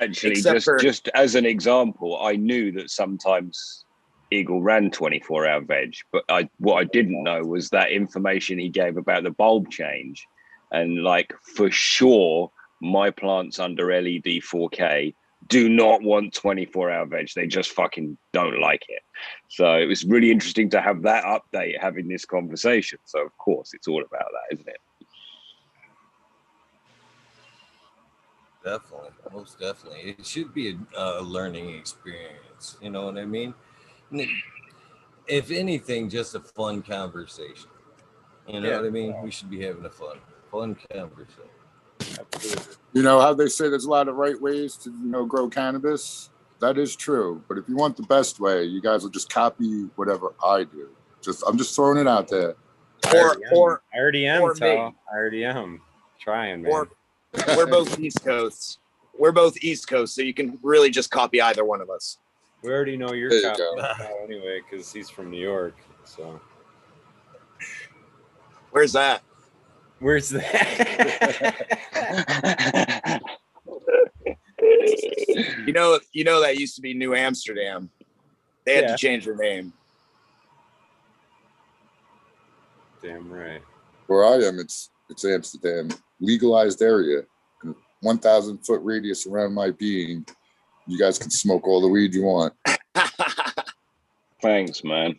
Actually, just as an example, I knew that sometimes Eagle ran 24-hour veg, but what I didn't know was that information he gave about the bulb change. And like, for sure, my plants under LED 4K do not want 24-hour veg. They just fucking don't like it. So it was really interesting to have that update, having this conversation. So of course, it's all about that, isn't it? Definitely, most definitely. It should be a learning experience. You know what I mean? If anything, just a fun conversation. You know what I mean? We should be having a fun conversation. Absolutely. You know how they say there's a lot of right ways to, you know, grow cannabis? That is true. But if you want the best way, you guys will just copy whatever I do. I'm just throwing it out there. I already am trying, man. We're both East Coast. We're both East Coast, so you can really just copy either one of us. We already know your There you copy go. anyway, because he's from New York. So Where's that? where's that? You know that used to be New Amsterdam. They had to change their name. Damn right. Where I am, it's Amsterdam, legalized area, 1,000 foot radius around my being. You guys can smoke all the weed you want. Thanks, man.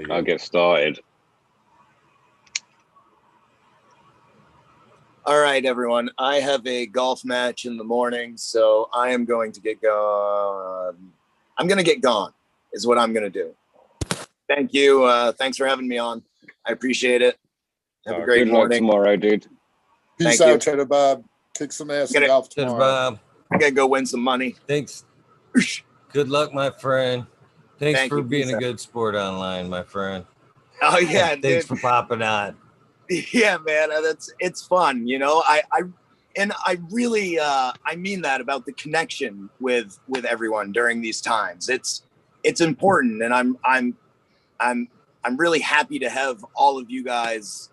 I'll get started. All right, everyone. I have a golf match in the morning, so I am going to get gone. I'm going to get gone is what I'm going to do. Thank you. Thanks for having me on. I appreciate it. Have a great morning. Tomorrow, dude. Peace out, Cheddar Bob. Kick some ass in golf tomorrow. Bob. I got to go win some money. Thanks. Good luck, my friend. Thanks for being a good sport online, my friend. Oh, yeah. Thanks for popping on. Yeah, man. It's fun. You know, I really, I mean that about the connection with everyone during these times. It's important. And I'm really happy to have all of you guys,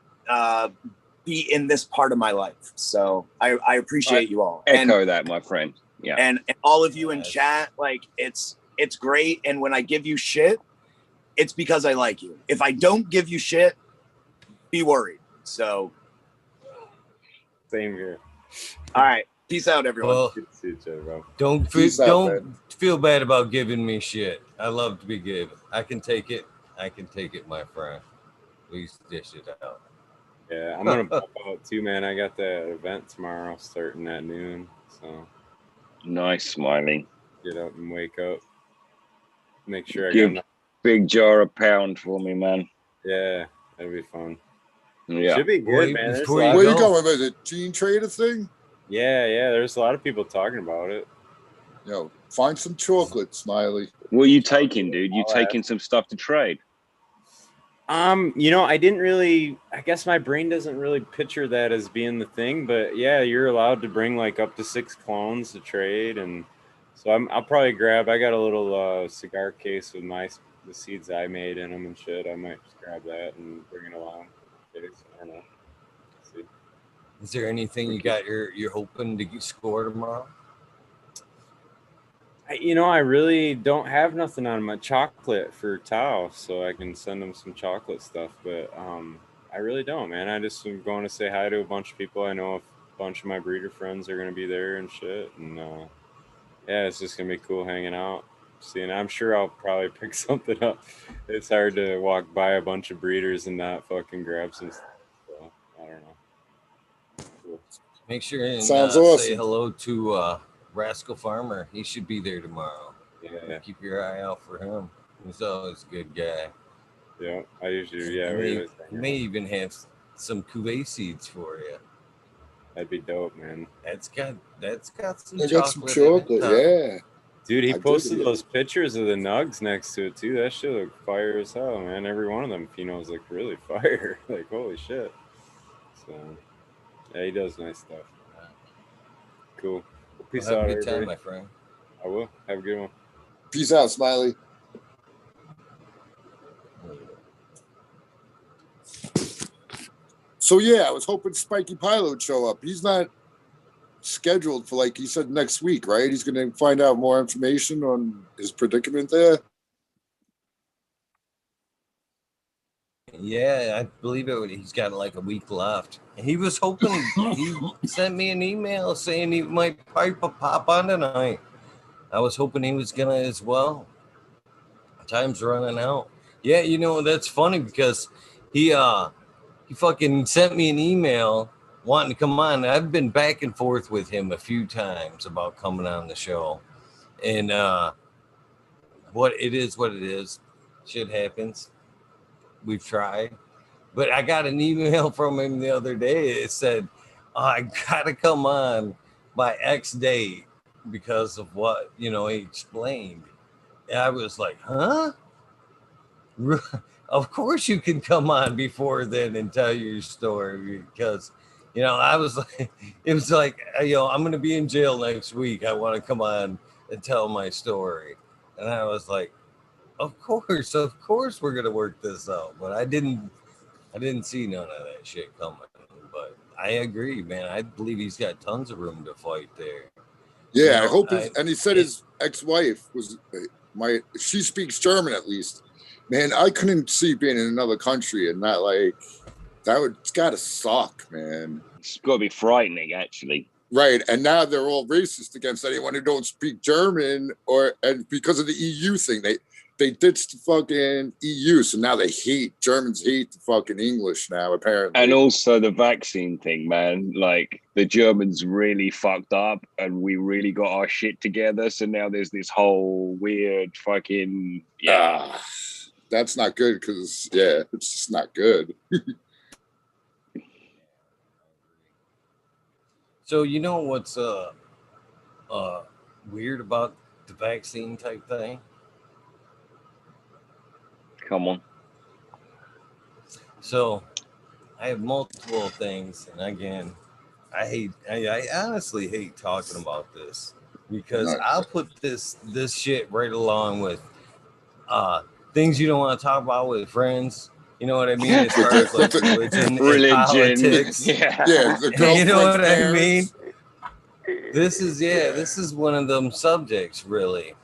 be in this part of my life. So I appreciate you all. Echo that, my friend. Yeah. And all of you in chat, like it's great. And when I give you shit, it's because I like you. If I don't give you shit, be worried. So, Same here. all right. Peace out, everyone. Well, Good to see each other, bro. Peace out, don't man. feel bad about giving me shit. I love to be given. I can take it. I can take it, my friend. Please dish it out. Yeah, I'm gonna pop out too, man. I got that event tomorrow starting at noon, so Nice, Smiley. get up and wake up. Make sure I Give got enough. big jar of pound for me, man. Yeah, that'd be fun. Yeah. Should be good, Wait, man. There's a before lot you of- Where go. you going with it? Gene Trader thing? yeah, there's a lot of people talking about it. Yo, find some chocolate, Smiley. What are you taking, dude? You I'll taking some stuff to trade? I didn't really. I guess my brain doesn't really picture that as being the thing, but yeah, you're allowed to bring like up to 6 clones to trade, and so I'll probably grab. I got a little cigar case with the seeds I made in them and shit. I might just grab that and bring it along. I don't know. Let's see. Is there anything you got you're hoping to score tomorrow? I really don't have nothing on my chocolate for Tao, so I can send them some chocolate stuff. But I really don't, man. I just am going to say hi to a bunch of people. I know a bunch of my breeder friends are going to be there and shit. And yeah, it's just going to be cool hanging out. Seeing, I'm sure I'll probably pick something up. It's hard to walk by a bunch of breeders and not fucking grab some stuff. So, I don't know. Cool. Make sure and Sounds say awesome. hello to Rascal Farmer. He should be there tomorrow. Yeah. Keep your eye out for him. He's always a good guy. Yeah, I usually, yeah. He may even have some cuvee seeds for you. That'd be dope, man. That's got some I chocolate. got some chocolate, yeah. Dude, he I dig posted it. those pictures of the nugs next to it too. That shit looked fire as hell, man. Every one of them phenos look really fire. Like, holy shit. So, yeah, he does nice stuff. Cool. Well, peace Well, out, have a good time, everybody. my friend. I will. Have a good one. Peace out, Smiley. So yeah, I was hoping Spiky Pilot would show up. He's not scheduled for, like he said, next week, right? He's going to find out more information on his predicament there. Yeah, I believe it. He's got like a week left. He was hoping. He sent me an email saying he might pop on tonight. I was hoping he was gonna as well. Time's running out. Yeah, that's funny because he fucking sent me an email wanting to come on. I've been back and forth with him a few times about coming on the show, and what it is. Shit happens. We've tried, but I got an email from him the other day. It said, I gotta come on by X date because of what he explained. And I was like, huh? Of course you can come on before then and tell your story, because I was like, it was like, I'm gonna be in jail next week. I want to come on and tell my story. And I was like, of course we're gonna work this out. But I didn't see none of that shit coming. But I agree, man. I believe he's got tons of room to fight there. Yeah, I hope. And he said his ex-wife was she speaks German at least. Man, I couldn't see being in another country and not it's got to suck, man. It's got to be frightening, actually. Right, and now they're all racist against anyone who don't speak German, and because of the EU thing, they ditched the fucking EU, so now Germans hate the fucking English now, apparently. And also the vaccine thing, man. Like, the Germans really fucked up and we really got our shit together. So now there's this whole weird fucking, that's not good because, it's just not good. So what's weird about the vaccine type thing? Come on. So I have multiple things, and again, I honestly hate talking about this because I'll put this shit right along with things you don't want to talk about with friends. You know what I mean? As far as like religion, politics. Yeah. You know what I mean? This is one of them subjects, really.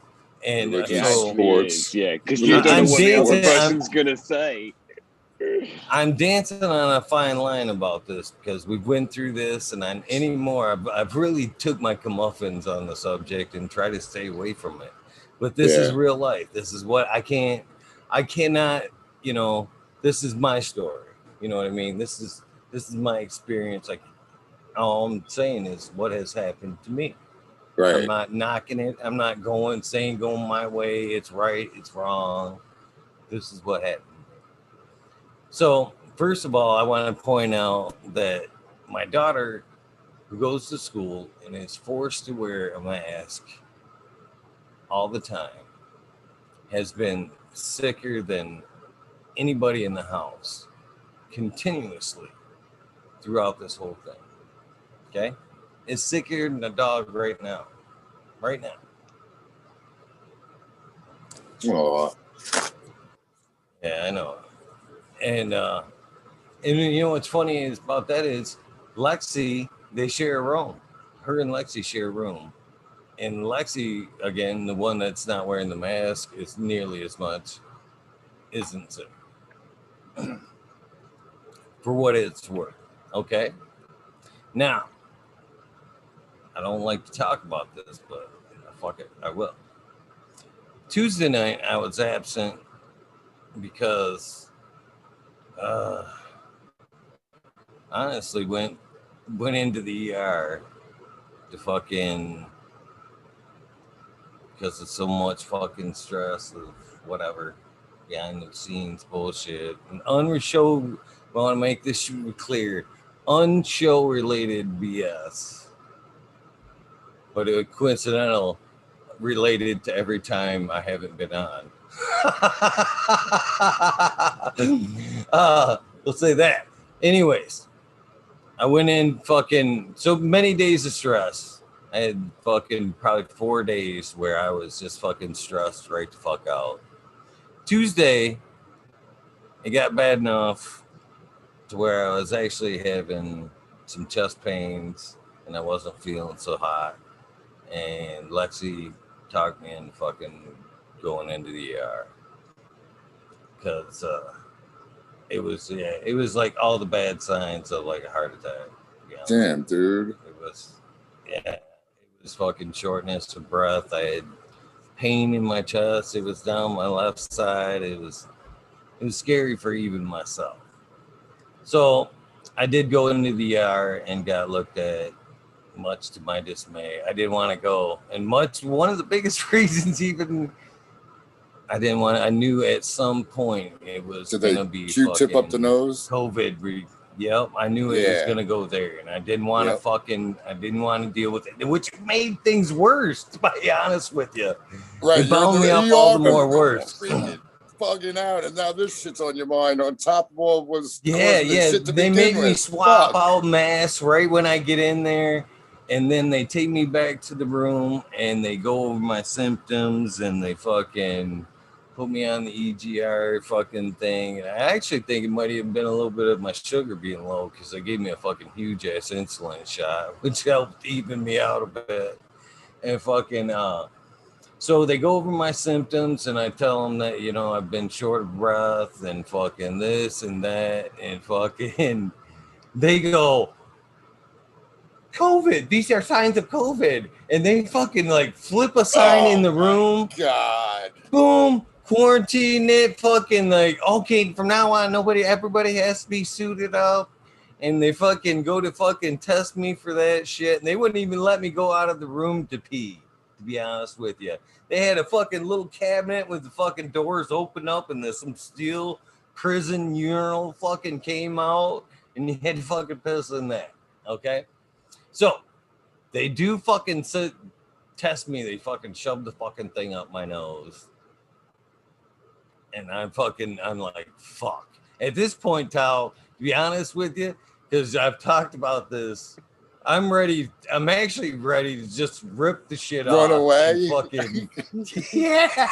Religious Yeah, so, sports. Yeah, because you don't I'm know what the other dancing. person's gonna say. I'm dancing on a fine line about this because we've went through this, and I've really took my comeuppance on the subject and try to stay away from it. But this is real life. This is what I cannot, this is my story. You know what I mean? This is my experience. Like, all I'm saying is what has happened to me. right. I'm not knocking it. I'm not going my way. It's right. It's wrong. This is what happened. So, first of all, I want to point out that my daughter, who goes to school and is forced to wear a mask all the time, has been sicker than anybody in the house continuously throughout this whole thing. Okay? Is sicker than a dog right now. Right now. Oh, Yeah, I know. And you know what's funny is about that is Lexi, they share a room. Her and Lexi share a room. And Lexi, again, the one that's not wearing the mask, is nearly as much, isn't sick. For what it's worth. Okay? Now, I don't like to talk about this, but fuck it, I will. Tuesday night, I was absent because honestly went into the ER to fucking, because of so much fucking stress of whatever behind the scenes bullshit and unshow. I want to make this clear: unshow related BS, but it was coincidental related to every time I haven't been on. We'll say that. Anyways, I went in fucking so many days of stress. I had fucking probably 4 days where I was just fucking stressed right the fuck out. Tuesday, it got bad enough to where I was actually having some chest pains and I wasn't feeling so hot. And Lexi talked me into fucking going into the ER because it was like all the bad signs of like a heart attack. damn, dude. It was fucking shortness of breath. I had pain in my chest. It was down my left side. It was scary for even myself. So I did go into the ER and got looked at, much to my dismay. I didn't want to go. And one of the biggest reasons even I didn't want to, I knew at some point it was going to be Q-tip up the nose? COVID. Yep, I knew it was going to go there. And I didn't want to I didn't want to deal with it, which made things worse, to be honest with you. Right. It bound me up all the more worse. Bugging out, and now this shit's on your mind on top of all was they made me swap out masks right when I get in there, and then they take me back to the room and they go over my symptoms and they fucking put me on the EGR fucking thing. And I actually think it might have been a little bit of my sugar being low because they gave me a fucking huge ass insulin shot, which helped even me out a bit. And fucking so they go over my symptoms and I tell them that, I've been short of breath and fucking this and that and fucking, they go, COVID, these are signs of COVID. And they fucking like flip a sign in the room. God. Boom, quarantine it, fucking like, okay, from now on, everybody has to be suited up. And they fucking go to fucking test me for that shit. And they wouldn't even let me go out of the room to pee, to be honest with you. They had a fucking little cabinet with the fucking doors open up and there's some steel prison urinal fucking came out and you had to fucking piss in that. Okay? So they do fucking test me. They fucking shove the fucking thing up my nose. And I'm like, fuck. At this point, Tal, to be honest with you, because I've talked about this, I'm actually ready to just rip the shit off. Run away? Fucking, yeah.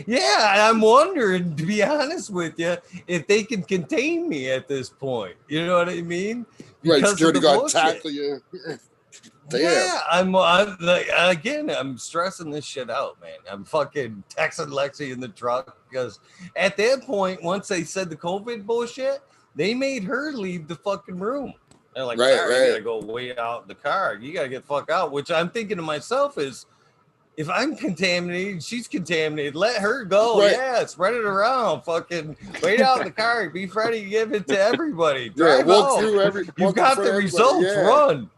Yeah, I'm wondering, to be honest with you, if they can contain me at this point. You know what I mean? Right, security guard tackle you. Damn. Yeah, I'm like, again, I'm stressing this shit out, man. I'm fucking texting Lexi in the truck because at that point, once they said the COVID bullshit, they made her leave the fucking room. They're like, Right, sorry, you right. gotta go way out in the car. You gotta get the fuck out. Which I'm thinking to myself is, if I'm contaminated, she's contaminated. Let her go. Right. Yeah, spread it around. Fucking wait out in the car. Be ready to give it to everybody. Yeah, Drive walk out. through every. You walk in got front the of everybody, results. yeah. Run.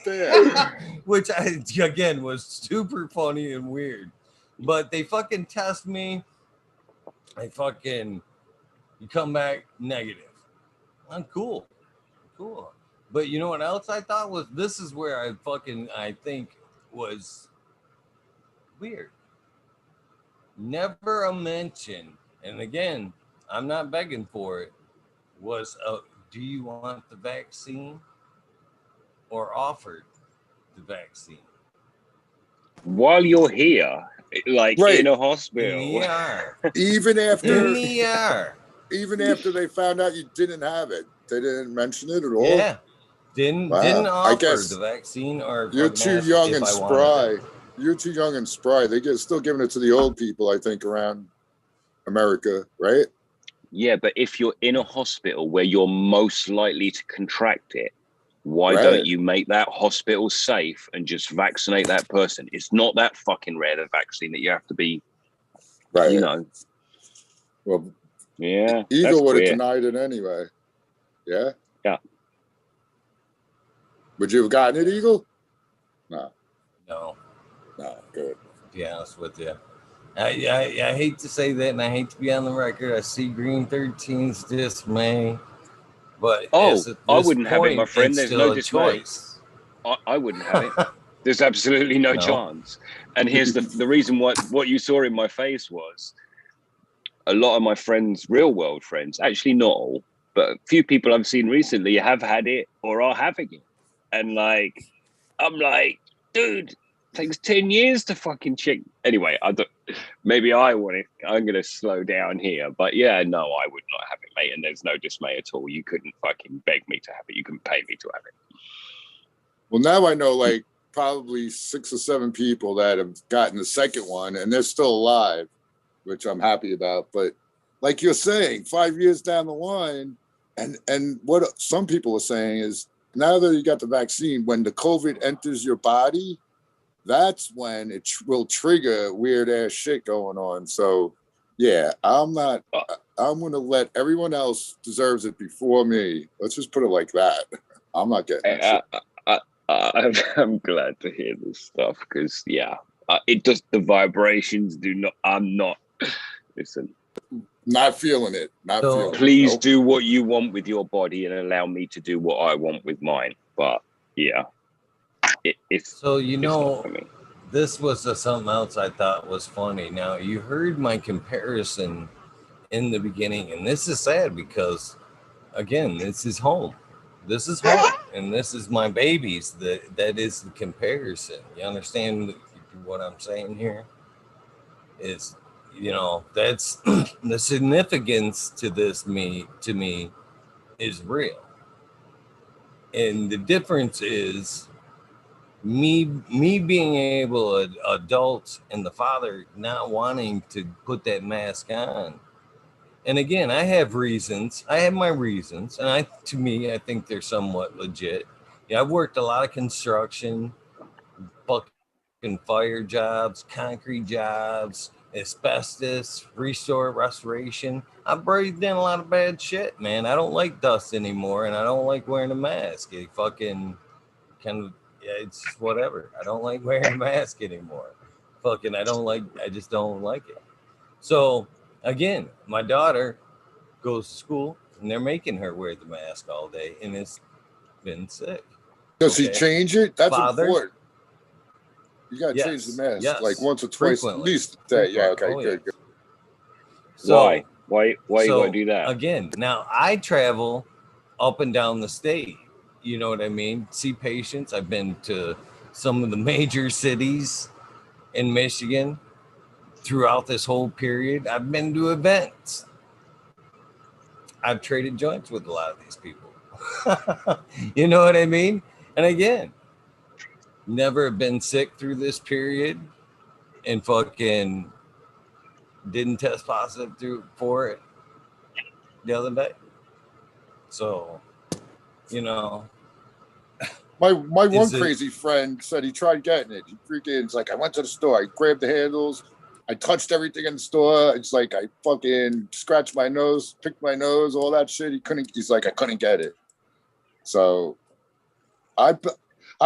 Damn. Which again was super funny and weird. But they fucking test me. You come back negative. I'm cool. Cool. But you know what else I thought was, this is where I think was weird. Never a mention, and again, I'm not begging for it, was do you want the vaccine or offered the vaccine? While you're here, like Right. in a In the hospital. ER. Even In after, the ER. even after they found out you didn't have it, they didn't mention it at all. Yeah. Didn't Wow. I offer guess the vaccine or you're fucking too ask young if and I wanted spry. it. You're too young and spry. They get still giving it to the old people, I think, around America, right? Yeah, but if you're in a hospital where you're most likely to contract it, why Right. don't you make that hospital safe and just vaccinate that person? It's not that fucking rare, the vaccine, that you have to be, Right. you know. Well, Yeah, that's Eagle would have queer. denied it anyway. Yeah. Yeah. Would you have gotten it, Eagle? No. No, No. Good. to be honest with you. I hate to say that, and I hate to be on the record. I see Green 13's dismay, but Oh, at I this wouldn't have it, my point, friend. it's There's still no a dismay. choice. I wouldn't have it. There's absolutely no No. chance. And here's the reason what you saw in my face was a lot of my friends, real world friends, actually not all, but a few people I've seen recently have had it or are having it. And like, I'm like, dude, it takes 10 years to fucking check. Anyway, maybe I'm going to slow down here. But yeah, no, I would not have it, mate. And there's no dismay at all. You couldn't fucking beg me to have it. You can pay me to have it. Well, now I know like probably 6 or 7 people that have gotten the second one and they're still alive, which I'm happy about. But like you're saying, 5 years down the line, and what some people are saying is, now that you got the vaccine, when the COVID enters your body, that's when it will trigger weird ass shit going on. So yeah, I'm going to let everyone else deserves it before me. Let's just put it like that. I'm not getting that shit. I'm glad to hear this stuff because, yeah, it does. The vibrations do not. I'm not. Listen, not feeling it. Not So- feeling it. please Nope. do what you want with your body and allow me to do what I want with mine. But yeah, it's So, it's not for me. this was something else I thought was funny. Now, you heard my comparison in the beginning, and this is sad because, again, this is home. This is home, and this is my babies. That is the comparison. You understand what I'm saying here? Is, that's the significance to me is real, and the difference is me being able, adults and the father not wanting to put that mask on. And again, I have my reasons, and I think they're somewhat legit. Yeah, I've worked a lot of construction, fucking fire jobs, concrete jobs, asbestos, restoration. I've breathed in a lot of bad shit, man. I don't like dust anymore, and I don't like wearing a mask. It fucking kind of, yeah, it's just whatever. I don't like wearing a mask anymore. I just don't like it. So again, my daughter goes to school and they're making her wear the mask all day, and it's been sick. Does he Okay. change it? That's Father? important. You got to change Yes, the mask yes. like once or twice Frequently. at least a day. Yeah, okay, Frequently. good. So, Why you gotta do that? Again, now I travel up and down the state. You know what I mean? See patients. I've been to some of the major cities in Michigan throughout this whole period. I've been to events. I've traded joints with a lot of these people. You know what I mean? And again, never been sick through this period and fucking didn't test positive for it the other day. So, you know, My one Is it- crazy friend said he tried getting it. He freaking, it's like, I went to the store, I grabbed the handles, I touched everything in the store. It's like I fucking scratched my nose, picked my nose, all that shit. He's like, I couldn't get it. So I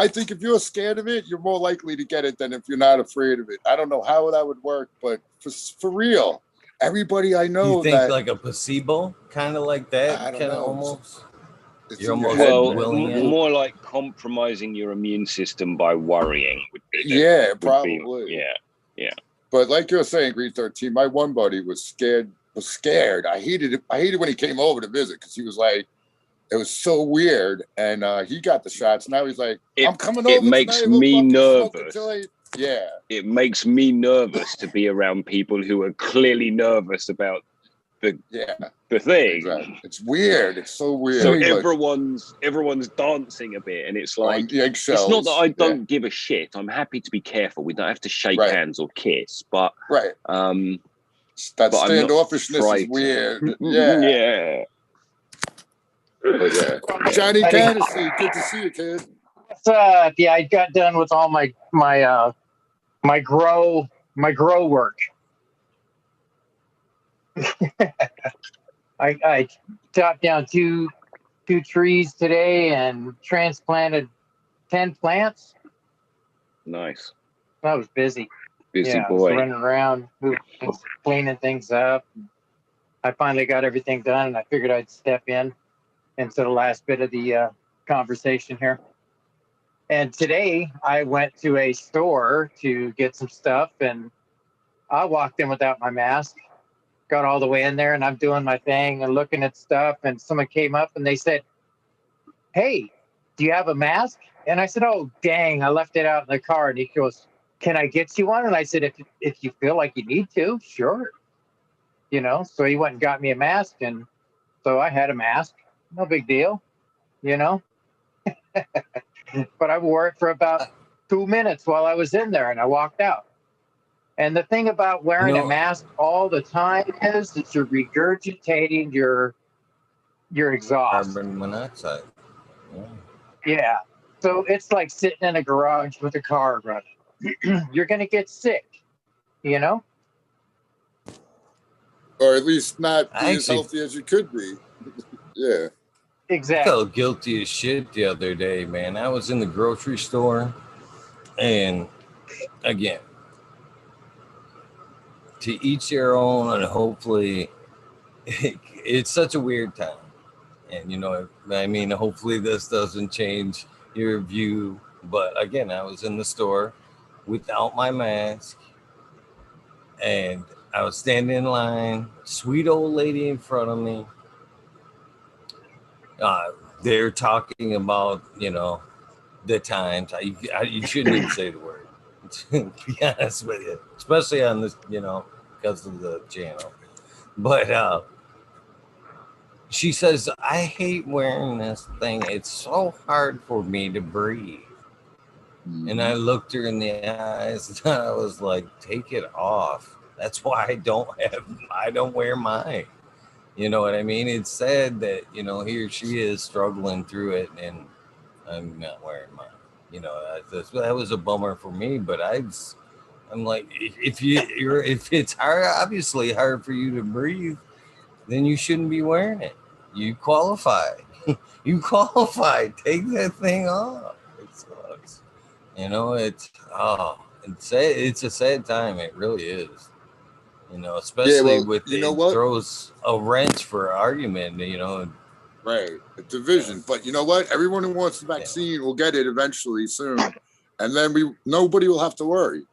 think if you're scared of it, you're more likely to get it than if you're not afraid of it. I don't know how that would work, but for real, everybody I know you think that like a placebo, kind of like that, I don't kind of know. almost. It's You're in your almost head, Well, man. willing it. more like compromising your immune system by worrying would be. Yeah, would be- probably. yeah. But like you're saying, Green 13, my one buddy was scared. I hated it. I hated when he came over to visit because he was like, it was so weird. And he got the shots. Now he's like, I'm coming over. It makes tonight, we'll me fucking smoke a nervous. joint." Yeah. It makes me nervous to be around people who are clearly nervous about Yeah. the thing. Exactly. It's weird. It's so weird. So but everyone's dancing a bit, and it's like on eggshells. it's not that I Yeah. don't give a shit. I'm happy to be careful. We don't have to shake Right. hands or kiss, but Right. That but I'm not standoffishness is frightened. weird. Yeah. Yeah. But yeah. Johnny Candace, good to see you, kid. Yeah, I got done with all my grow work. I chopped down two trees today and transplanted 10 plants. Nice. I was busy. Busy I was boy. running around, cleaning things up. I finally got everything done, and I figured I'd step in into the last bit of the conversation here. And today I went to a store to get some stuff, and I walked in without my mask, got all the way in there, and I'm doing my thing and looking at stuff, and someone came up and they said, "Hey, do you have a mask?" And I said, "Oh, dang, I left it out in the car." And he goes, "Can I get you one?" And I said, if you feel like you need to, sure. So he went and got me a mask, and so I had a mask. No big deal, But I wore it for about 2 minutes while I was in there, and I walked out. And the thing about wearing a mask all the time is that you're regurgitating your exhaust. Carbon monoxide. Yeah. So it's like sitting in a garage with a car running. You're going to get sick, Or at least not be as Actually- healthy as you could be. Yeah. I Exactly. felt guilty as shit the other day, man. I was in the grocery store, and again, to each their own, and hopefully, it's such a weird time. And hopefully this doesn't change your view. But again, I was in the store without my mask, and I was standing in line. Sweet old lady in front of me. They're talking about, the times. You shouldn't even say the word, to be honest with you, especially on this, because of the channel. But she says, "I hate wearing this thing. It's so hard for me to breathe." And I looked her in the eyes and I was like, "Take it off. That's why I don't wear mine." You know what I mean? It's sad that, here she is struggling through it and I'm not wearing mine. That was a bummer for me, but I'm like, if it's hard, obviously hard for you to breathe, then you shouldn't be wearing it. You qualify. You qualify. Take that thing off. It sucks. It's a sad time. It really is. Especially with throws a wrench for argument. Right, a division. But you know what? Everyone who wants the vaccine will get it eventually soon, and then nobody will have to worry.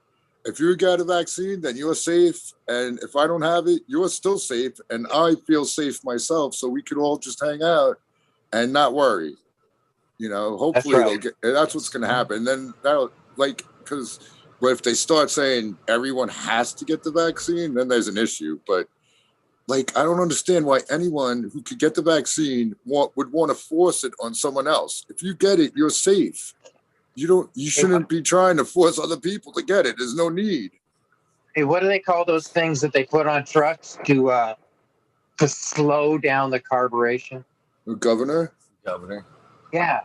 If you get a vaccine, then you're safe, and if I don't have it, you're still safe, and I feel safe myself. So we could all just hang out and not worry. Hopefully they'll get. That's what's going to happen. And then because if they start saying everyone has to get the vaccine, then there's an issue. But I don't understand why anyone who could get the vaccine would want to force it on someone else. If you get it, you're safe. You shouldn't be trying to force other people to get it. There's no need. Hey, what do they call those things that they put on trucks to slow down the carburation? Governor? Governor. Yeah.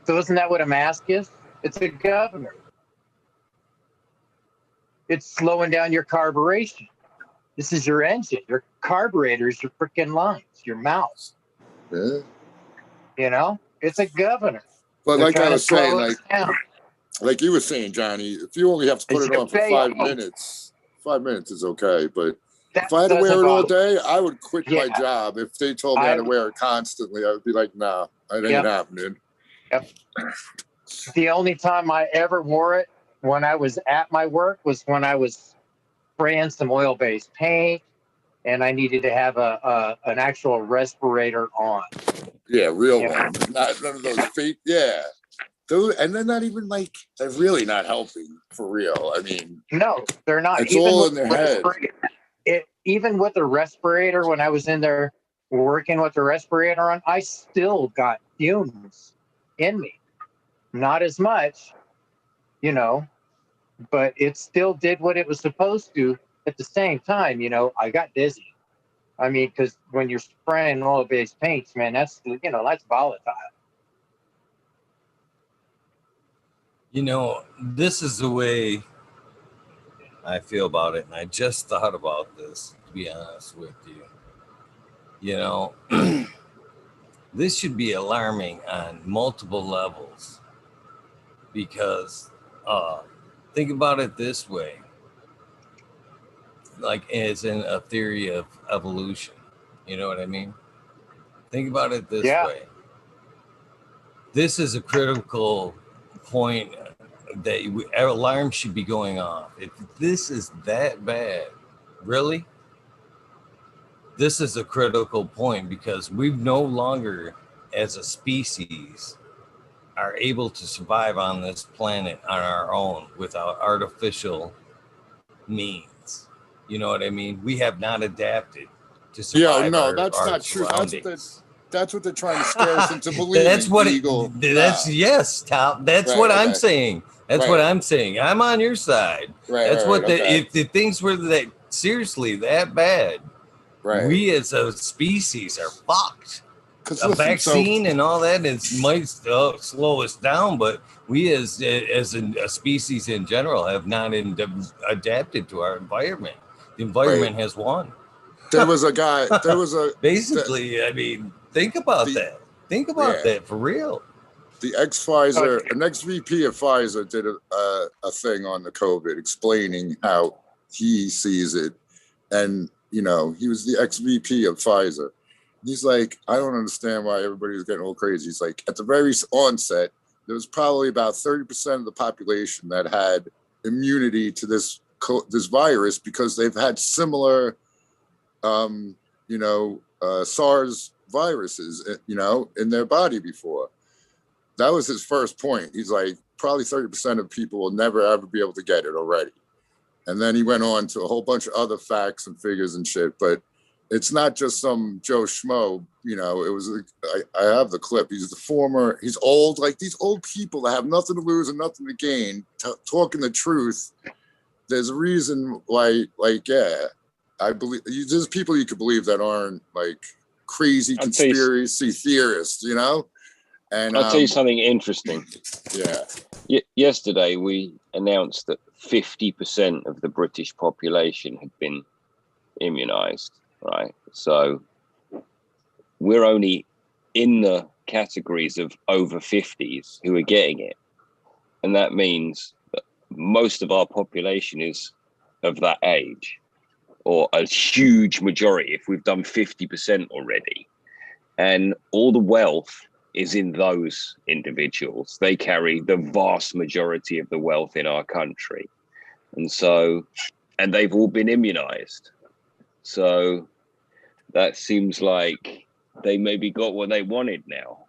So isn't that what a mask is? It's a governor. It's slowing down your carburation. This is your engine. Your carburetor is your freaking lungs, your mouth. Yeah. You know, it's a governor. But They're like I trying to was saying, slow us down. like you were saying, Johnny, if you only have to put It's it your on for bailout. 5 minutes, 5 minutes is okay. But That if I had to doesn't wear it all bother day, I would quit my Yeah. job. If they told me I had to wear it constantly, I would be like, nah, it ain't Yep. happening. Yep. The only time I ever wore it when I was at my work was when I was spraying some oil-based paint, and I needed to have an actual respirator on. Yeah, real Yeah. one. Not none of those fake. Yeah. Those, and they're not even like, they're really not helping for real. I mean, No, they're not. it's all in with their head. Even with the respirator, when I was in there working with the respirator on, I still got fumes in me. Not as much, you know, but it still did what it was supposed to. At the same time, you know, I got dizzy. I mean, because when you're spraying oil-based paints, man, that's volatile. You know, this is the way I feel about it, and I just thought about this, to be honest with you. You know, this should be alarming on multiple levels because think about it this way, like as in a theory of evolution. You know what I mean? Think about it this way. This is a critical point that alarm should be going off. If this is that bad, really, this is a critical point because we no longer, as a species, are able to survive on this planet on our own without artificial means. You know what I mean? We have not adapted to survive that's our not true. surroundings. That's what they're trying to scare us into believing. That's what Eagle. yes, Tom. That's Right, what I'm okay. saying. That's what I'm saying. I'm on your side. That's what okay. if the things were that seriously that bad, we as a species are fucked. A vaccine and all that might slow us down, but we as a species in general have not adapted to our environment. The environment has won. There was a guy. There was a basically. I mean, think about that. Think about that for real. The ex-Pfizer, an ex-VP of Pfizer did a thing on the COVID explaining how he sees it. And, you know, he was the ex-VP of Pfizer. He's like, I don't understand why everybody's getting all crazy. He's like, at the very onset, there was probably about 30% of the population that had immunity to this virus because they've had similar, SARS viruses, in their body before. That was his first point. He's like, probably 30% of people will never ever be able to get it already. And then he went on to a whole bunch of other facts and figures and shit. But it's not just some Joe Schmo, it was, I have the clip. He's old, like these old people that have nothing to lose and nothing to gain, talking the truth. There's a reason why, I believe there's people you could believe that aren't like crazy conspiracy theorists, And I'll tell you something interesting. Yeah. Yesterday, we announced that 50% of the British population had been immunized, right? So we're only in the categories of over 50s who are getting it. And that means that most of our population is of that age, or a huge majority if we've done 50% already. And all the wealth is in those individuals. They carry the vast majority of the wealth in our country. And they've all been immunized. So that seems like they maybe got what they wanted now.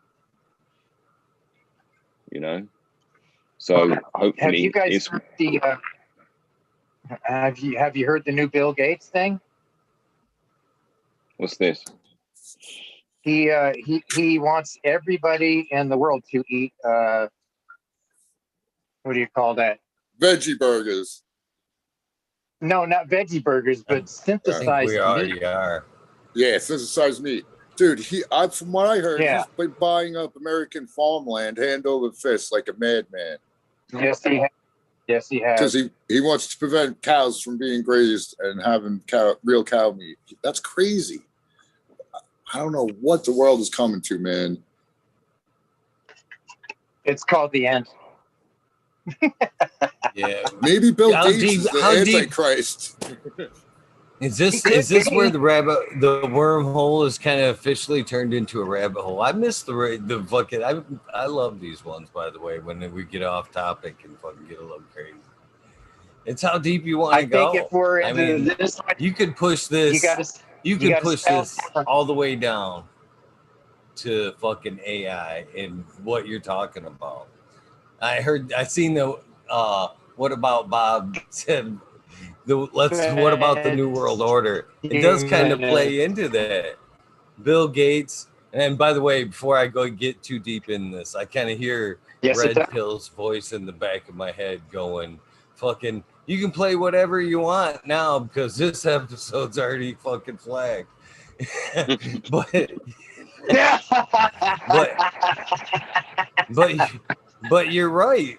So hopefully have you guys heard have you heard the new Bill Gates thing? What's this? He wants everybody in the world to eat what do you call that? Veggie burgers. No, not veggie burgers, but I think synthesized we meat. already are. Yeah, synthesized meat. Dude, from what I heard, Yeah. he's been buying up American farmland hand over fist like a madman. Yes, he has. Yes, he Because has. he wants to prevent cows from being grazed and having real cow meat. That's crazy. I don't know what the world is coming to, man. It's called the end. Yeah. Maybe Bill How Gates deep- is the how deep- Antichrist. Is this where the wormhole is kind of officially turned into a rabbit hole? I miss the fucking. I love these ones, by the way. When we get off topic and fucking get a little crazy, it's how deep you want I to go. think if we're I into mean, this, you could push this. you could gotta push spell this different. all the way down to fucking AI and what you're talking about. I seen the what about Bob said what about the New World Order? It does kind of play into that. Bill Gates, and by the way, before I go get too deep in this, I kind of hear Red Pill's voice in the back of my head going, fucking, you can play whatever you want now because this episode's already fucking flagged. but you're right.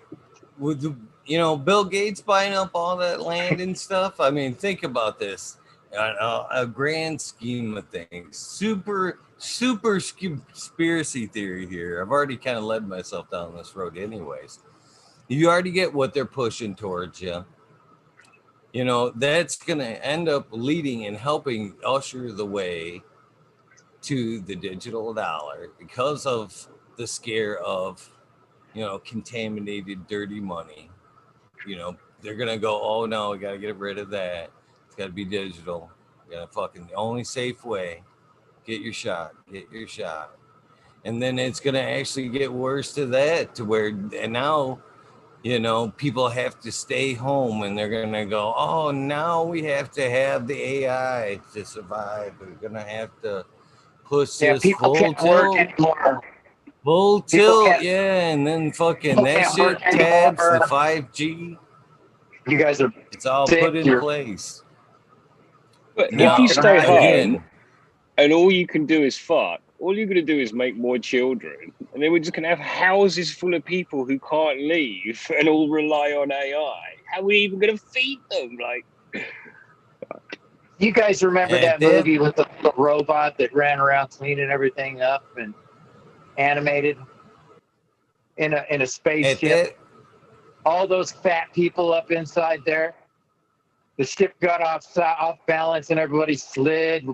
With the, Bill Gates buying up all that land and stuff. I mean, think about this. A grand scheme of things. Super conspiracy theory here. I've already kind of led myself down this road anyways. You already get what they're pushing towards you. That's going to end up leading and helping usher the way to the digital dollar because of the scare of, contaminated, dirty money. They're going to go, oh no, we got to get rid of that. It's got to be digital. You got to fucking, the only safe way, get your shot. And then it's going to actually get worse to that, to where, and now, people have to stay home and they're going to go, oh, now we have to have the AI to survive. We're going to have to push this full tilt. Full tilt, yeah, and then fucking that shit tabs the 5G. You guys are. It's all put in place. But Now, if you stay again, home and all you can do is fuck, all you're going to do is make more children. And then we're just going to have houses full of people who can't leave and all rely on AI. How are we even going to feed them? You guys remember that movie with the robot that ran around cleaning everything up and animated in a spaceship? All those fat people up inside there. The ship got off balance and everybody slid.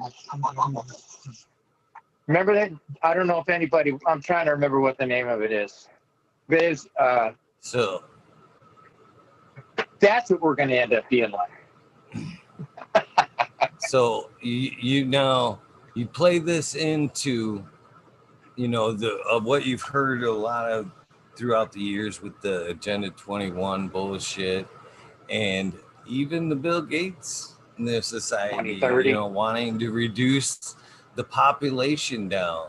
Remember that? I don't know if anybody. I'm trying to remember what the name of it is. It is. So that's what we're going to end up being like. So you play this into, what you've heard a lot of throughout the years with the Agenda 21 bullshit, and even the Bill Gates in their society, wanting to reduce the population down.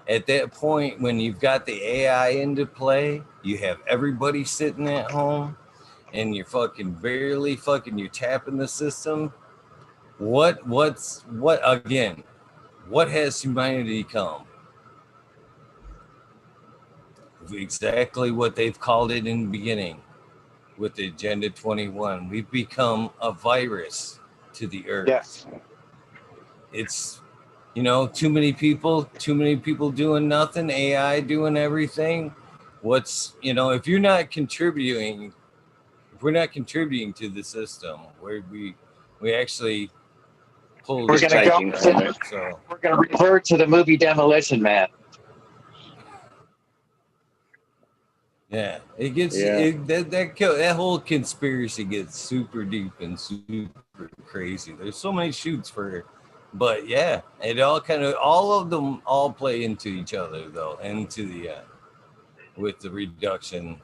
At that point, when you've got the AI into play, you have everybody sitting at home, and you're fucking barely you're tapping the system. What has humanity come? Exactly what they've called it in the beginning with the Agenda 21. We've become a virus to the earth. Yes. It's, too many people doing nothing, AI doing everything. If you're not contributing, if we're not contributing to the system, where we actually pull. We're going to revert to the movie Demolition Man. Yeah, it gets that whole conspiracy gets super deep and super crazy. There's so many shoots but yeah, all of them play into each other though, into the with the reduction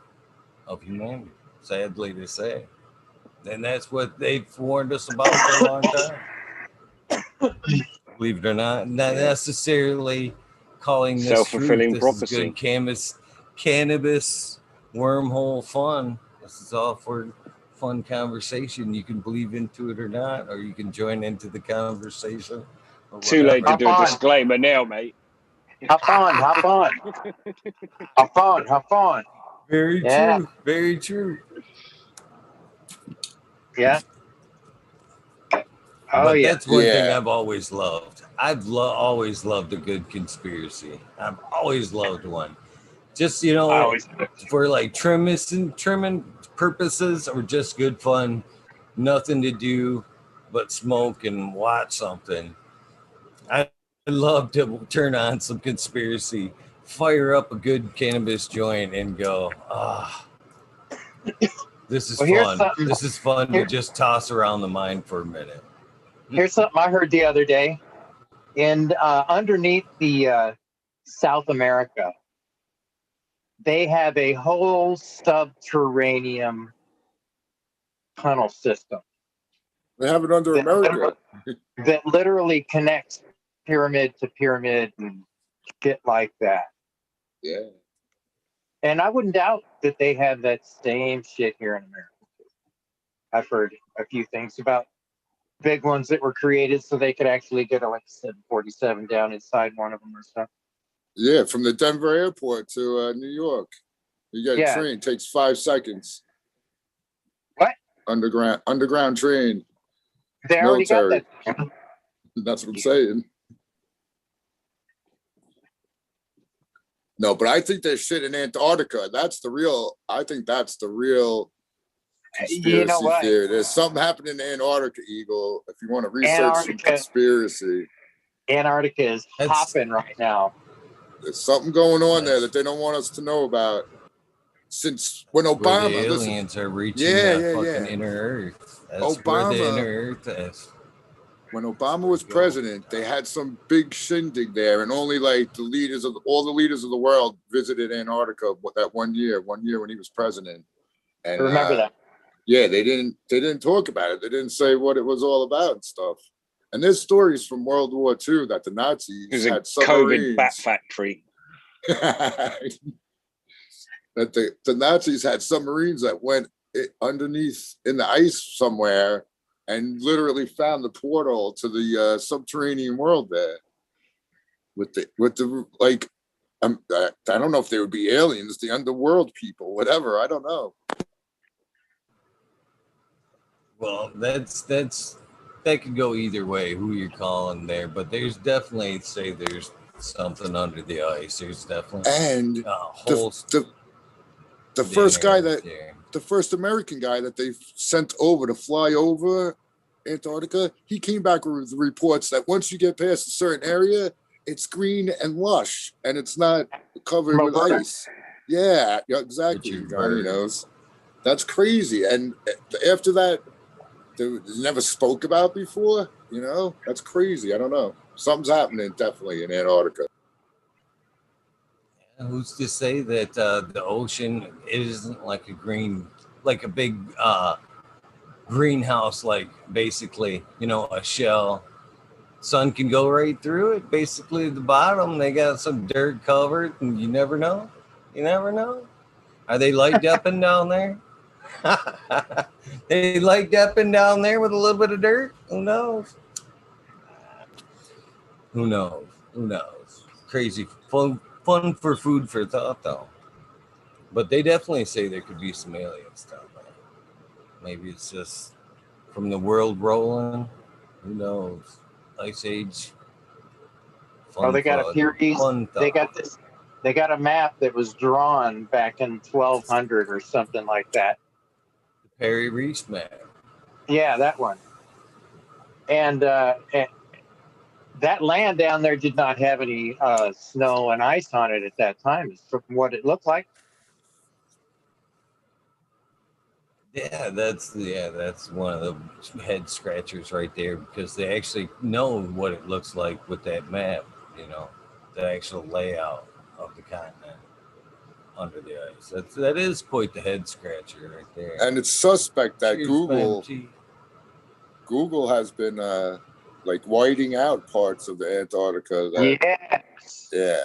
of humanity. Sadly to say, and that's what they've warned us about for a long time. Believe it or not necessarily calling this self-fulfilling truth, prophecy. Good cannabis wormhole fun. This is all for fun conversation. You can believe into it or not, or you can join into the conversation. Or Too late to whatever. do a disclaimer now, mate. Hop on, hop on. Hop on, hop on. Very Yeah. true. Very true. Yeah. Oh, But yeah. that's one thing Yeah. I've always loved. I've always loved a good conspiracy. I've always loved one. Just, I always for like trimming purposes or just good fun, nothing to do but smoke and watch something. I love to turn on some conspiracy, fire up a good cannabis joint and go, this is Well, here's fun. something. This is fun to just toss around the mind for a minute. Here's something I heard the other day. In underneath the South America, they have a whole subterranean tunnel system They have it under that America. that literally connects pyramid to pyramid and shit like that. Yeah. And I wouldn't doubt that they have that same shit here in America. I've heard a few things about big ones that were created so they could actually get a 747 down inside one of them or something. Yeah, from the Denver airport to New York. You get a train, takes 5 seconds. What? Underground train. They already got that. That's what I'm saying. No, but I think there's shit in Antarctica. I think that's the real conspiracy theory. There's something happening in Antarctica, Eagle. If you want to research some conspiracy. Antarctica is hopping right now. There's something going on there that they don't want us to know about. Since when Obama, where the aliens are reaching that fucking inner Earth. That's where the inner Earth is. When Obama was president, they had some big shindig there, and only like all the leaders of the world visited Antarctica that one year when he was president. And I remember that. Yeah, they didn't talk about it. They didn't say what it was all about and stuff. And there's stories from World War II that the Nazis had submarines. COVID bat factory. That the Nazis had submarines that went underneath in the ice somewhere and literally found the portal to the subterranean world there. With the like, I don't know if they would be aliens, the underworld people, whatever. I don't know. Well, that could go either way, who you're calling there, but there's definitely there's something under the ice. There's definitely and a whole the first guy the first American guy that they sent over to fly over Antarctica, he came back with reports that once you get past a certain area, it's green and lush and it's not covered with ice. Yeah, exactly. Johnny knows. That's crazy. And after that, they never spoke about before. That's crazy. I don't know. Something's happening definitely in Antarctica. Who's to say that the ocean isn't like a big greenhouse, like basically, a shell. Sun can go right through it. Basically, the bottom, they got some dirt covered, and you never know. You never know. Are they light dipping down there? They light dipping down there with a little bit of dirt? Who knows? Who knows? Who knows? Crazy fun for food for thought, though. But they definitely say there could be some alien stuff. Maybe it's just from the world rolling. Who knows? Ice Age. They got a period. They got a map that was drawn back in 1200 or something like that. The Perry Reese map. Yeah, that one. And that land down there did not have any snow and ice on it at that time, from what it looked like. Yeah, that's one of the head scratchers right there, because they actually know what it looks like with that map, the actual layout of the continent under the ice. That is quite the head scratcher right there. And it's suspect that Cheers, Google has been whiting out parts of the Antarctica. Yeah.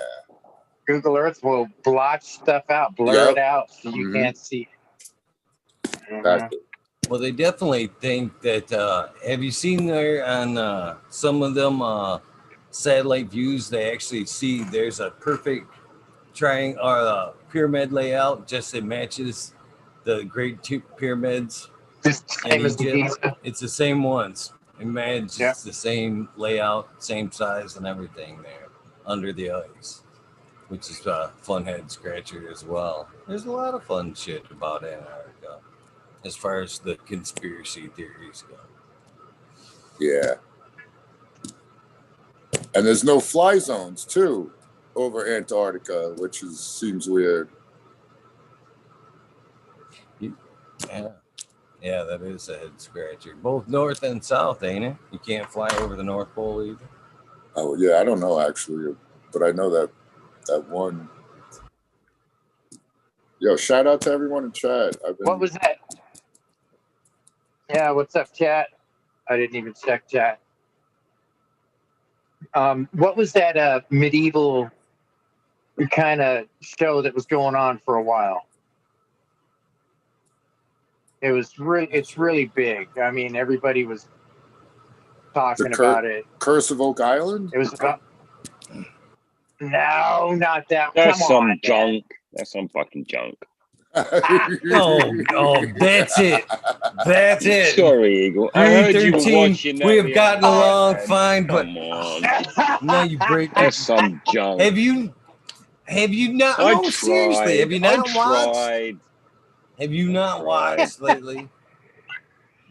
Google Earth will blotch stuff out, blur it out, so you can't see it. Exactly. Well, they definitely think that. Have you seen there on some of them satellite views? They actually see there's a perfect triangle or pyramid layout, just it matches the Great Pyramids Just the in same as the Egypt. Giza. It's the same ones. It matches Yeah. the same layout, same size, and everything there under the ice, which is a fun head scratcher as well. There's a lot of fun shit about Antarctica as far as the conspiracy theories go. Yeah. And there's no fly zones too over Antarctica, which seems weird. Yeah. Yeah, that is a head scratcher. Both north and south, ain't it? You can't fly over the North Pole either. Oh yeah, I don't know actually, but I know that one. Yo, shout out to everyone in chat. What was that? Yeah, what's up, chat? I didn't even check chat. What was that medieval kind of show that was going on for a while? It's really big. I mean, everybody was talking about it. Curse of Oak Island? It was about no, not that. That's Come some on, junk. That's some fucking junk. Oh, that's it. That's it. Sorry, Eagle. I heard you were 13, watching that. we have the gotten other along day, man. fine, but Come on. now you break. That's some junk. Have you not? I No, seriously, have you I not watched? tried. Have you not tried. watched lately?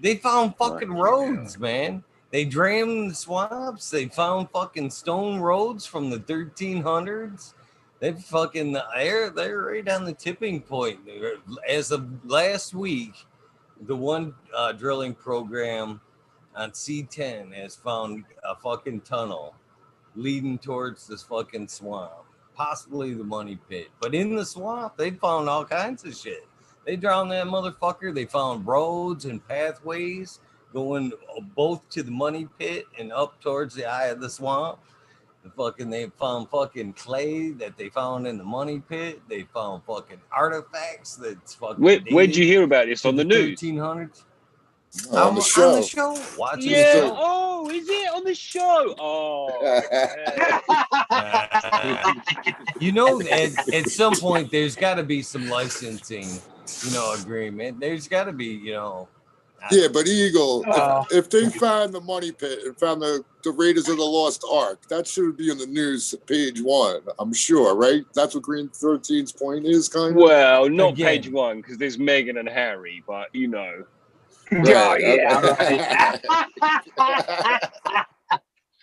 They found fucking Fucking roads, man. They drained the swamps. They found fucking stone roads from the 1300s. They fucking they're right on the tipping point. As of last week, the one drilling program on C10 has found a fucking tunnel leading towards this fucking swamp, possibly the money pit. But in the swamp, they found all kinds of shit. They drowned that motherfucker. They found roads and pathways going both to the money pit and up towards the eye of the swamp. They found fucking clay that they found in the money pit. They found fucking artifacts that's fucking. Where'd you hear about this on the news? 1300s. On the show. On the show. Watching Yeah. the show. Oh, is it on the show? Oh. You know, at some point, there's got to be some licensing, agreement. There's got to be, Yeah, but Eagle, if they found the money pit and found the Raiders of the Lost Ark, that should be on the news page 1, I'm sure, right? That's what Green 13's point is, kind of? Well, not Again. page 1, because there's Meghan and Harry, but you know. Right.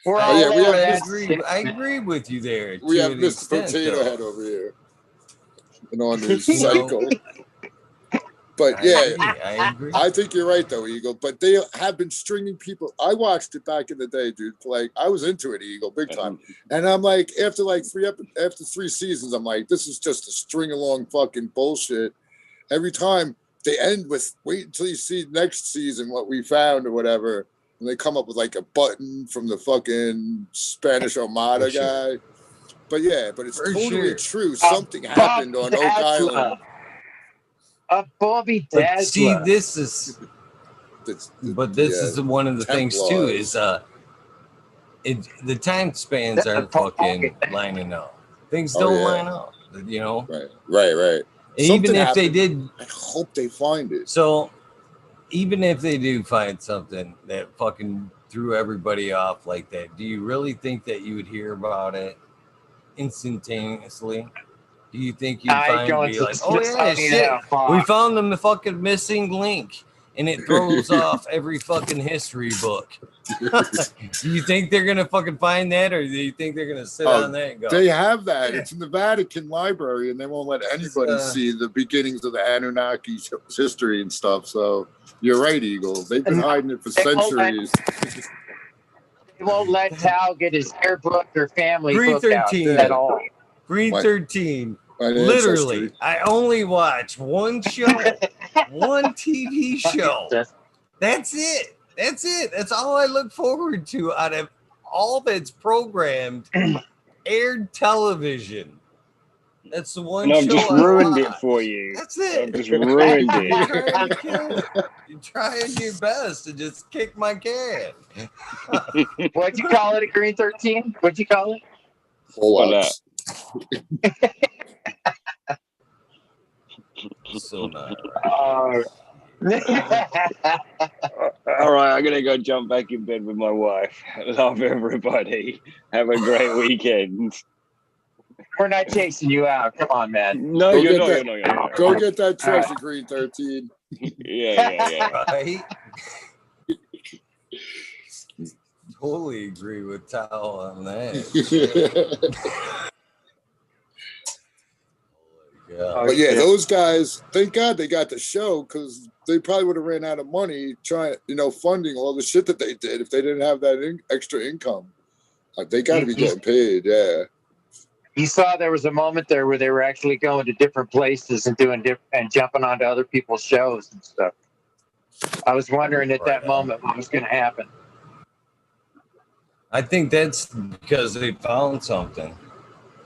We're Oh, all yeah, we over have that. I agree with you there. We to have an Mr. extent, Potato though. Head over here. And on his You know, cycle. But yeah, I agree. I think you're right though, Eagle. But they have been stringing people. I watched it back in the day, dude. Like I was into it, Eagle, big time. And I'm like, after 3 seasons, I'm like, this is just a string along fucking bullshit. Every time they end with wait until you see next season what we found or whatever, and they come up with like a button from the fucking Spanish Armada guy. But yeah, but it's totally true. Something happened on Oak Island. Bobby But Dazzler. see, this is one of the things too is the time spans aren't fucking lining up. Things don't line up, Right. Even if they did, I hope they find it. so even if they do find something that fucking threw everybody off like that, do you really think that you would hear about it instantaneously? Do you think you'd be like, oh yeah, shit, we found the fucking missing link, and it throws off every fucking history book? Do you think they're gonna fucking find that, or do you think they're gonna sit on that and go? They have that. It's in the Vatican Library, and they won't let anybody see the beginnings of the Anunnaki's history and stuff. So you're right, Eagle. They've been hiding it for centuries. They won't let Tal get his yearbook or family Green book out 13 at all. Green 13. My Literally, ancestry. I only watch one show, one TV show. That's it. That's all I look forward to out of all that's programmed, aired television. That's the one And I've show just I ruined it watch. for you. That's I've it. just ruined You're it. trying to kill it. You're trying your best to just kick my can. What'd you call it at Green 13? What'd you call it? Full But, ups. So not Oh. all right, I'm gonna go jump back in bed with my wife. Love everybody. Have a great weekend. We're not chasing you out. Come on, man. No, Go you're get not. that- You're not. You're not. Go get that All right. treasure, Green 13. Yeah. right. Totally agree with Tao on that. Yeah. But yeah, those guys, thank God they got the show because they probably would have ran out of money trying, funding all the shit that they did if they didn't have that extra income. Like they got to be getting paid. Yeah. You saw there was a moment there where they were actually going to different places and doing and jumping onto other people's shows and stuff. I was wondering at that moment what was going to happen. I think that's because they found something.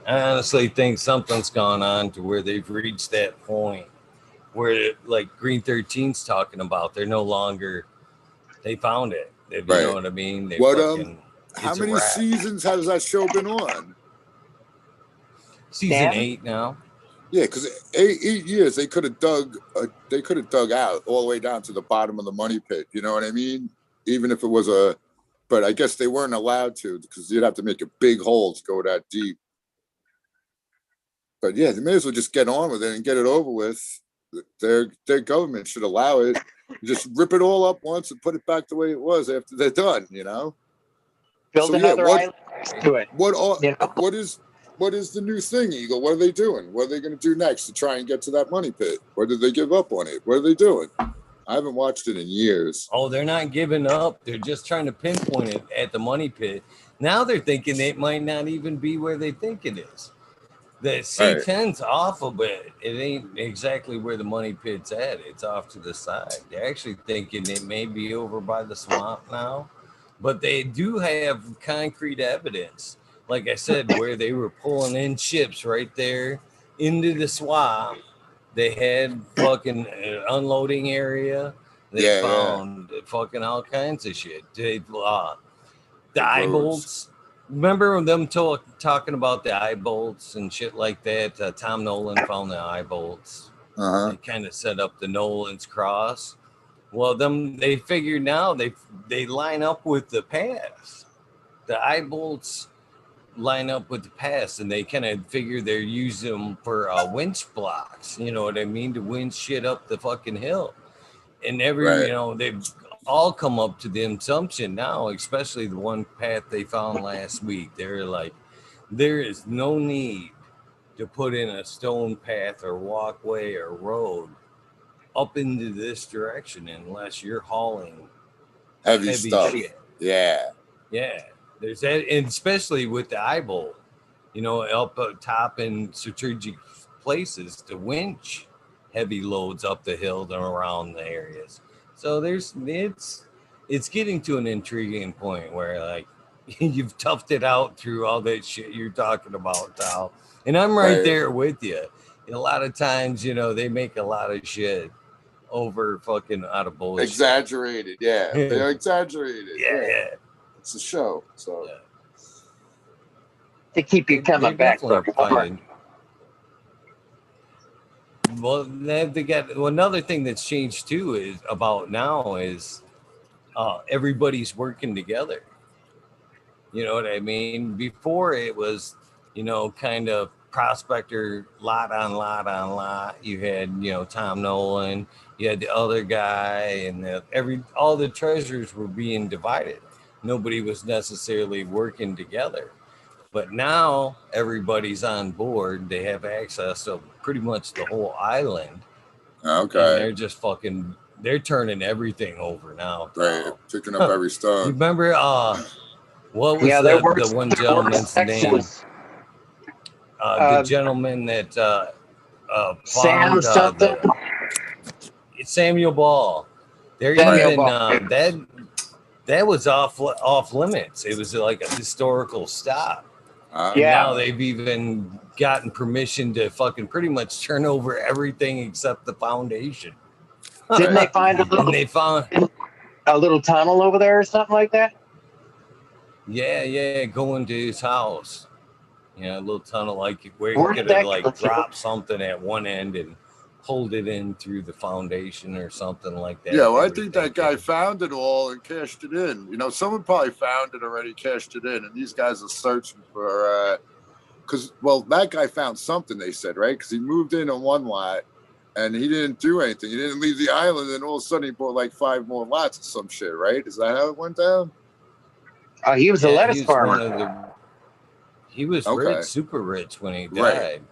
I honestly think something's gone on to where they've reached that point where, like Green 13's talking about, they're no longer. They found it. You know what I mean? They how many seasons has that show been on? Season 8 now. Yeah, because 8 years they could have dug out all the way down to the bottom of the money pit. You know what I mean? Even if it was but I guess they weren't allowed to because you'd have to make a big hole to go that deep. But yeah, they may as well just get on with it and get it over with. Their government should allow it. Just rip it all up once and put it back the way it was after they're done. Build another island to it. What is the new thing, Eagle? What are they doing? What are they going to do next to try and get to that money pit? Or did they give up on it? What are they doing? I haven't watched it in years. Oh, they're not giving up. They're just trying to pinpoint it at the money pit. Now they're thinking it might not even be where they think it is. The C10's off a bit. It ain't exactly where the money pit's at. It's off to the side. They're actually thinking it may be over by the swamp now, but they do have concrete evidence. Like I said, where they were pulling in ships right there into the swamp. They had fucking unloading area. They found fucking all kinds of shit. The eye bolts. Remember them talking about the eye bolts and shit like that? Tom Nolan found the eye bolts. They kind of set up the Nolan's cross. Well, they figured now they line up with the pass. The eye bolts line up with the pass, and they kind of figure they're using them for winch blocks. You know what I mean? To winch shit up the fucking hill. And they've all come up to the assumption now, especially the one path they found last week. They're like, there is no need to put in a stone path or walkway or road up into this direction unless you're hauling heavy stuff. Shit. Yeah. There's that, and especially with the eye bolt, up top in strategic places to winch heavy loads up the hill and around the areas. So it's getting to an intriguing point where like you've toughed it out through all that shit you're talking about, Tal. And I'm right there with you. And a lot of times, they make a lot of shit over fucking out of bullshit. Exaggerated, yeah. They're exaggerated. Yeah. It's a show, so to keep you coming back. Well, they got another thing that's changed too is everybody's working together. You know what I mean? Before it was, kind of prospector lot on lot. You had, Tom Nolan, you had the other guy, and all the treasures were being divided. Nobody was necessarily working together. But now everybody's on board. They have access to pretty much the whole island. Okay. And they're just they're turning everything over now. Right. Picking up every stone. You remember, what was the one gentleman's name? The gentleman that found Samuel Ball. They're even that was off limits. It was like a historical stop. And Yeah. now they've even gotten permission to fucking pretty much turn over everything except the foundation. Didn't they find And they found, a little tunnel over there or something like that? yeah, going to his house. A little tunnel like where Where you did could have that like go to? dropped something at one end and pulled it in through the foundation or something like that. Yeah, well, they I were think that guy thinking. found it all and cashed it in. You know, someone probably found it already, cashed it in, and these guys are searching for. Because that guy found something. They said, right? Because he moved in on one lot, and he didn't do anything. He didn't leave the island, and all of a sudden he bought like 5 more lots or some shit. Right? Is that how it went down? He was a Yeah, lettuce he was farmer. he was Okay. rich, super rich when he Right. died.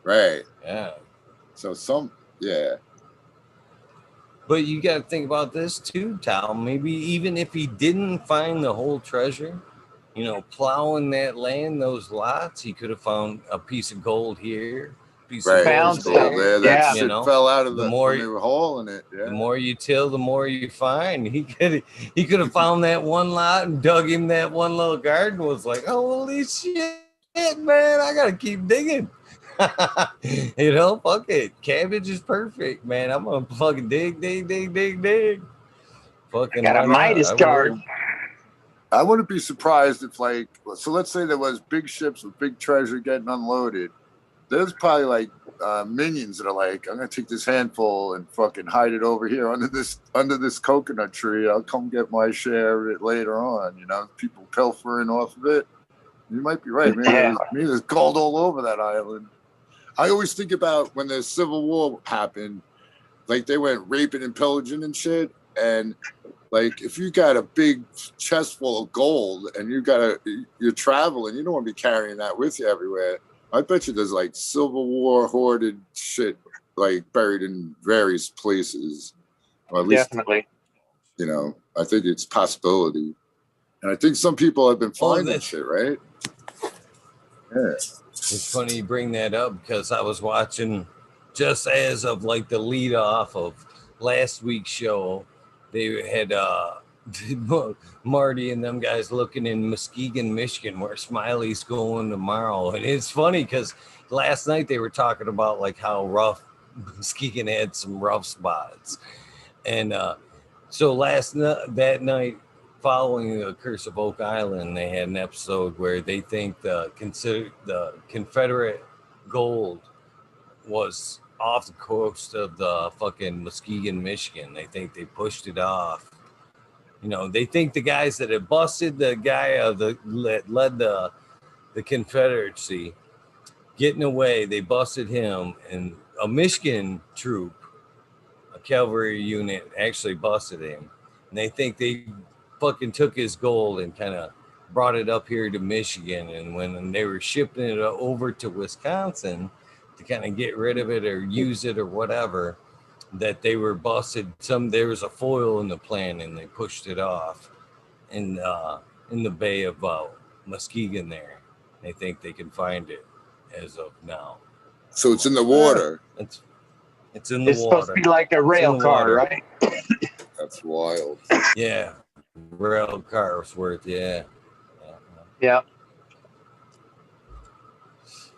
Right. Yeah. So yeah. But you got to think about this too, Tom. Maybe even if he didn't find the whole treasure, plowing that land, those lots, he could have found a piece of gold here, piece of Right. Found gold some. there. That Yeah. shit fell out of the the more when they were hauling it. Yeah. the more you till, the more you find. He could have found that one lot and dug him that one little garden. Was like, holy shit, man! I gotta keep digging. Fuck it. Cabbage is perfect, man. I'm gonna fucking dig. Fucking Got a why not? Midas I would. card. I wouldn't be surprised if, like, so let's say there was big ships with big treasure getting unloaded. There's probably like minions that are like, I'm gonna take this handful and fucking hide it over here under this coconut tree. I'll come get my share of it later on. People pilfering off of it. You might be right. Maybe there's gold all over that island. I always think about when the Civil War happened, like they went raping and pillaging and shit. And like, if you got a big chest full of gold and you're traveling, you don't want to be carrying that with you everywhere. I bet you there's like Civil War hoarded shit like buried in various places. Or at least, Definitely. I think it's a possibility. And I think some people have been finding shit, right? Yeah. It's funny you bring that up because I was watching just as of like the lead off of last week's show. They had Marty and them guys looking in Muskegon, Michigan, where Smiley's going tomorrow. And it's funny because last night they were talking about like how rough Muskegon had some rough spots. And so that night following the Curse of Oak Island, they had an episode where they think the Confederate gold was off the coast of the fucking Muskegon, Michigan. They think they pushed it off. They think the guys that had busted the guy that led the Confederacy getting away, they busted him, and a Michigan troop, a cavalry unit, actually busted him. And they think they fucking took his gold and kind of brought it up here to Michigan. And when they were shipping it over to Wisconsin to kind of get rid of it or use it or whatever, that they were busted. There was a foil in the plan and they pushed it off in the Bay of Muskegon there. They think they can find it as of now. So it's in the water. It's in the It's water. supposed to be like a rail car, right? That's wild. Yeah. Rail cars worth, yeah. Yeah.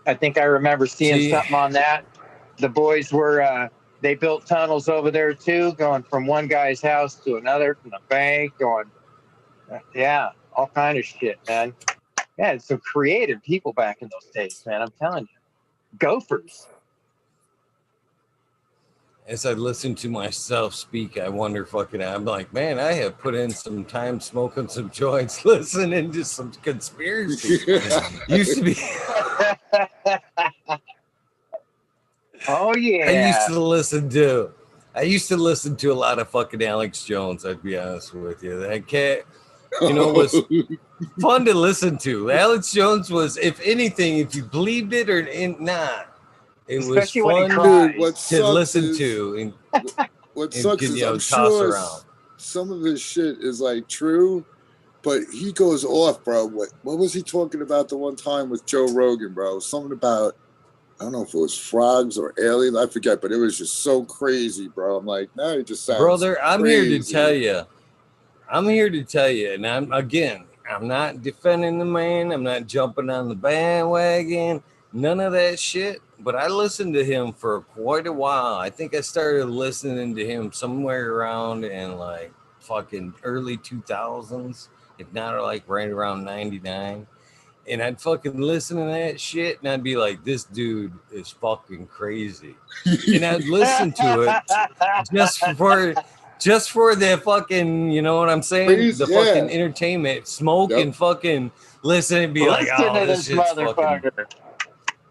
I think I remember seeing something on that. The boys were, they built tunnels over there too, going from one guy's house to another, from the bank, all kind of shit, man. Yeah, it's some creative people back in those days, man. I'm telling you. Gophers. As I listen to myself speak, I wonder I'm like, man, I have put in some time smoking some joints, listening to some conspiracy. Used to be. Oh yeah. I used to listen to a lot of fucking Alex Jones, I'd be honest with you. That cat, was fun to listen to. Alex Jones was, if anything, if you believed it or not, it Especially was when he fun cries. to listen to. What sucks is I'm toss sure around. some of his shit is like true, but he goes off, bro. What was he talking about the one time with Joe Rogan, bro? Something about, I don't know if it was frogs or aliens, I forget, but it was just so crazy, bro. I'm like, he just sounds Brother, I'm crazy. here to tell you. And I'm not defending the man. I'm not jumping on the bandwagon. None of that shit. But I listened to him for quite a while. I think I started listening to him somewhere around in like fucking early 2000s, if not like right around 99. And I'd fucking listen to that shit and I'd be like, this dude is fucking crazy. And I'd listen to it just for the fucking, you know what I'm saying? Crazy, The yeah. fucking entertainment, smoke Yep. and fucking listen and be like, Listen oh, to this this shit's fucking. motherfucker.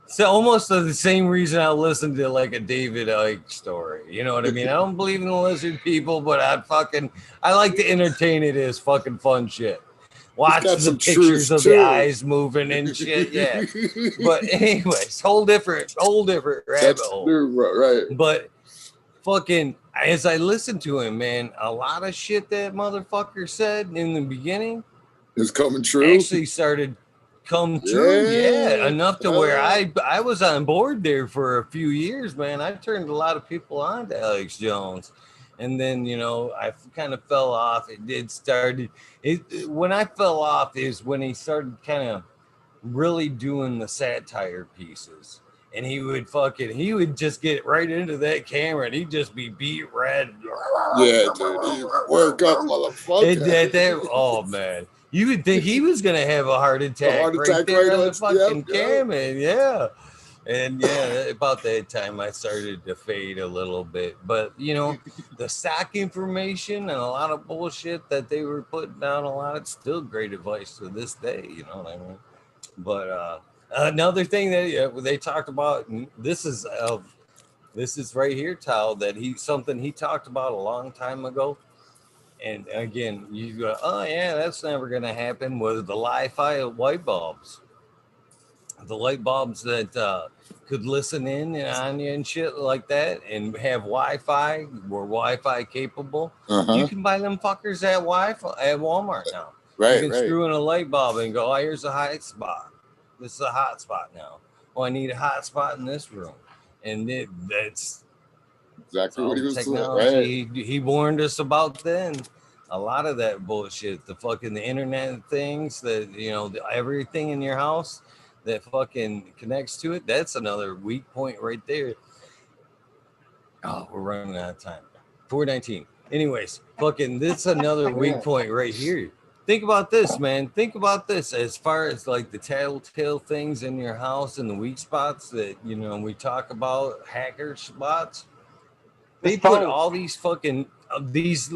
So almost the same reason I listen to like a David Icke story. You know what I mean? I don't believe in the lizard people, but I like to entertain it as fucking fun shit. Watch got the some pictures truth, of the too. eyes moving and shit. Yeah. But anyways, whole different rabbit That's hole. right. But fucking as I listened to him, man, a lot of shit that motherfucker said in the beginning It's coming true. actually started come true. Yeah, enough to where Yeah. I was on board there for a few years, man. I turned a lot of people on to Alex Jones. And then, you know, I kind of fell off. It did started. When I fell off is when he started kind of really doing the satire pieces. And he would just get right into that camera and he'd just be beat red. Yeah, dude. You work up, motherfucker. Oh, man. You would think he was going to have a heart attack, right there right on the on- fucking yep. camera. Yeah. And yeah, about that time I started to fade a little bit. But, you know, the stock information and a lot of bullshit that they were putting down, a lot, it's still great advice to this day. You know what I mean? But another thing that they talked about, and this is right here, Tal, that something he talked about a long time ago. And again, you go, oh yeah, that's never going to happen with the Li-Fi light bulbs. The light bulbs that could listen in and on you and shit like that and have Wi-Fi, were Wi-Fi capable. You can buy them fuckers at Walmart now. You can screw in a light bulb and go, oh, here's a hot spot. This is a hot spot now. Oh, I need a hot spot in this room. And that's Exactly what he was technology doing. Right. he warned us about then. A lot of that bullshit, the internet things that, you know, everything in your house that fucking connects to it, that's another weak point right there. Oh, we're running out of time. 4:19. Anyways, this another weak point right here. Think about this, man. Think about this as far as like the telltale things in your house and the weak spots that, you know, we talk about, hacker spots. They put all these fucking this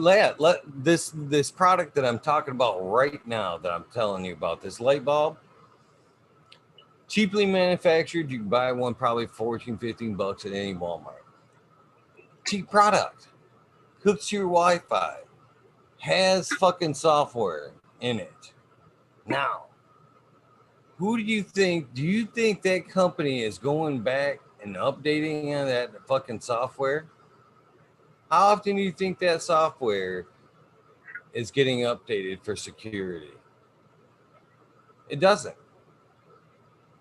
product that I'm talking about right now that I'm telling you about, this light bulb, cheaply manufactured. You can buy one probably $14-15 at any Walmart. Cheap product, hooks your Wi-Fi, has fucking software in it. Now, who do you think that company is going back and updating on that fucking software? How often do you think that software is getting updated for security? It doesn't.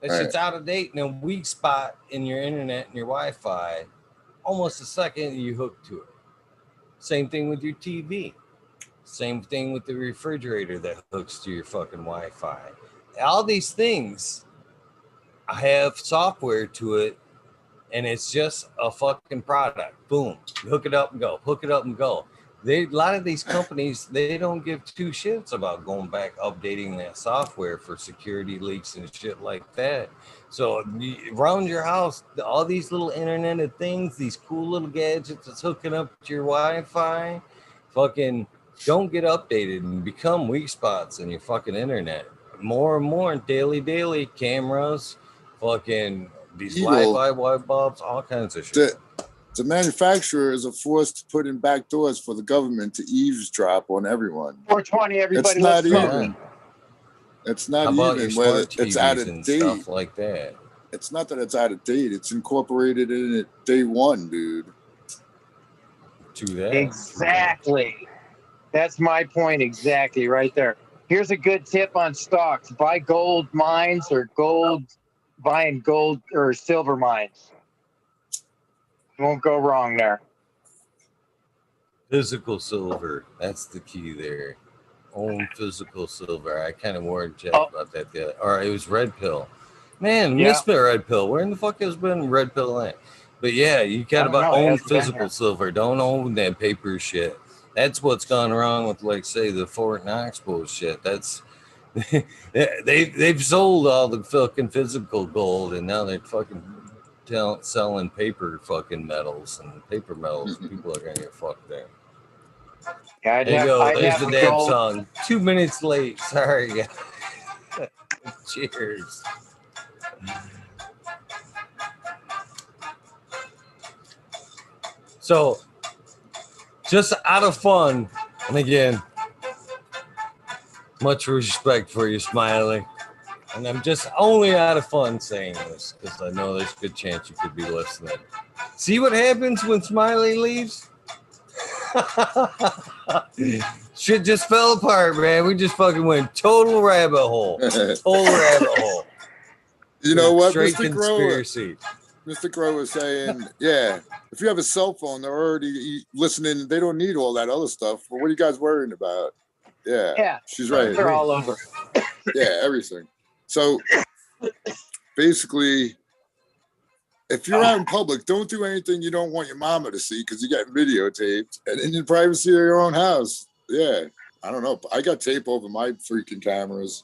That shit's out of date in a weak spot in your internet and your Wi-Fi almost the second you hook to it. Same thing with your TV. Same thing with the refrigerator that hooks to your fucking Wi-Fi. All these things have software to it, and it's just a fucking product. Boom. Hook it up and go. Hook it up and go. A lot of these companies, they don't give two shits about going back, updating that software for security leaks and shit like that. So around your house, all these little internet of things, these cool little gadgets that's hooking up to your Wi-Fi, fucking don't get updated and become weak spots in your fucking internet. More and more daily cameras, fucking these Wi-Fi white bulbs, all kinds of shit. The manufacturers are forced to put in back doors for the government to eavesdrop on everyone. 420, everybody. It's not even. It's not even whether it's out of date. Stuff like that. It's not that it's out of date. It's incorporated in it day one, dude. To that. Exactly. That's my point exactly right there. Here's a good tip on stocks. Buy gold mines or buying gold or silver mines. Won't go wrong there. Physical silver. That's the key there. own physical silver. I kind of warned Jack Oh. about that the other, or it was red pill. Man, Yeah. missed my red pill. Where in the fuck has been red pill at? But yeah, you got I don't to know, it own hasn't been physical here. silver. Don't own that paper shit. That's what's gone wrong with, like, say, the Fort Knox bullshit. That's they've sold all the fucking physical gold, and now they're fucking selling paper fucking metals and paper metals. People are gonna get fucked there. Yeah, There you go. I'd There's have the the dab gold. song. 2 minutes late. Sorry. Cheers. So, just out of fun, and again, much respect for you, Smiley. And I'm just only out of fun saying this because I know there's a good chance you could be listening. See what happens when Smiley leaves? Shit just fell apart, man. We just fucking went total rabbit hole. Total rabbit hole. You know what, Straight Mr. Crow? conspiracy. Mr. Crow was saying, yeah, if you have a cell phone, they're already listening. They don't need all that other stuff. But what are you guys worrying about? Yeah, Yeah, she's right. they're all over. Yeah, everything. So basically, if you're out in public, don't do anything you don't want your mama to see because you're getting videotaped and in the privacy of your own house. Yeah, I don't know. I got tape over my freaking cameras.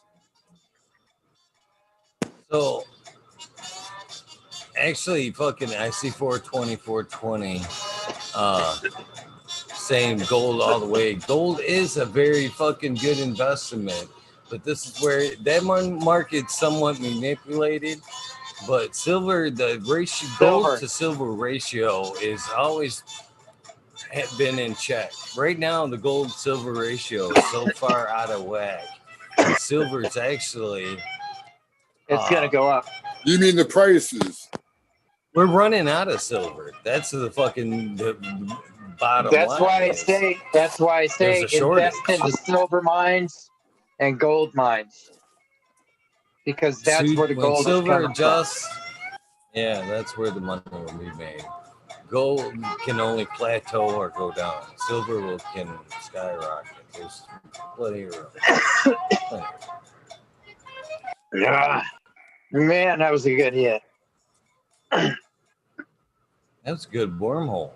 So, actually, fucking, I see 420, saying gold all the way. Gold is a very fucking good investment, but this is where that market's somewhat manipulated. But silver, the ratio, gold to silver ratio is always been in check. Right now, the gold silver ratio is so far out of whack. Silver's actually It's gonna go up. You mean the prices? We're running out of silver. That's the fucking bottom That's line. why I say. That's why I say There's a shortage. invest into silver mines and gold mines because that's where the when gold is silver coming from. adjusts, yeah, that's where the money will be made. Gold can only plateau or go down. Silver can skyrocket. There's plenty of room. Yeah, man, that was a good hit. That's a good wormhole.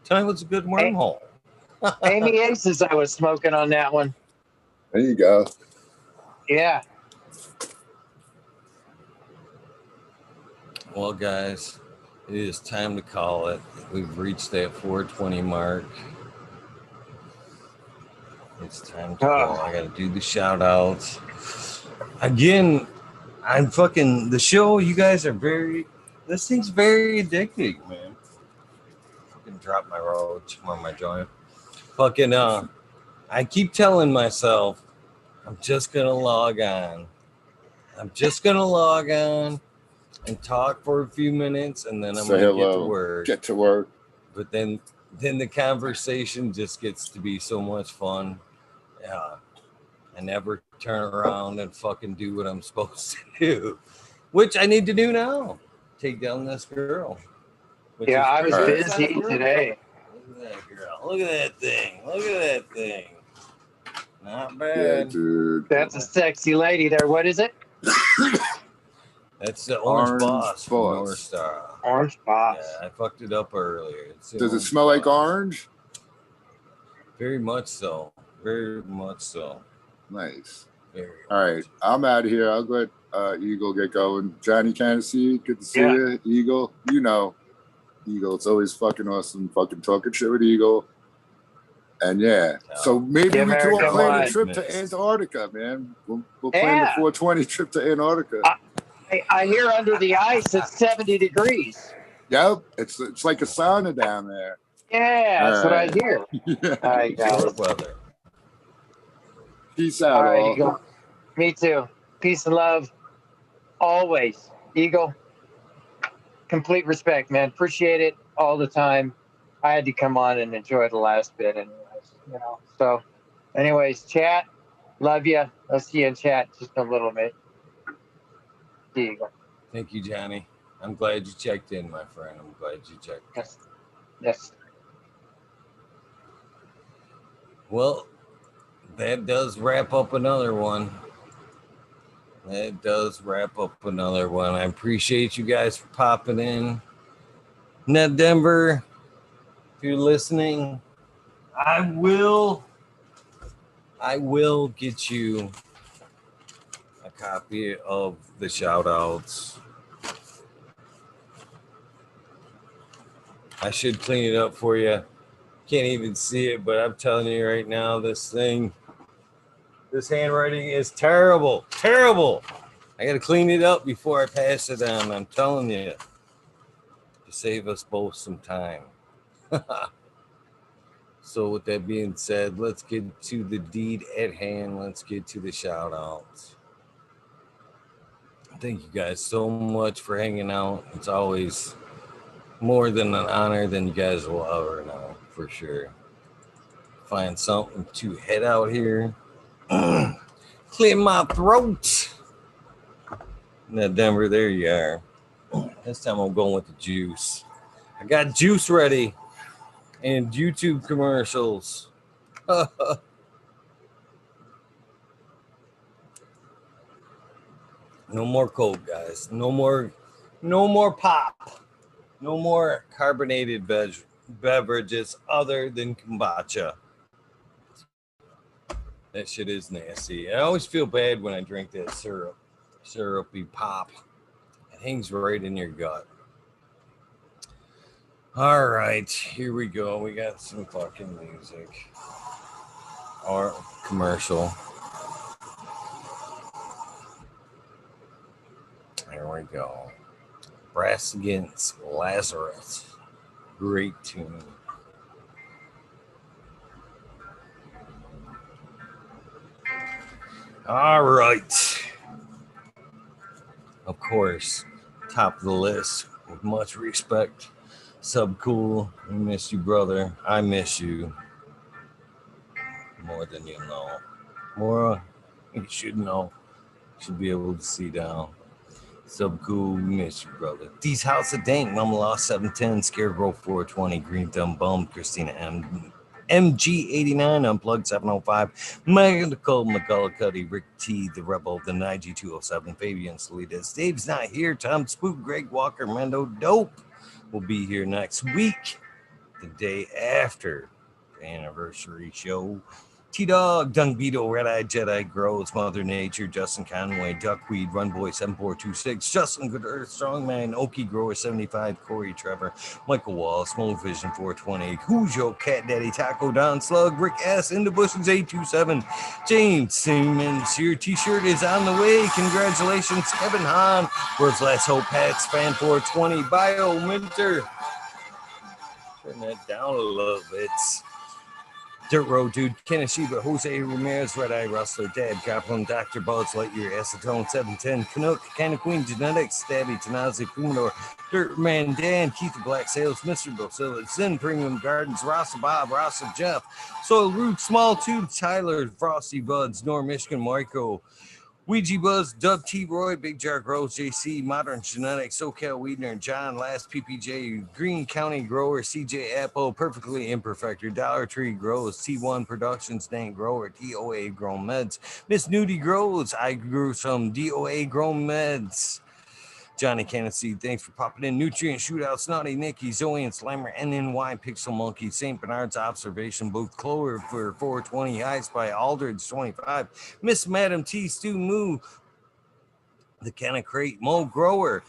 Tell me what's a good wormhole. Amy Aces, I was smoking on that one. There you go. Yeah. Well, guys, it is time to call it. We've reached that 420 mark. It's time to go. I got to do the shout outs. Again, I'm fucking, the show, you guys are this thing's very addicting, man. Fucking drop my roach on my joint. Fucking, I keep telling myself, I'm just going to log on. I'm just going to log on and talk for a few minutes, and then I'm Say going to hello. Get to work. But then the conversation just gets to be so much fun. Yeah, I never turn around and fucking do what I'm supposed to do, which I need to do now. Take down this girl. Yeah, I was busy today. Look at that girl. Look at that thing. Look at that thing. Not bad. Yeah, dude. That's a sexy lady there. What is it? That's the Orange Boss Boss. from North Star. Orange Boss. Yeah, I fucked it up earlier. Does it smell like orange? Very much so. Very much so. Nice. Very All right, I'm out of here. I'll let Eagle get going. Johnny Candace, good to see you. Eagle, you know, Eagle, it's always fucking awesome fucking talking shit with Eagle. And yeah, so maybe we can all plan a trip to Antarctica, man. We'll plan the 420 trip to Antarctica. I hear under the ice it's 70 degrees. Yep, it's like a sauna down there. Yeah, that's what I hear. All right, guys. Weather. Peace out, All right, all. Eagle. Me too. Peace and love. Always. Eagle. Complete respect, man. Appreciate it all the time. I had to come on and enjoy the last bit anyways, you know. So anyways, chat. Love you. I'll see you in chat just a little bit. See you. Thank you, Johnny. I'm glad you checked in, my friend. I'm glad you checked in. Yes. Well, that does wrap up another one. That does wrap up another one. I appreciate you guys for popping in. Ned Denver, if you're listening, I will get you a copy of the shout outs. I should clean it up for you. Can't even see it, but I'm telling you right now, this handwriting is terrible. Terrible. I got to clean it up before I pass it on. I'm telling you, to save us both some time. So with that being said, let's get to the deed at hand. Let's get to the shout outs. Thank you guys so much for hanging out. It's always more than an honor than you guys will ever know, for sure. Find something to head out here. Clear my throat. Now, Denver, there you are. This time I'm going with the juice. I got juice ready and YouTube commercials. No more Coke, guys. No more pop. No more carbonated beverages other than kombucha. That shit is nasty. I always feel bad when I drink that syrupy pop. It hangs right in your gut. All right, here we go. We got some fucking music or commercial. There we go. Brass Against Lazarus. Great tune. All right. Of course, top of the list with much respect. Subcool, we miss you, brother. I miss you more than you know. More you should know. Should be able to see down. Subcool, we miss you, brother. These House of Dank, Mama Lost 710, Scarecrow 420, Green Thumb Bum, Christina MG89, Unplugged 705, Medical McGullicuddy, Rick T, The Rebel, the Nige 207, Fabian Salidas. Dave's not here. Tom Spook, Greg Walker, Mendo Dope will be here next week, the day after the anniversary show. T-Dog, Dung Beetle, Red Eye Jedi, Grows, Mother Nature, Justin Conway, Duckweed, Runboy 7426, Justin Good Earth, Strongman, Okie Grower 75, Corey Trevor, Michael Wall, Small Vision 420, Cujo, Cat Daddy, Taco Don Slug, Rick S, In the Bushes 827, James Simmons, your t-shirt is on the way. Congratulations, Kevin Hahn, World's Last Hope Hats, Fan 420, Bio Minter. Turn that down a little bit. Dirt Road Dude, Kanashiba, Jose Ramirez, Red Eye Rustler, Dad Goblin, Dr. Buzz, Lightyear, Acetone, 710, Canuck, Kind of Queen, Genetics, Stabby, Tanazi, Pumodor, Dirt Man Dan, Keith the Black Sales, Mr. Bosilla, Zen Premium Gardens, Rasa Bob, Rasa Jeff, Soil Root, Small Tube, Tyler, Frosty Buds, Norm Michigan, Marco, Ouija Buzz, Dub T. Roy, Big Jar Grows, JC, Modern Genetics, SoCal Weedner, John, Last PPJ, Green County Grower, CJ Apple, Perfectly Imperfector, Dollar Tree Grows, T1 Productions, Dan Grower, DOA Grown Meds, Miss Nudie Grows, I grew some DOA Grown Meds. Johnny Cannon-Seed, thanks for popping in. Nutrient Shootout, Snotty Nicky, Zoe and Slammer, NNY, Pixel Monkey, St. Bernard's Observation Booth, Clover for 420, Ice by Aldridge 25, Miss Madam T, Stu Moo, The Canna Crate, Mo Grower,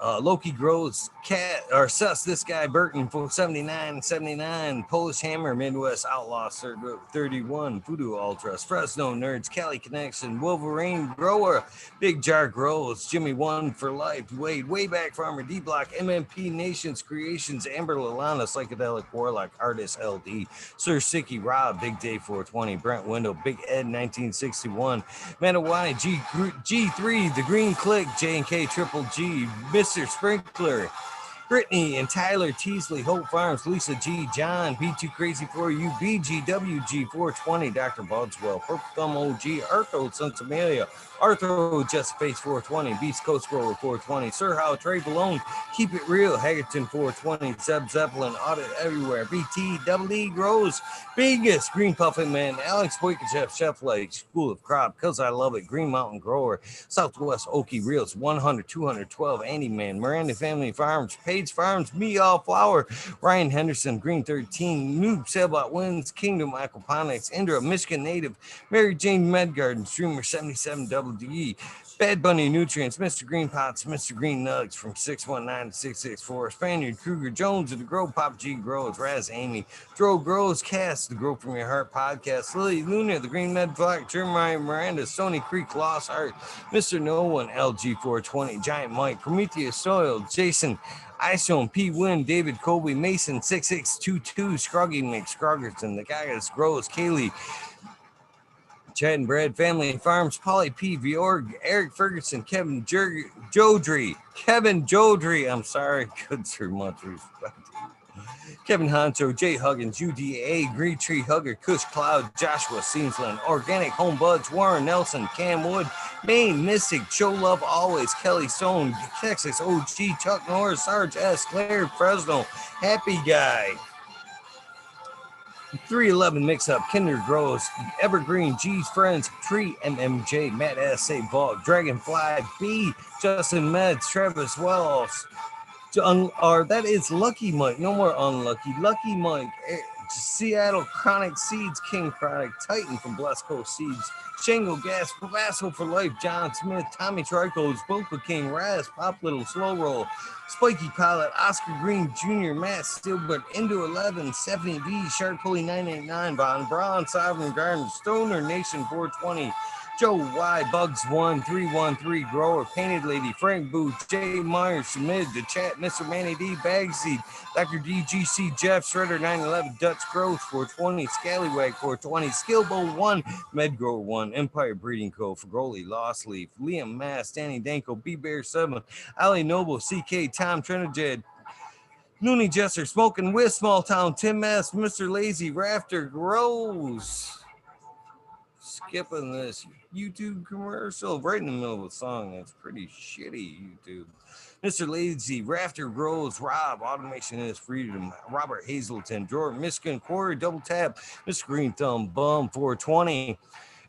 Loki Grows, Cat, or Sus, This Guy, Burton, 79, Polish Hammer, Midwest Outlaw, 31, Voodoo Ultras, Fresno Nerds, Cali Connection, Wolverine Grower, Big Jar Grows, Jimmy One for Life, Wade, Wayback Farmer, D-Block, MMP Nations Creations, Amber Lalana, Psychedelic Warlock, Artist LD, Sir Sicky Rob, Big Day 420, Brent Window, Big Ed 1961, Manawani, G3, The Green Click, J&K Triple G, Mr. Sprinkler, Brittany and Tyler Teasley, Hope Farms, Lisa G, John, B2 Crazy for You, BGWG 420, Dr. Budswell, Purple Thumb OG, Arthro, Sons Amelia, Arthro, Just Face 420, Beast Coast Grower 420, Sir How, Trey Balone, Keep It Real, Haggerton 420, Zeb Zeppelin, Audit Everywhere, BT, Double E Grows, Bingus, Green Puffin Man, Alex Boykachev, Chef Lake, School of Crop, Cause I Love It, Green Mountain Grower, Southwest Okie Reels, 100, 212, Andy Man, Miranda Family Farms, Page Farms, Me All Flower, Ryan Henderson, Green 13, Noob Sailbot Wins, Kingdom Aquaponics, Indra, Michigan Native, Mary Jane Medgarden, Streamer 77 Double D, Bad Bunny Nutrients, Mr. Green Pots, Mr. Green Nugs from 619 to 664, Spaniard, Kruger, Jones of the Grow, Pop G Grows, Raz Amy, Dro Grows, Cast, the Grow From Your Heart podcast, Lily Luna, the Green Med Flock, Jeremiah Miranda, Stony Creek, Lost Art, Mr. No One, LG 420, Giant Mike, Prometheus Soil, Jason, Isone, P. Win, David Colby, Mason, 6622, Scruggy Mix, Scruggerson, the Gagas Grows, Kaylee, Chad and Brad Family Farms, Polly P. Viorg, Eric Ferguson, Kevin Jodry, I'm sorry, good sir, much respect. Kevin Honcho, Jay Huggins, UDA, Green Tree Hugger, Kush Cloud, Joshua Seamsland, Organic Home Buds, Warren Nelson, Cam Wood, Maine Mystic, Show Love Always, Kelly Stone, Texas OG, Chuck Norris, Sarge S, Claire Fresno, Happy Guy, 311 Mix Up, Kinder Grows, Evergreen, G's Friends, Tree MMJ, Matt S. A. Ball, Dragonfly B, Justin Meds, Travis Wells, that is Lucky Mike. No more unlucky. Lucky Mike. Seattle Chronic Seeds. King Chronic. Titan from Blessed Coast Seeds. Shango Gas. Vassal for Life. John Smith. Tommy Tricos. Boca King. Raz. Pop Little. Slow Roll. Spiky Pilot. Oscar Green Jr. Matt Stilbert. Indo 11. Stephanie V. Shark Pulley 989. Von Braun. Sovereign Garden. Stoner Nation 420. Joe Y, Bugs 1313, Grower, Painted Lady, Frank Booth, Jay Myers, Mid, the chat, Mr. Manny D, Bagseed, Dr. DGC, Jeff Shredder 911, Dutch Growth 420, Scallywag 420, Skillbo 1, Medgrower 1, Empire Breeding Co., Fagroli, Lost Leaf, Liam Mass, Danny Danko, B Bear 7, Ali Noble, CK, Tom Trinidad, Looney Jester, Smoking with Small Town, Tim Mass, Mr. Lazy, Rafter Grows. Skipping this YouTube commercial right in the middle of a song. That's pretty shitty, YouTube. Mr. Lazy, Rafter Grows, Rob, Automation is Freedom, Robert Hazelton, Drawer, Michigan Quarry, Double Tap, Mr. Green Thumb, Bum, 420,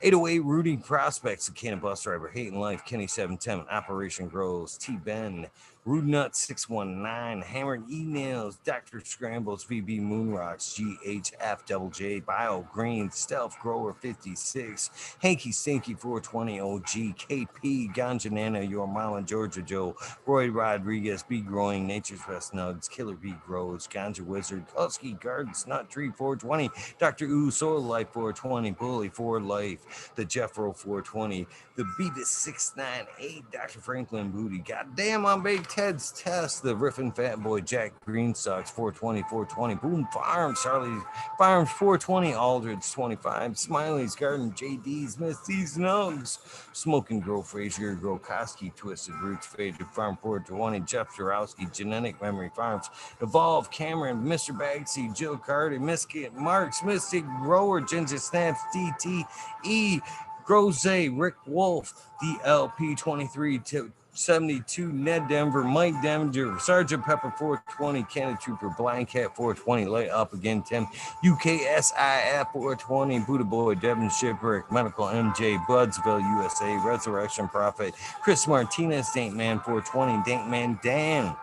808 Rudy Prospects, the Cannon Bus Driver, Hating Life, Kenny 710, Operation Grows, T Ben, Rude Nut 619, Hammered E-Nails, Dr. Scrambles, VB Moonrocks, GHF Double J, Bio Green, Stealth Grower 56, Hanky Stinky 420 OG, KP, Ganja Nana, Your Mama, Georgia Joe, Roy Rodriguez, B Growing, Nature's Best Nugs, Killer B Grows, Ganja Wizard, Husky Gardens, Nut Tree 420, Dr. Ooh, Soil Life 420, Bully 4 Life, the Jeffro 420, the Beavis 698, Dr. Franklin Booty, Goddamn on Big Ted's Test, the Riffin' Fat Boy, Jack Greenstocks 420, Boom Farms, Charlie Farms 420, Aldridge 25, Smiley's Garden, JD's, Misty's Nugs, Smoking Grow Frazier, Grow Koski, Twisted Roots, Faded Farm 420, Jeff Jarowski, Genetic Memory Farms, Evolve, Cameron, Mr. Bagsy, Jill Carter, Misket, Marks, Mystic Grower, Ginger Snaps, DTE, Groze, Rick Wolf, DLP 23 to 72, Ned Denver, Mike Denver, Sergeant Pepper 420, Cannon Trooper, Blind Cat 420, Light Up Again, Tim, UKSIF 420, Buddha Boy, Devin Shipwreck, Medical MJ, Budsville, USA, Resurrection Prophet, Chris Martinez, Dank Man 420, Dank Man Dan,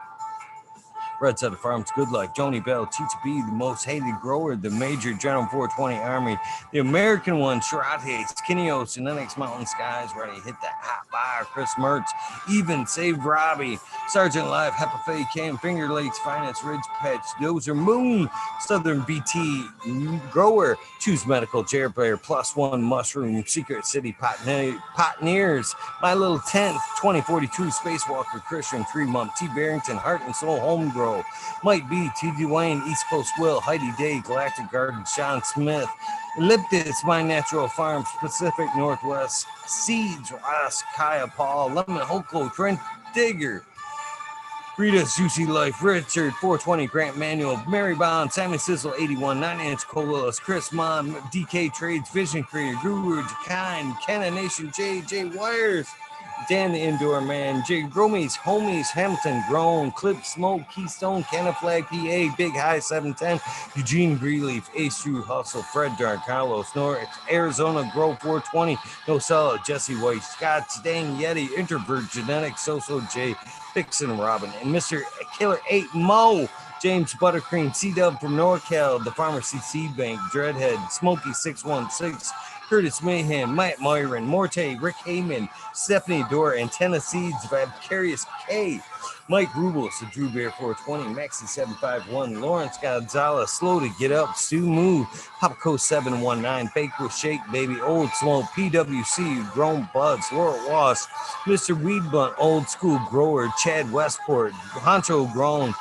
Red Side of Farms, Good Luck, Joni Bell, Teacher B, the Most Hated Grower, the Major General 420 Army, the American one, Sharate, Skinnios, and Lennox Mountain Skies, ready to hit that hot fire, Chris Mertz, Even, Saved Robbie, Sergeant Live, Hepafe Cam, Finger Lakes, Finance, Ridge Patch, Dozer Moon, Southern BT Grower, Choose Medical, Jared Player, Plus One Mushroom, Secret City Potneers, My Little Tent, 2042, Spacewalker, Christian, Tree Mump, T. Barrington, Heart and Soul Home Grow, Mike B, T. Dwayne, East Coast Will, Heidi Day, Galactic Garden, Sean Smith, Elliptis, My Natural Farms, Pacific Northwest, Seeds, Ross, Kaya Paul, Lemon Hoko, Trent Digger, Rita's Juicy Life, Richard 420, Grant Manuel, Mary Bond, Simon Sizzle 81, 9-inch Colas, Chris Mon, DK Trades, Vision Creator, Guru Jakin, Canna Nation, J Wires, Dan the Indoor Man, J Gromies, Homies, Hamilton, Grown, Clip Smoke, Keystone, Canna Flag, PA, Big High 710, Eugene Greenleaf, Ace True Hustle, Fred Dark, Carlos Norris, Arizona Grove 420, No Solid, Jesse White, Scott Stang, Yeti, Introvert, Genetics, Soso J, Vixen Robin, and Mr. Killer 8 Mo, James Buttercream, C-Dub from NorCal, the Pharmacy Seed Bank, Dreadhead, Smokey 616, Curtis Mayhem, Matt Myron, Morte, Rick Heyman, Stephanie Dore, Antenna Seeds, Vicarious K, Mike Rubles, the Drew Bear 420, Maxi 751, Lawrence Gonzalez, Slow to Get Up, Stu Moo, Popco 719, Bake with Shake Baby, Old Smoke, PWC, Grown Buds, Laura Wass, Mr. Weed Blunt, Old School Grower, Chad Westport, Honcho Grown,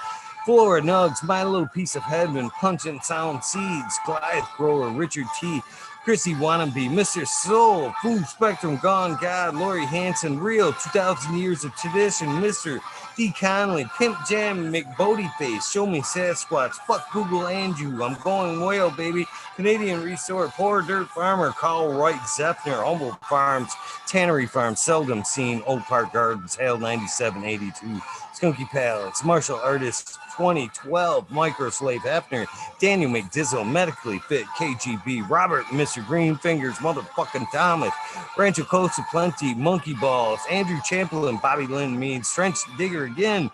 Flora Nugs, My Little Piece of Heaven, Pungent Sound Seeds, Goliath Grower, Richard T, Chrissy Wannabe, Mr. Soul, Food Spectrum, Gone God, Lori Hanson, Real, 2,000 Years of Tradition, Mr. D. Conley, Pimp Jam, McBodyface, Show Me Sasquatch, Fuck Google and You, I'm Going Whale, Baby, Canadian Resort, Poor Dirt Farmer, Carl Wright, Zephyr, Humboldt Farms, Tannery Farm, Seldom Seen, Oak Park Gardens, Hale 9782, Skunky Palace, Martial Artist 2012, Microslave Hefner, Daniel McDizzle, Medically Fit, KGB, Robert, Mr. Green Fingers, Motherfucking Thomas, Rancho Costa Plenty, Monkey Balls, Andrew Chamberlain, Bobby Lynn Means, Trench Digger again,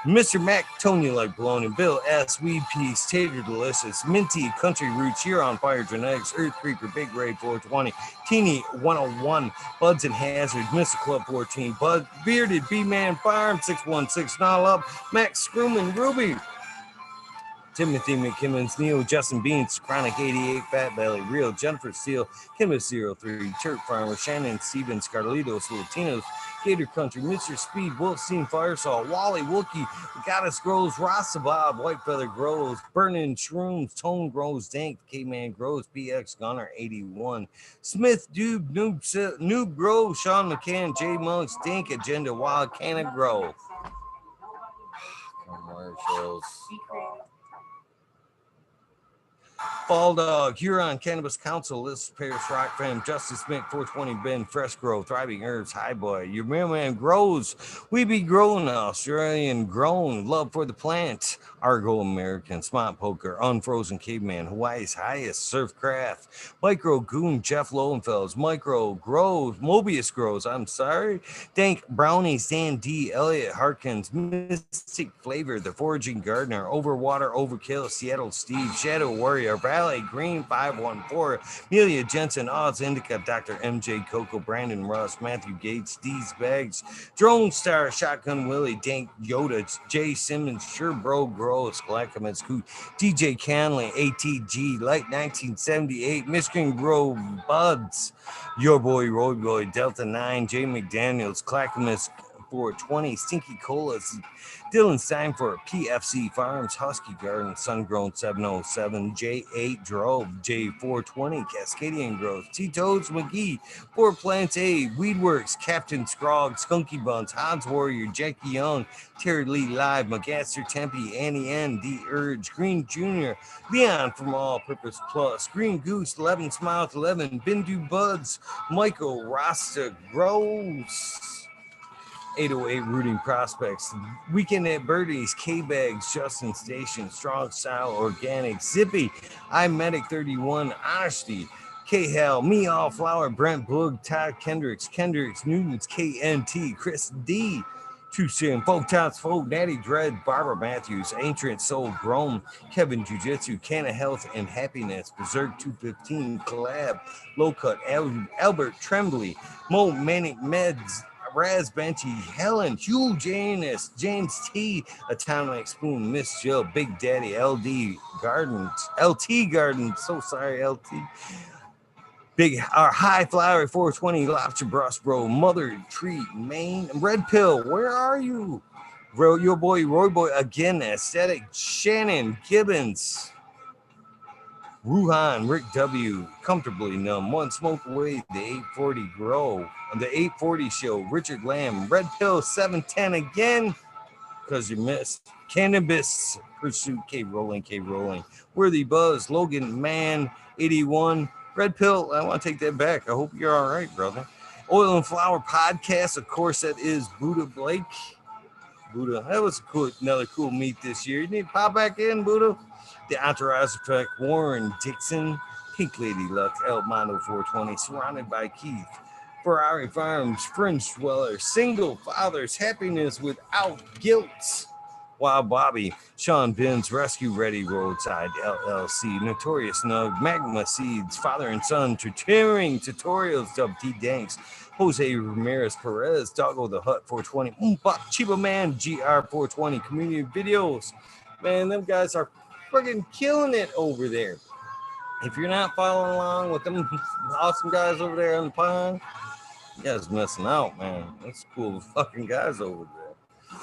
Mr. Mac, Tony Like Baloney, Bill S. Weed Peace, Tater Delicious, Minty, Country Roots, Here on Fire Genetics, Earth Creeper, Big Ray 420, Teeny 101, Buds and Hazard, Mr. Club 14, Bud, Bearded, B-Man Farm, 616, Null Up, Max Screwman, Ruby, Timothy McKimmons, Neil, Justin Beans, Chronic 88, Fat Belly, Real, Jennifer Steele, Kimmis 03, Turk Farmer, Shannon Stevens, Carlitos, Latinos, Gator Country, Mr. Speed, Wolfstein, Firesalt, Wally, Wookie, Goddess Grows, Rasta Bob, White Feather Grows, Burning Shrooms, Tone Grows, Dank, K-Man Grows, PX Gunner 81, Smith, Dude, Noob Grows, Sean McCann, J Monks, Dink, Agenda, Wild Canna Grow. Commercials. Fall Dog, Huron Cannabis Council, Liz Paris Rock Fam, Justice Smith, 420 Ben, Fresh Grow, Thriving Herbs, High Boy, Your Mailman Grows, We Be Grown, Australian Grown, Love for the Plant, Argo American, Smart Poker, Unfrozen Caveman, Hawaii's Highest, Surfcraft, Micro Goon, Jeff Lowenfels, Micro Grows, Mobius Grows, I'm sorry, Dank Brownies, Dan D, Elliot Harkins, Mystic Flavor, The Foraging Gardener, Overwater Overkill, Seattle Steve, Shadow Warrior, Valley Green 514, Amelia Jensen, Oz Indica, Dr. MJ Coco, Brandon Russ, Matthew Gates, D's Bags, Drone Star, Shotgun Willie, Dank Yoda, Jay Simmons, Sure Bro Gross, Clackaman Scoot, DJ Canley, ATG, Light 1978, Michigan Grove Buds, Your Boy Roy Boy, Delta 9, Jay McDaniels, Clackamas 420, Stinky Colas, Dylan Steinfort, PFC Farms, Husky Garden, Sungrown 707, J8 Drove, J420, Cascadian Grows, T-Toads McGee, Four Plants A, Weedworks, Captain Scrog, Skunky Buns, Hans Warrior, Jackie Young, Terry Lee Live, McGaster Tempe, Annie N, D Urge, Green Jr., Leon from All Purpose Plus, Green Goose, 11 Smiles 11, Bindu Buds, Michael Rasta Grows, 808 Rooting Prospects, Weekend at Birdies, K-Bags, Justin Station, Strong Style Organic, Zippy, iMedic 31, Honesty, K-Hell, Me All Flower, Brent Boog, Todd Kendricks, Newton's KNT, Chris D, True Sin, Folk Tots, Folk, Natty Dread, Barbara Matthews, Ancient Soul, Grown, Kevin Jiu-Jitsu, Canna Health and Happiness, Berserk 215, Collab, Low Cut, Albert Tremblay, Mo Manic Meds, Raz Benchy, Helen, Hugh Janus, James T, Atomic Spoon, Miss Jill, Big Daddy, LT Gardens, so sorry, LT. Big High Flower 420, Lobster Brush Bro, Mother Treat, Maine, Red Pill, where are you? Your boy, Roy Boy, again, Aesthetic, Shannon Gibbons, Ruhan, Rick W, Comfortably Numb, One Smoke Away, the 840 Grow, the 840 Show, Richard Lamb, Red Pill 710 again, because you missed. Cannabis Pursuit, K Rolling. Worthy Buzz, Logan Man, 81. Red Pill, I want to take that back. I hope you're all right, brother. Oil and Flower Podcast, of course, that is Buddha Blake. Buddha, that was another cool meet this year. You need to pop back in, Buddha. The Entourage Effect, Warren Dixon, Pink Lady Luck, El Mondo 420, Surrounded by Keith, Ferrari Farms, Fringe Dweller, Single Fathers, Happiness Without Guilt, Wild Bobby, Sean Benz, Rescue Ready, Roadside LLC, Notorious Nug, Magma Seeds, Father and Son, Tutoring Tutorials, Dub T Danks, Jose Ramirez Perez, Doggo the Hut 420, Chiba Man, GR 420, Community Videos. Man, them guys are freaking killing it over there. If you're not following along with them awesome guys over there on the pond, you guys missing out, man. That's cool fucking guys over there.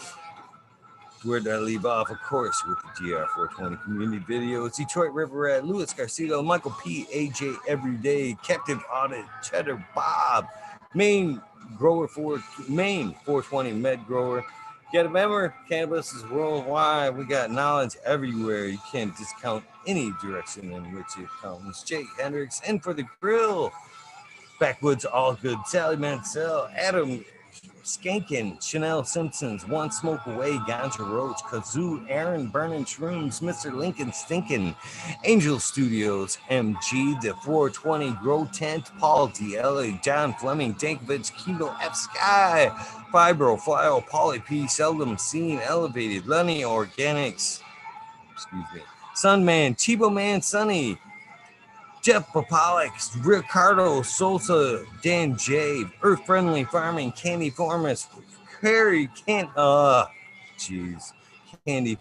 Where did I leave off? Of course, with the GR420 community videos. Detroit River Rat, Louis Garcia, Michael P, AJ Everyday, Captive Audit, Cheddar Bob, Maine 420 Med Grower. You gotta remember, cannabis is worldwide. We got knowledge everywhere. You can't discount any direction in which it comes. Jake Hendricks, and for the grill. Backwoods All Good, Sally Mansell, Adam Skankin, Chanel Simpsons, One Smoke Away, Ganja Roach, Kazoo, Aaron Burning Shrooms, Mr. Lincoln Stinkin, Angel Studios, MG, The 420 Grow Tent, Paul DLA, John Fleming, Dankovich, Kilo F Sky, Fibro, Flyo, Pauly P, Seldom Seen, Elevated, Lenny Organics, Sunman, Chibo Man Sunny, Jeff Popalik, Ricardo Sosa, Dan J, Earth Friendly Farming, Candy Farmers, Carrie Candy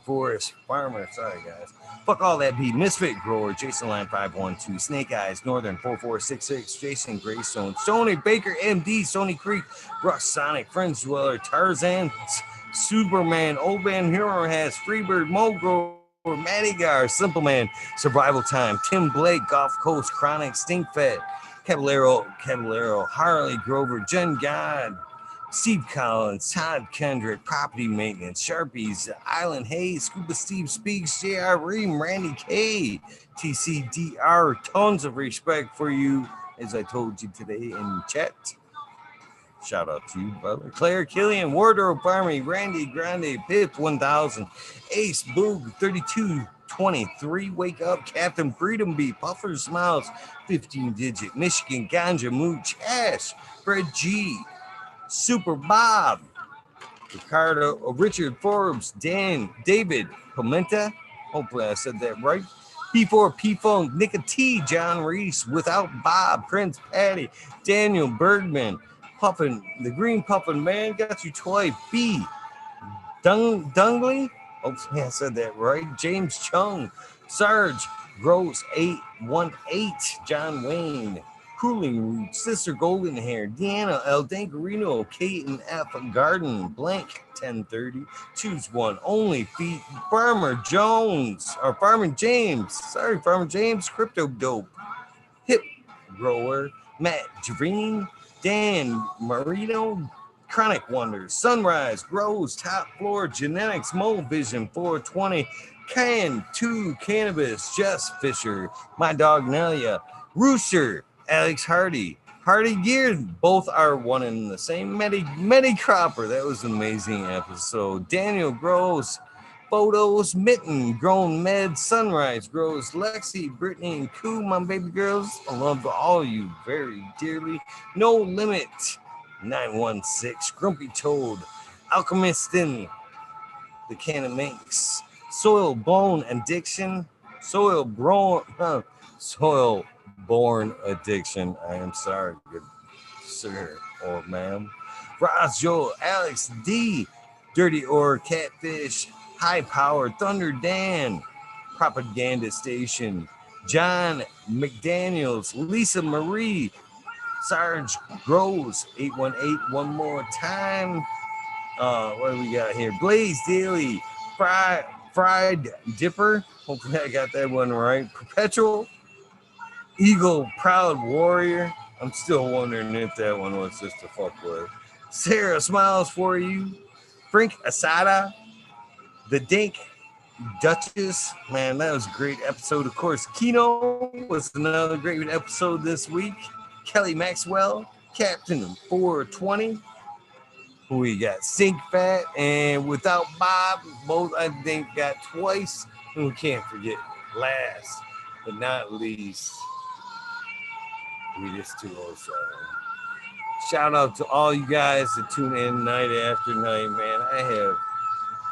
Forest Farmer. Sorry, guys. Fuck all that beat. Misfit Grower, Jason Line 512, Snake Eyes, Northern 4466, Jason Greystone, Sony Baker MD, Sony Creek, Rush Sonic, Friends Dweller, Tarzan, Superman, Old Man Hero Has, Freebird, Mo Grower, Madigar, Simple Man, Survival Time, Tim Blake, Gulf Coast, Chronic, Stinkfed, Caballero, Harley Grover, Jen God, Steve Collins, Todd Kendrick, Property Maintenance, Sharpies, Island Hayes, Scuba Steve Speaks, JR Ream, Randy K, TCDR, tons of respect for you, as I told you today in chat. Shout out to you, brother. Claire Killian, Wardrobe Army, Randy Grande, Pip 1000, Ace Boog 3223, Wake Up, Captain Freedom Bee, Puffer Smiles, 15 Digit, Michigan Ganja Mooch, Ash, Fred G, Super Bob, Ricardo, Richard Forbes, Dan, David, Pimenta, hopefully I said that right. P4, P-Phone, Nika T, John Reese, Without Bob, Prince Patty, Daniel Bergman, Puffin, the Green Puffin Man, got you twice. B, Dungley, hopefully I said that right. James Chung, Sarge, Gross 818, John Wayne, Cooling Root, Sister Golden Hair, Deanna El Dangarino, Kate and F Garden, Blank 1030, Choose One, Only Feet, Farmer Jones, or Farmer James, sorry, Farmer James, Crypto Dope, Hip Grower, Matt Javine, Dan Marino, Chronic Wonders, Sunrise, Grows, Top Floor, Genetics, Mole Vision 420, Can 2 Cannabis, Jess Fisher, My Dog Nelia, Rooster, Alex Hardy, Hardy Geared, both are one and the same. Medi Cropper, that was an amazing episode. Daniel Grows, Photos, Mitten, Grown Med, Sunrise Grows, Lexi, Brittany, and Koo, my baby girls. I love all of you very dearly. No Limit, 916, Grumpy Toad, Alchemistin, The Can of Minx, Soil Bone Addiction, Soil Born Addiction. I am sorry, good sir or ma'am. Roz Joel, Alex D, Dirty Or Catfish, High Power, Thunder Dan, Propaganda Station, John McDaniels, Lisa Marie, Sarge Groves, 818, one more time. What do we got here? Blaze Daily, Fried Dipper. Hopefully I got that one right. Perpetual, Eagle, Proud Warrior. I'm still wondering if that one was just to fuck with. Sarah Smiles for you. Frank Asada, The Dink Duchess, man, that was a great episode. Of course, Kino was another great episode this week. Kelly Maxwell, Captain 420. Who we got? Sink Fat and Without Bob, both I think got twice. And we can't forget, last but not least, Regis 207. Shout out to all you guys that tune in night after night, man. I have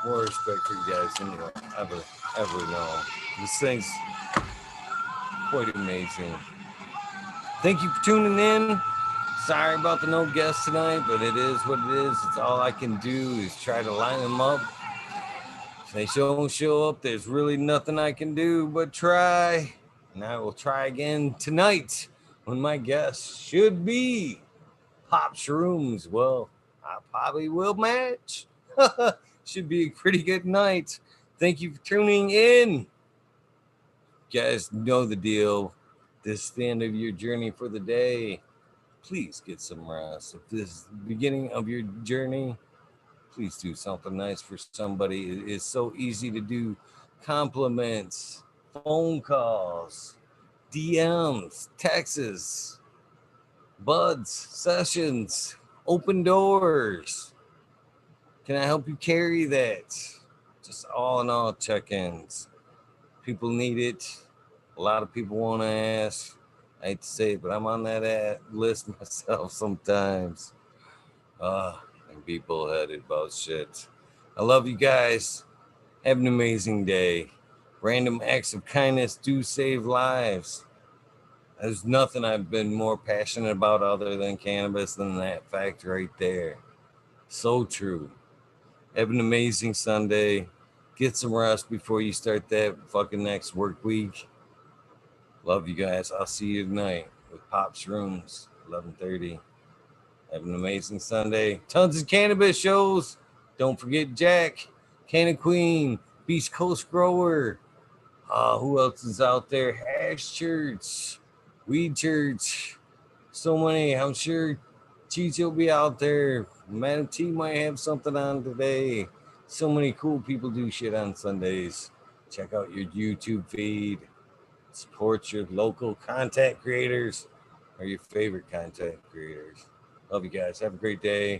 more respect for you guys than you'll ever know. This thing's quite amazing. Thank you for tuning in. Sorry about the no guests tonight, but it is what it is. It's all I can do is try to line them up. If they don't show up, there's really nothing I can do but try. And I will try again tonight when my guest should be Pop Shrooms. Well, I probably will match. Should be a pretty good night. Thank you for tuning in. You guys know the deal. This is the end of your journey for the day. Please get some rest. If this is the beginning of your journey, please do something nice for somebody. It is so easy to do. Compliments, phone calls, DMs, texts, buds, sessions, open doors. Can I help you carry that? Just all in all check-ins. People need it. A lot of people want to ask. I hate to say it, but I'm on that list myself sometimes. And be bullheaded about shit. I love you guys. Have an amazing day. Random acts of kindness do save lives. There's nothing I've been more passionate about other than cannabis than that fact right there. So true. Have an amazing Sunday. Get some rest before you start that fucking next work week. Love you guys. I'll see you tonight with Pop Shrooms, 11:30. Have an amazing Sunday. Tons of cannabis shows. Don't forget Jack, Canna Queen, Beast Coast Grower. Who else is out there? Hash Church, Weed Church. So many. I'm sure Cheech will be out there. Madam T might have something on today. So many cool people do shit on Sundays. Check out your YouTube feed. Support your local content creators or your favorite content creators. Love you guys. Have a great day.